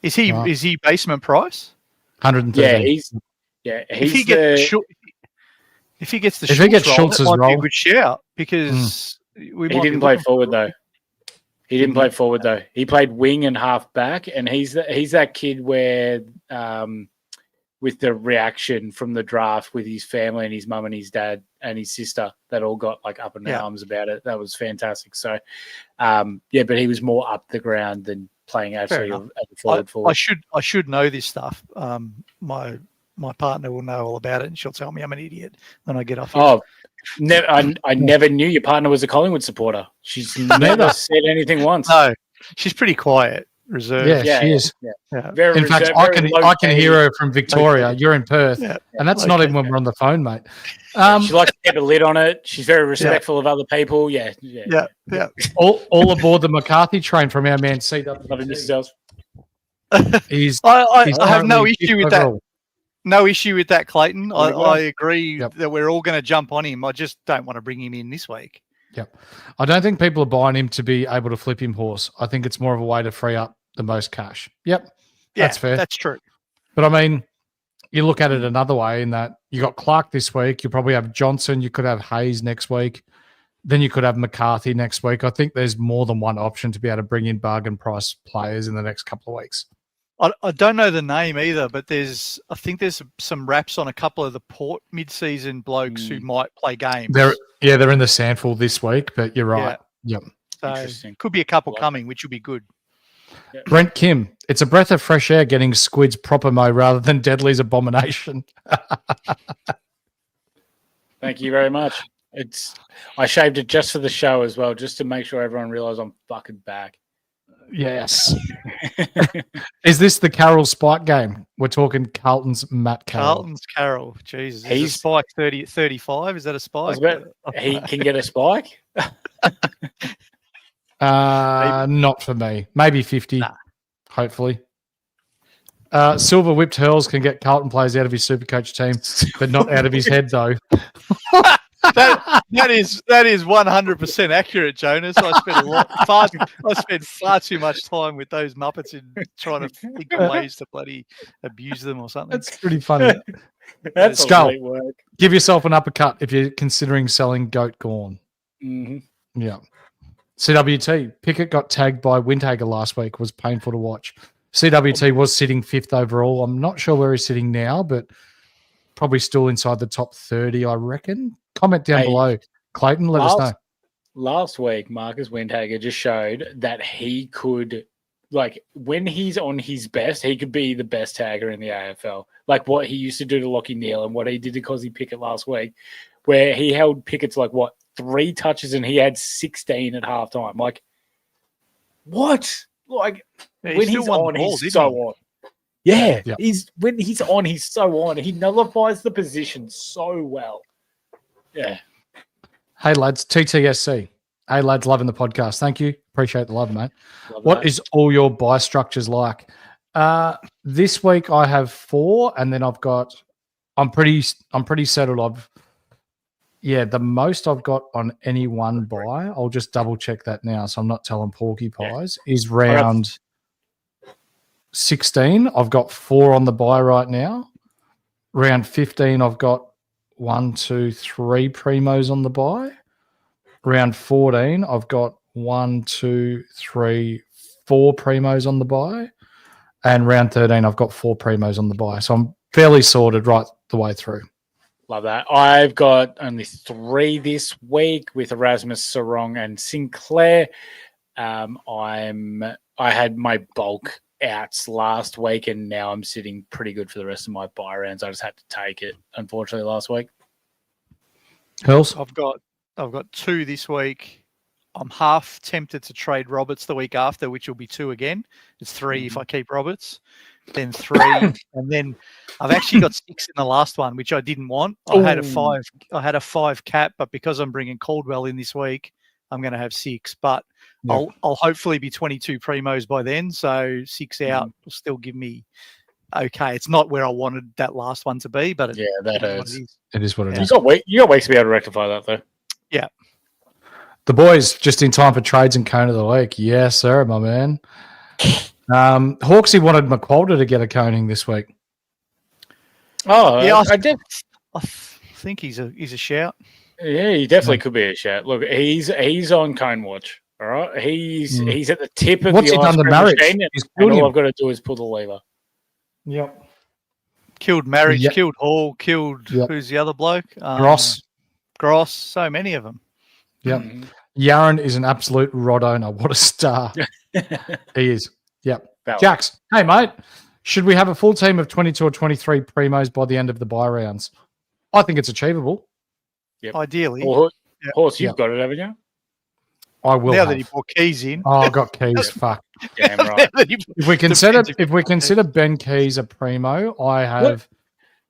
[SPEAKER 4] Is he? Is he basement price?
[SPEAKER 3] 130.
[SPEAKER 4] If he gets the
[SPEAKER 3] Schultz's role,
[SPEAKER 4] might be a good shout because
[SPEAKER 5] he didn't play forward though. He didn't play forward though. He played wing and half back, and he's that kid where. With the reaction from the draft with his family and his mum and his dad and his sister that all got like up in arms about it. That was fantastic. So, but he was more up the ground than playing actually at the forward.
[SPEAKER 4] I should know this stuff. My partner will know all about it and she'll tell me I'm an idiot when I get off here.
[SPEAKER 5] Oh, I never knew your partner was a Collingwood supporter. She's never said anything once.
[SPEAKER 4] No, she's pretty quiet. Reserved.
[SPEAKER 3] Yeah, she is.
[SPEAKER 5] Yeah. Very
[SPEAKER 3] in fact, I can hear her from Victoria. You're in Perth, and that's not even when we're on the phone, mate.
[SPEAKER 5] She likes to keep a lid on it. She's very respectful of other people. Yeah.
[SPEAKER 3] All aboard the McCarthy train from our man CW.
[SPEAKER 5] Loving Mrs. Els.
[SPEAKER 4] I have no issue with that. No issue with that, Clayton. I agree that we're all going to jump on him. I just don't want to bring him in this week.
[SPEAKER 3] Yep. I don't think people are buying him to be able to flip him horse. I think it's more of a way to free up the most cash. Yep. That's fair.
[SPEAKER 4] That's true.
[SPEAKER 3] But I mean, you look at it another way in that you got Clark this week. You probably have Johnson. You could have Hayes next week. Then you could have McCarthy next week. I think there's more than one option to be able to bring in bargain price players in the next couple of weeks.
[SPEAKER 4] I don't know the name either, but I think there's some raps on a couple of the Port mid-season blokes who might play games.
[SPEAKER 3] They're in the Sandful this week, but you're right. Yep.
[SPEAKER 4] So could be a couple coming, which would be good.
[SPEAKER 3] Yep. Brent Kim, it's a breath of fresh air getting Squid's proper mo rather than Deadly's abomination.
[SPEAKER 5] Thank you very much. I shaved it just for the show as well, just to make sure everyone realised I'm fucking back.
[SPEAKER 3] Yes. Is this the Carroll Spike game? We're talking Carlton's Matt Carroll.
[SPEAKER 4] Carlton's Carroll. Jesus. He's a spike 35. Is that a spike?
[SPEAKER 5] He can get a spike?
[SPEAKER 3] Not for me. Maybe 50, hopefully. Silver Whipped Hurls can get Carlton players out of his SuperCoach team, but not out of his head, though.
[SPEAKER 4] That is 100% accurate, Jonas. I spent far too much time with those Muppets in trying to think of ways to bloody abuse them or something.
[SPEAKER 3] That's pretty funny.
[SPEAKER 5] That's
[SPEAKER 3] Skull.
[SPEAKER 5] great work.
[SPEAKER 3] Give yourself an uppercut if you're considering selling Goat Gorn.
[SPEAKER 5] Mm-hmm.
[SPEAKER 3] Yeah. CWT. Pickett got tagged by Windhager last week. It was painful to watch. CWT was sitting 5th overall. I'm not sure where he's sitting now, but probably still inside the top 30, I reckon. Comment down below. Clayton, let us know.
[SPEAKER 5] Last week, Marcus Windhager just showed that he could, like, when he's on his best, he could be the best tagger in the AFL. Like what he used to do to Lockie Neal and what he did to Cozzy Pickett last week, where he held Pickett to, 3 touches and he had 16 at halftime. Like, what? Like, when he's on, he's so on. Yeah. When he's on, he's so on. He nullifies the position so well. Yeah.
[SPEAKER 3] Hey, lads, TTSC. Hey, lads, loving the podcast. Thank you. Appreciate the love, mate. What is all your buy structures like? This week I have 4, and then I'm pretty settled. The most I've got on any one buy, I'll just double check that now so I'm not telling porky pies, is round 16. I've got 4 on the buy right now. Round 15, I've got 1, 2, 3 primos on the buy. Round 14, I've got 1, 2, 3, 4 primos on the buy. And round 13, I've got 4 primos on the buy. So I'm fairly sorted right the way through.
[SPEAKER 5] Love that. I've got only 3 this week with Erasmus, Sarong, and Sinclair. I had my bulk outs last week, and now I'm sitting pretty good for the rest of my buy rounds. I just had to take it, unfortunately, last week.
[SPEAKER 3] Hurls?
[SPEAKER 4] I've got 2 this week. I'm half tempted to trade Roberts the week after, which will be 2 again. It's 3 if I keep Roberts, then 3, and then I've actually got 6 in the last one, which I didn't want. I had a 5. I had a 5 cap, but because I'm bringing Caldwell in this week, I'm going to have 6. But I'll hopefully be 22 primos by then, so 6 out will still give me okay. It's not where I wanted that last one to be, but
[SPEAKER 5] that hurts.
[SPEAKER 3] It is what it is.
[SPEAKER 5] You got weeks to be able to rectify that, though.
[SPEAKER 4] Yeah.
[SPEAKER 3] The boys just in time for trades and cone of the week. Yes, sir, my man. Hawksy wanted McQualter to get a coning this week.
[SPEAKER 5] Oh,
[SPEAKER 4] yeah,
[SPEAKER 5] I did.
[SPEAKER 4] I think he's a shout.
[SPEAKER 5] Yeah, he definitely could be a shout. Look, he's on cone watch. All right, he's at the tip of
[SPEAKER 3] What's
[SPEAKER 5] the
[SPEAKER 3] he done to
[SPEAKER 5] ice
[SPEAKER 3] Marriage?
[SPEAKER 5] cream machine, and all I've got to do is pull the lever.
[SPEAKER 3] Yep.
[SPEAKER 4] Killed Marriage, killed Hall, killed who's the other bloke?
[SPEAKER 3] Gross.
[SPEAKER 4] So many of them.
[SPEAKER 3] Yep. Yaron is an absolute rod owner. What a star. He is. Yep. Jax, hey, mate, should we have a full team of 22 or 23 primos by the end of the bye rounds? I think it's achievable.
[SPEAKER 5] Yep.
[SPEAKER 4] Ideally.
[SPEAKER 5] Horse, you've got it, haven't you?
[SPEAKER 3] I will.
[SPEAKER 4] Now that he brought Keys in.
[SPEAKER 3] Oh, I got Keys. Fuck.
[SPEAKER 5] Damn right.
[SPEAKER 3] If we consider Ben Keys a primo, I have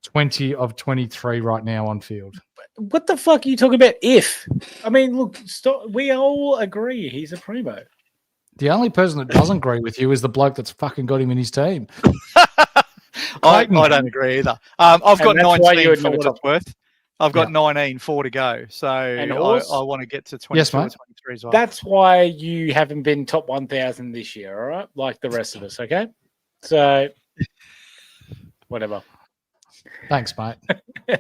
[SPEAKER 3] 20 of 23 right now on field.
[SPEAKER 5] What the fuck are you talking about? If I mean, look, stop. We all agree he's a primo.
[SPEAKER 3] The only person that doesn't agree with you is the bloke that's fucking got him in his team.
[SPEAKER 4] I don't agree either. I've got 19 for what it's worth. I've got 19, 4 to go. So I want to get to 22 or 23 as well.
[SPEAKER 5] That's why you haven't been top 1,000 this year, all right? Like the rest of us, okay? So, whatever.
[SPEAKER 3] Thanks, mate.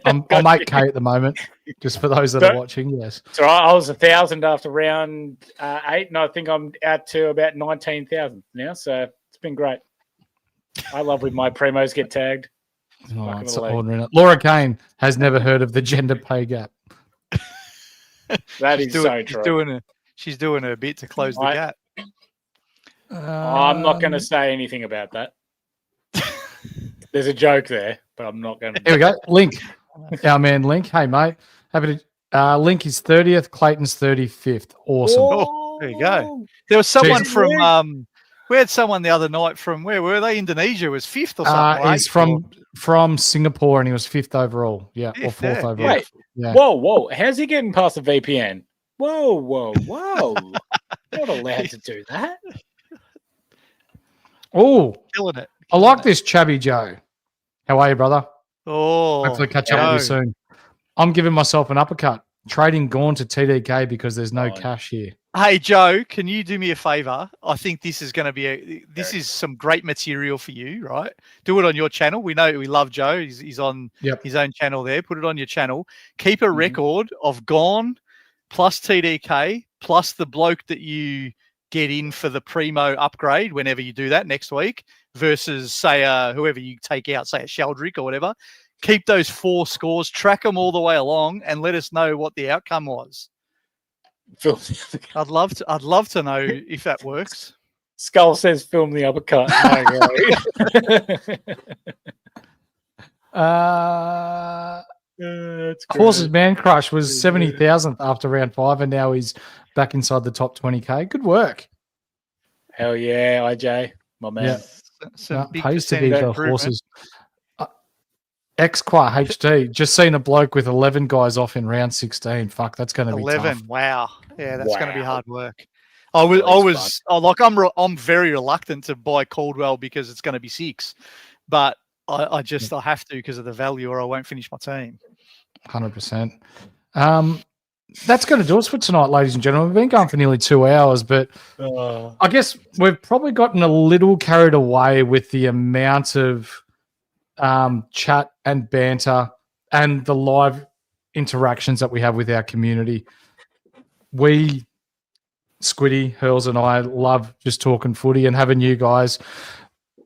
[SPEAKER 3] I'm 8K at the moment, just for those that are watching, yes.
[SPEAKER 5] So I was 1,000 after round 8, and I think I'm out to about 19,000 now. So it's been great. I love when my primos get tagged.
[SPEAKER 3] Oh, it's ordinary. Laura Kane has never heard of the gender pay gap.
[SPEAKER 5] That is so true.
[SPEAKER 4] She's doing her bit to close the gap.
[SPEAKER 5] I'm not going to say anything about that. There's a joke there, but I'm not going to.
[SPEAKER 3] Here we go. Link. Our man Link. Hey, mate. Happy to. Link is 30th. Clayton's 35th. Awesome.
[SPEAKER 4] Oh, there you go. There was someone from. We had someone the other night from where were they? Indonesia was 5th or something.
[SPEAKER 3] He's from Singapore and he was 5th overall. Yeah, or 4th overall.
[SPEAKER 5] Wait.
[SPEAKER 3] Yeah.
[SPEAKER 5] Whoa. How's he getting past the VPN? Whoa. Not allowed to do that.
[SPEAKER 3] Oh,
[SPEAKER 4] killing it.
[SPEAKER 3] I like this Chabby Joe. How are you, brother?
[SPEAKER 4] Oh,
[SPEAKER 3] hopefully catch up with you soon. I'm giving myself an uppercut. Trading Gawn to TDK because there's no cash here.
[SPEAKER 4] Hey, Joe, can you do me a favor? I think this is going to be this is some great material for you, right? Do it on your channel. We love Joe. He's on his own channel there. Put it on your channel. Keep a record of Gawn plus TDK plus the bloke that you get in for the primo upgrade whenever you do that next week versus, say, whoever you take out, say a Sheldrick or whatever. Keep those 4 scores, track them all the way along, and let us know what the outcome was. I'd love to know if that works.
[SPEAKER 5] Skull says film the uppercut.
[SPEAKER 3] Horse's Man Crush was 70,000th after round 5, and now he's back inside the top 20K. Good work.
[SPEAKER 5] Hell yeah, IJ, my man.
[SPEAKER 3] Yeah. Pays to be the Horses. X-Qua HD, just seen a bloke with 11 guys off in round 16. Fuck, that's going to be 11.
[SPEAKER 4] Tough. Wow. Yeah, that's going to be hard work. I'm very reluctant to buy Caldwell because it's going to be 6, but I have to because of the value, or I won't finish my team.
[SPEAKER 3] 100%. That's going to do us for tonight, ladies and gentlemen. We've been going for nearly 2 hours, but I guess we've probably gotten a little carried away with the amount of chat and banter and the live interactions that we have with our community. We, Squiddy, Hurls, and I love just talking footy and having you guys,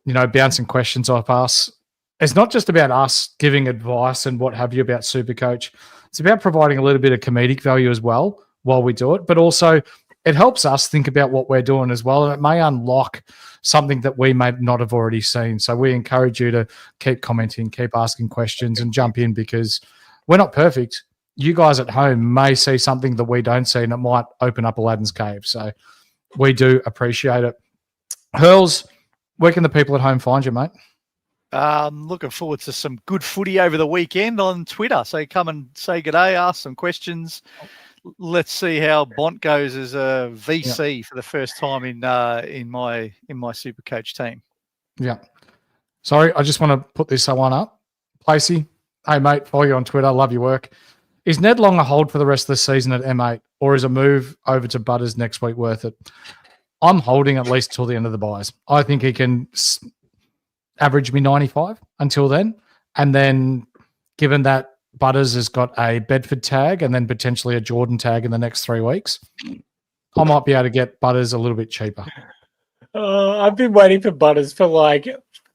[SPEAKER 3] bouncing questions off us. It's not just about us giving advice and what have you about SuperCoach. It's about providing a little bit of comedic value as well while we do it, but also it helps us think about what we're doing as well, and it may unlock something that we may not have already seen. So we encourage you to keep commenting, keep asking questions, and jump in because we're not perfect. you guys at home may see something that we don't see, and it might open up Aladdin's cave. So we do appreciate it. Hurls, where can the people at home find you, mate?
[SPEAKER 4] Looking forward to some good footy over the weekend on Twitter. So come and say good day, ask some questions. Let's see how Bont goes as a VC for the first time in my SuperCoach team.
[SPEAKER 3] Yeah. Sorry, I just want to put this one up. Placey, hey mate, follow you on Twitter. Love your work. Is Ned Long a hold for the rest of the season at M8, or is a move over to Butters next week worth it? I'm holding at least till the end of the buys. I think he can average me 95 until then. And then given that Butters has got a Bedford tag and then potentially a Jordan tag in the next 3 weeks, I might be able to get Butters a little bit cheaper.
[SPEAKER 5] I've been waiting for Butters for like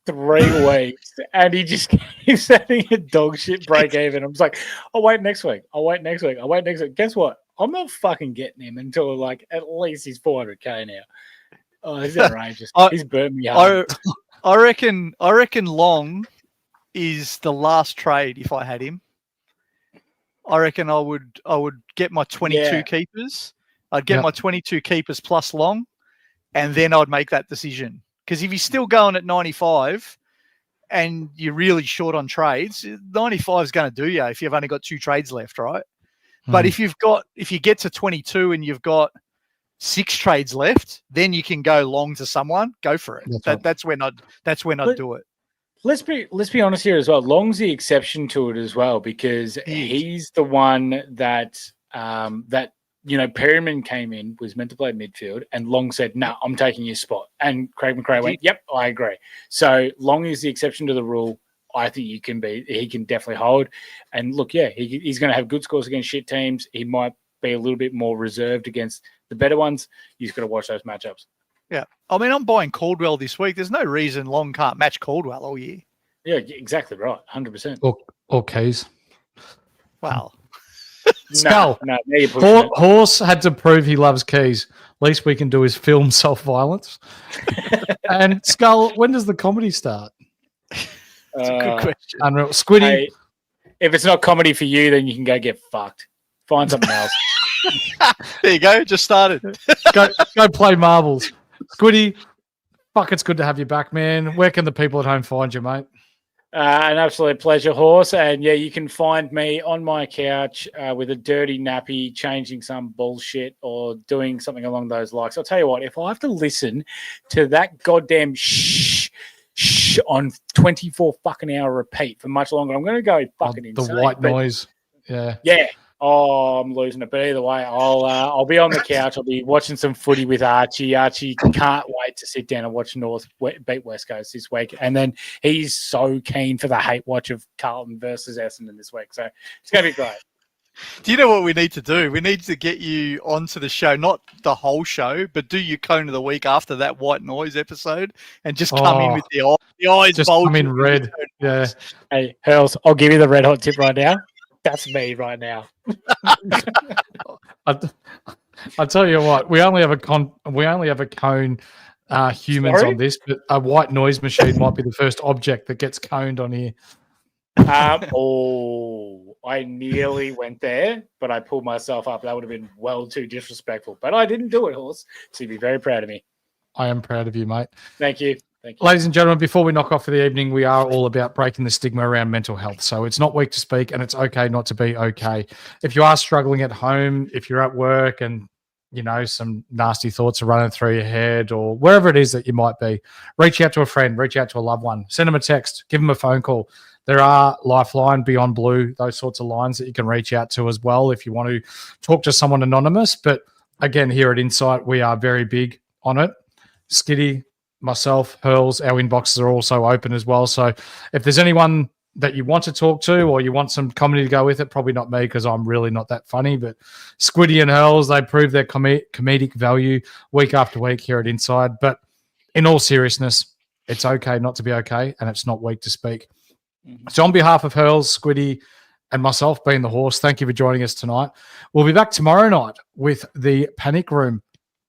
[SPEAKER 5] 3 weeks, and he just keeps having a dog shit break even. I'm just like, I'll wait next week. Guess what? I'm not fucking getting him until like at least he's 400k now. Oh, he's outrageous. He's burnt me hard.
[SPEAKER 4] I reckon Long is the last trade if I had him. I reckon I would get my 22 keepers. I'd get my 22 keepers plus Long, and then I'd make that decision. Because if he's still going at 95 and you're really short on trades, 95 is going to do you if you've only got 2 trades left, right? But if you get to 22 and you've got 6 trades left, then you can go long to someone. Go for it. That's when I'd do it.
[SPEAKER 5] Let's be honest here as well. Long's the exception to it as well, because he's the one that Perryman came in, was meant to play midfield, and Long said, "No, I'm taking your spot." And Craig McRae went, "Yep, I agree." So Long is the exception to the rule. I think he can definitely hold. And look, he's going to have good scores against shit teams. He might be a little bit more reserved against the better ones. You've got to watch those matchups.
[SPEAKER 4] Yeah. I mean, I'm buying Caldwell this week. There's no reason Long can't match Caldwell all year.
[SPEAKER 5] Yeah, exactly right. 100%.
[SPEAKER 3] Or Keys.
[SPEAKER 4] Wow.
[SPEAKER 3] Skull.
[SPEAKER 5] No, now you're pushing it.
[SPEAKER 3] Horse had to prove he loves Keys. Least we can do is film self-violence. And Skull, when does the comedy start?
[SPEAKER 4] That's a good question.
[SPEAKER 3] Unreal. Squiddy.
[SPEAKER 5] Hey, if it's not comedy for you, then you can go get fucked. Find something else.
[SPEAKER 4] There you go. Just started.
[SPEAKER 3] go play marbles. Squiddy, fuck, it's good to have you back, man. Where can the people at home find you, mate?
[SPEAKER 5] An absolute pleasure, Horse. And yeah, you can find me on my couch with a dirty nappy, changing some bullshit or doing something along those lines. I'll tell you what, if I have to listen to that goddamn shh on 24 fucking hour repeat for much longer, I'm going to go fucking insane.
[SPEAKER 3] The white noise. Yeah.
[SPEAKER 5] Yeah. Oh, I'm losing it. But either way, I'll be on the couch. I'll be watching some footy with Archie. Archie can't wait to sit down and watch North beat West Coast this week. And then he's so keen for the hate watch of Carlton versus Essendon this week. So it's going to be great.
[SPEAKER 4] Do you know what we need to do? We need to get you onto the show, not the whole show, but do your cone of the week after that white noise episode and just come in with the eyes
[SPEAKER 3] just
[SPEAKER 4] bulging.
[SPEAKER 3] Come in red. Yeah.
[SPEAKER 5] Hey, Hurls, I'll give you the red hot tip right now. That's me right now.
[SPEAKER 3] I'll tell you what, we only have a cone humans on this, but a white noise machine might be the first object that gets coned on here.
[SPEAKER 5] I nearly went there, but I pulled myself up. That would have been well too disrespectful, but I didn't do it, Horse. So you'd be very proud of me.
[SPEAKER 3] I am proud of you, mate.
[SPEAKER 5] Thank you.
[SPEAKER 3] Ladies and gentlemen, before we knock off for the evening, we are all about breaking the stigma around mental health. So it's not weak to speak, and it's okay not to be okay. If you are struggling at home, if you're at work and, some nasty thoughts are running through your head or wherever it is that you might be, reach out to a friend, reach out to a loved one, send them a text, give them a phone call. There are Lifeline, Beyond Blue, those sorts of lines that you can reach out to as well if you want to talk to someone anonymous. But again, here at Insight, we are very big on it. Skiddy, myself, Hurls, our inboxes are also open as well. So if there's anyone that you want to talk to or you want some comedy to go with it, probably not me because I'm really not that funny, but Squiddy and Hurls, they prove their comedic value week after week here at Inside. But in all seriousness, it's okay not to be okay, and it's not weak to speak. So on behalf of Hurls, Squiddy, and myself, being the Horse, thank you for joining us tonight. We'll be back tomorrow night with the Panic Room.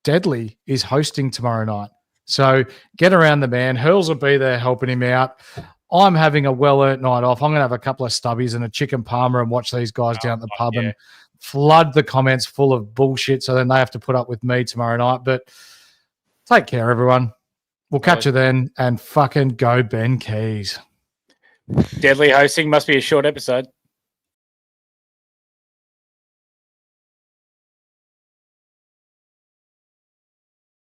[SPEAKER 3] Deadly is hosting tomorrow night. So get around the man. Hurls will be there helping him out. I'm having a well-earned night off. I'm going to have a couple of stubbies and a chicken parma and watch these guys down at the pub and flood the comments full of bullshit so then they have to put up with me tomorrow night. But take care, everyone. We'll catch you then, and fucking go Ben Keys.
[SPEAKER 5] Deadly hosting must be a short episode.